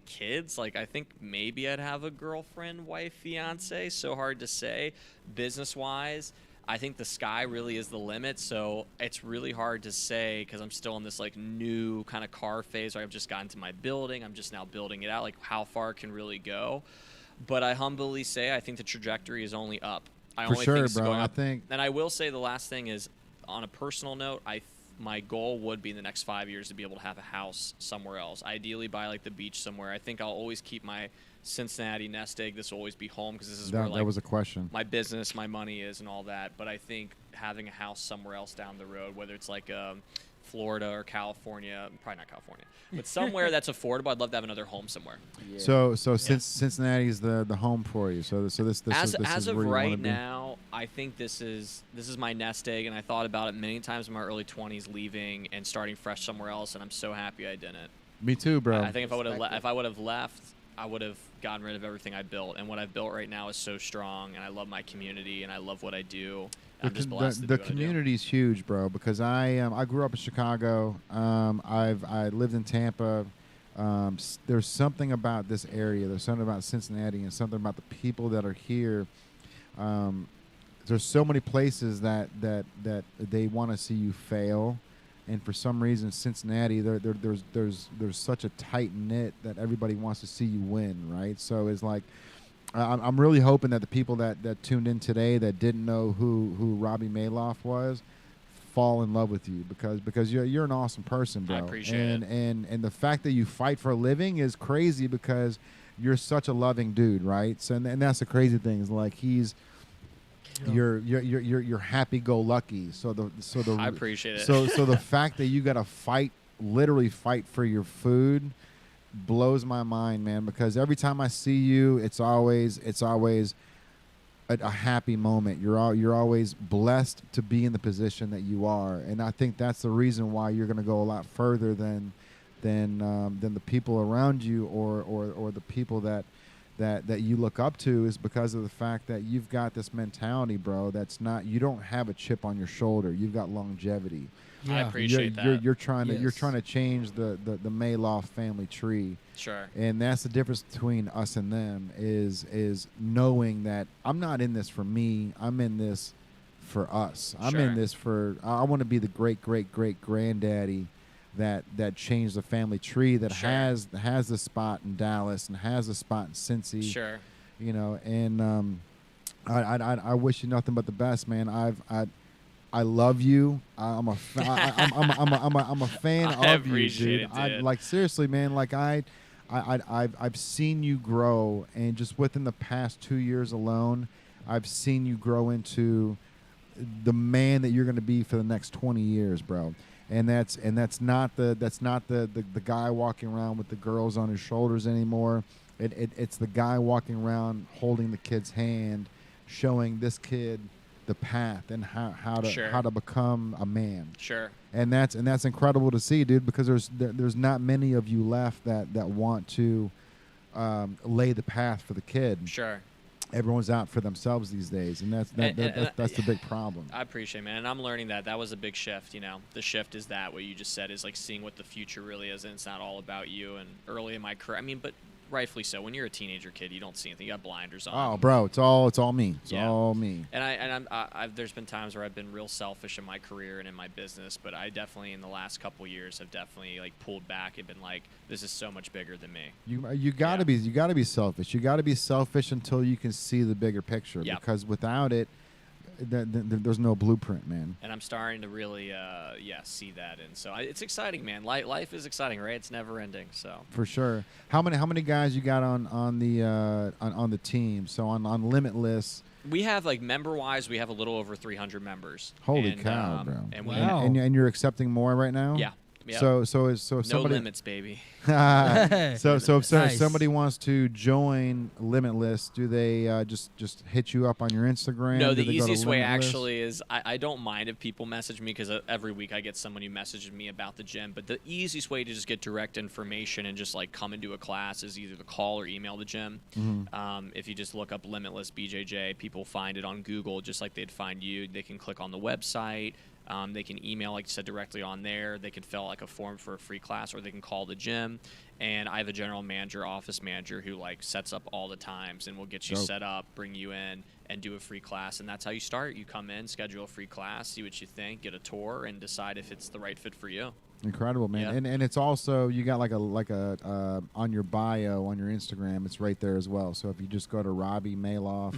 kids. Like, I think maybe I'd have a girlfriend, wife, fiance. So hard to say. Business-wise, I think the sky really is the limit. So it's really hard to say because I'm still in this like new kind of car phase where I've just gotten to my building. I'm just now building it out. Like, how far it can really go. But I humbly say I think the trajectory is only up. I For only sure, think it's bro. going I up. think. And I will say the last thing is, on a personal note, my goal would be in the next 5 years to be able to have a house somewhere else, ideally by like the beach somewhere. I think I'll always keep my Cincinnati nest egg. This will always be home because this is where like That was a question. my business, my money is, and all that. But I think having a house somewhere else down the road, whether it's like Florida or California, probably not California, but somewhere that's affordable. I'd love to have another home somewhere. Yeah. So since Cincinnati is the home for you, so this As is of where you wanna right be. now, I think this is my nest egg, and I thought about it many times in my early 20s, leaving and starting fresh somewhere else, and I'm so happy I didn't. Me too, bro. I think if I would have Respect it. left, I would have gotten rid of everything I built, and what I've built right now is so strong, and I love my community, and I love what I do. I'm just blessed to do the what I do. community is huge, bro. Because I grew up in Chicago. I lived in Tampa. There's something about this area. There's something about Cincinnati, and something about the people that are here. There's so many places that they want to see you fail, and for some reason, Cincinnati, there's such a tight knit that everybody wants to see you win, right? So it's like. I'm really hoping that the people that tuned in today that didn't know who Robbie Maloff was fall in love with you because you're an awesome person, bro. I appreciate it. And the fact that you fight for a living is crazy because you're such a loving dude, right? So and that's the crazy thing is like you're happy-go-lucky. So the I appreciate it. So the fact that you got to literally fight for your food blows my mind, man, because every time I see you, it's always a happy moment. You're always blessed to be in the position that you are, and I think that's the reason why you're going to go a lot further than the people around you or the people that you look up to is because of the fact that you've got this mentality, bro. You don't have a chip on your shoulder. You've got longevity. I appreciate that. You're trying to change the Maloff family tree. Sure. And that's the difference between us and them is knowing that I'm not in this for me. I'm in this for us. I'm Sure. in this for I want to be the great granddaddy that changed the family tree that Sure. has the spot in Dallas and has a spot in Cincy. Sure. And I wish you nothing but the best, man. I love you. I'm a fan I of you, appreciate dude. it, dude. Like seriously, man. Like I've seen you grow, and just within the past 2 years alone, I've seen you grow into the man that you're going to be for the next 20 years, bro. And that's not the guy walking around with the girls on his shoulders anymore. It's the guy walking around holding the kid's hand, showing this kid the path and how Sure. to become a man. Sure. And that's incredible to see, dude, because there's not many of you left that want to lay the path for the kid. Sure. Everyone's out for themselves these days, and that's the big problem. I appreciate it, man. And I'm learning that was a big shift, The shift is that what you just said is like seeing what the future really is, and it's not all about you. And early in my career, but rightfully so. When you're a teenager kid, you don't see anything. You got blinders on. Oh, bro, it's all me. It's Yeah. all me. And I've there's been times where I've been real selfish in my career and in my business, but I definitely in the last couple years have definitely like pulled back and been like, this is so much bigger than me. You gotta be selfish. You gotta be selfish until you can see the bigger picture. Yep. Because without it, there's no blueprint, man. And I'm starting to really, see that. And so it's exciting, man. Life is exciting, right? It's never ending. So For sure. How many guys you got on the team? So on Limitless. we have like member-wise, we have a little over 300 members. Holy And, cow, bro! And Wow. And you're accepting more right now. yeah. Yep. So if no somebody limits, baby. so if Nice. somebody wants to join Limitless, do they just hit you up on your Instagram? No, Do the they go to easiest way Limitless? actually is I don't mind if people message me because every week I get someone who messages me about the gym. But the easiest way to just get direct information and just like come into a class is either to call or email the gym. If you just look up Limitless BJJ, people find it on Google just like they'd find you. They can click on the website. They can email, like you said, directly on there. They can fill out like a form for a free class, or they can call the gym. And I have a general manager, office manager, who like sets up all the times and will get you Dope. set up, bring you in, and do a free class. And that's how you start. You come in, schedule a free class, see what you think, get a tour, and decide if it's the right fit for you. Incredible, man. Yeah. And it's also, you got like a on your bio on your Instagram, it's right there as well. So if you just go to Robbie Maloff,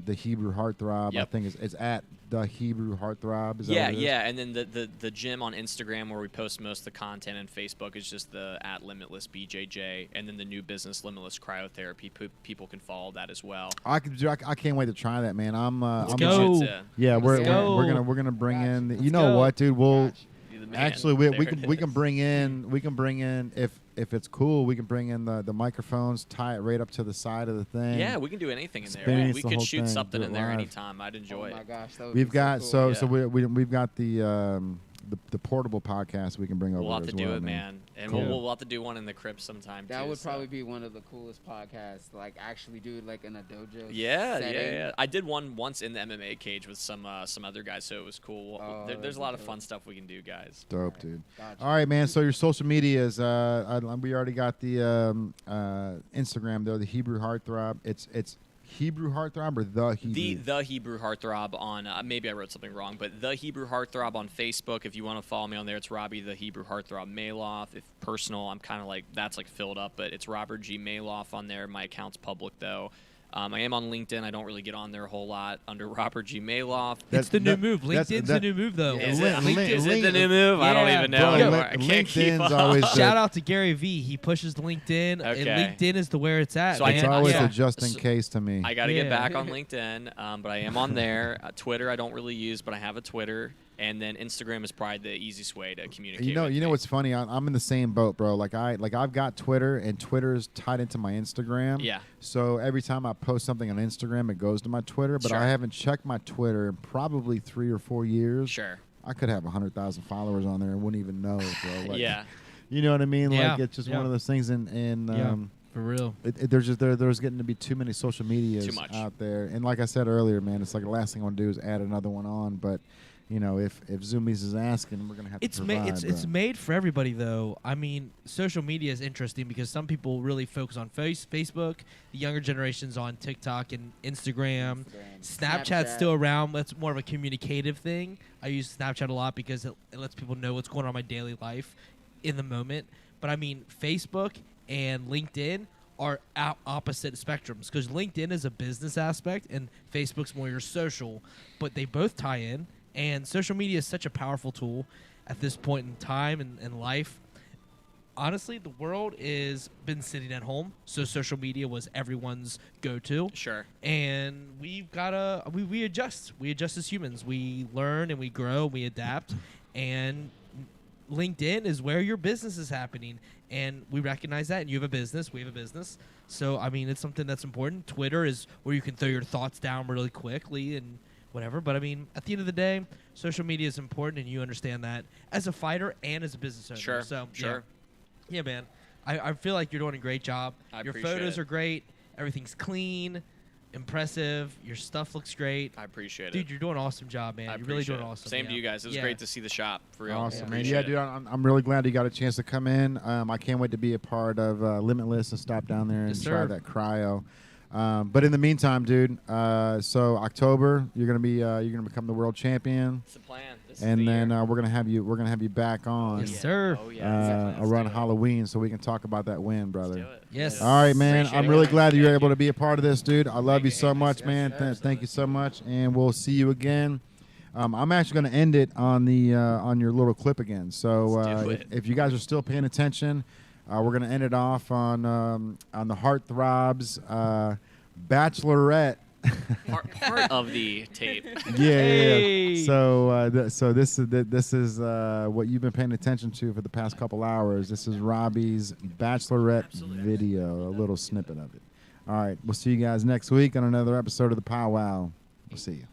the Hebrew Heartthrob, I Yep. think it's at the Hebrew Heartthrob. Is that Yeah, what it is? yeah. And then the gym on Instagram where we post most of the content, and Facebook is just the at Limitless BJJ, and then the new business Limitless Cryotherapy. People can follow that as well. I can't wait to try that, man. I'm Let's I'm go. yeah, we're go. we're gonna bring Gotcha. in. Let's You know go. what, dude? We'll Be the man. actually we There can it we can is. bring in if it's cool, we can bring in the microphones, tie it right up to the side of the thing. Yeah, we can do anything in there. Experience We the could whole shoot thing, something do it in there live. anytime. I'd enjoy Oh my it. gosh, that would We've be got so cool. so Yeah. we've got the portable podcast we can bring over We'll have as to do well, it, man. And Cool. we'll have to do one in the crib sometime That too. would so. probably be one of the coolest podcasts. Like actually do it like in a dojo. Yeah, setting. yeah. I did one once in the MMA cage with some other guys, so it was cool. Oh, There's that'd a lot be of dope. fun stuff we can do, guys. Dope, dude. Gotcha. All right, man. So your social medias, we already got the Instagram though, the Hebrew Heartthrob. It's Hebrew Heartthrob or the Hebrew? The Hebrew Heartthrob on maybe I wrote something wrong, but the Hebrew Heartthrob on Facebook. If you want to follow me on there, it's Robbie the Hebrew Heartthrob Maloff. If personal, I'm kind of like that's like filled up, but it's Robert G Maloff on there. My account's public though. I am on LinkedIn. I don't really get on there a whole lot under Robert G Maloff. It's the new move. that's- LinkedIn's the new move, though. Is Lin- it, Lin- is it the Lin- new move? I don't Yeah, even Bro, know. Yo, anymore. I can't keep LinkedIn's up. always Shout out to Gary Vee. He pushes LinkedIn, Okay. and LinkedIn is the where it's at. So I It's did- man. always yeah. a just in So- case to me. I got to Yeah. get back on LinkedIn, but I am on there. Twitter I don't really use, but I have a Twitter, and then Instagram is probably the easiest way to communicate. You know with me. what's funny? I'm in the same boat, bro. I've got Twitter, and Twitter's tied into my Instagram. Yeah. So every time I post something on Instagram, it goes to my Twitter. But Sure. I haven't checked my Twitter in probably 3 or 4 years. Sure. I could have 100,000 followers on there and wouldn't even know, bro. Like, Yeah. You know what I mean? Yeah. Like it's just Yeah. one of those things. And Yeah. For real. there's getting to be too many social medias Too much. out there. And like I said earlier, man, it's like the last thing I want to do is add another one on. But you know, if Zoomies is asking, we're gonna have It's to provide. it's bro. made for everybody though. I mean, social media is interesting because some people really focus on Facebook. The younger generation's on TikTok and Instagram. Snapchat's still around. That's more of a communicative thing. I use Snapchat a lot because it lets people know what's going on in my daily life in the moment. But I mean, Facebook and LinkedIn are opposite spectrums because LinkedIn is a business aspect and Facebook's more your social, but they both tie in. And social media is such a powerful tool at this point in time and life. Honestly, the world is been sitting at home, so social media was everyone's go-to. Sure. And we've gotta we adjust. We adjust as humans. We learn and we grow. We adapt. And LinkedIn is where your business is happening, and we recognize that. And you have a business. We have a business. So I mean, it's something that's important. Twitter is where you can throw your thoughts down really quickly and whatever. But I mean, at the end of the day, social media is important, and you understand that as a fighter and as a business owner. Sure. So Sure. yeah, man. I feel like you're doing a great job. I Your appreciate photos it. are great. Everything's clean. impressive. Your stuff looks great. I appreciate it. Dude, you're doing an awesome job, man. I You're really doing appreciate it. awesome. Same yeah. to you guys. It was Yeah. great to see the shop for real. Awesome, man. Appreciate Yeah, it. dude, I'm really glad you got a chance to come in. I can't wait to be a part of Limitless and stop down there and Yes, try sir. that cryo. But in the meantime, dude, so October you're gonna become the world champion, It's the plan. This is and the then year. we're gonna have you back on Yes, sir. Oh yeah. around Halloween so we can talk about that win, brother. Let's do it. Yes. All right, man. Appreciate I'm it, really guys. glad that you're Thank able you. to be a part of this, dude. I love you so Thank you. much, man. Yes, Thank you so much, and we'll see you again. I'm actually going to end it on the on your little clip again. So Let's do it. if you guys are still paying attention, we're going to end it off on the Heartthrobs Bachelorette. Part of the tape. Yeah. Hey. So this is what you've been paying attention to for the past couple hours. This is Robbie's Bachelorette video, a little snippet of it. All right, we'll see you guys next week on another episode of the Powwow. We'll see you.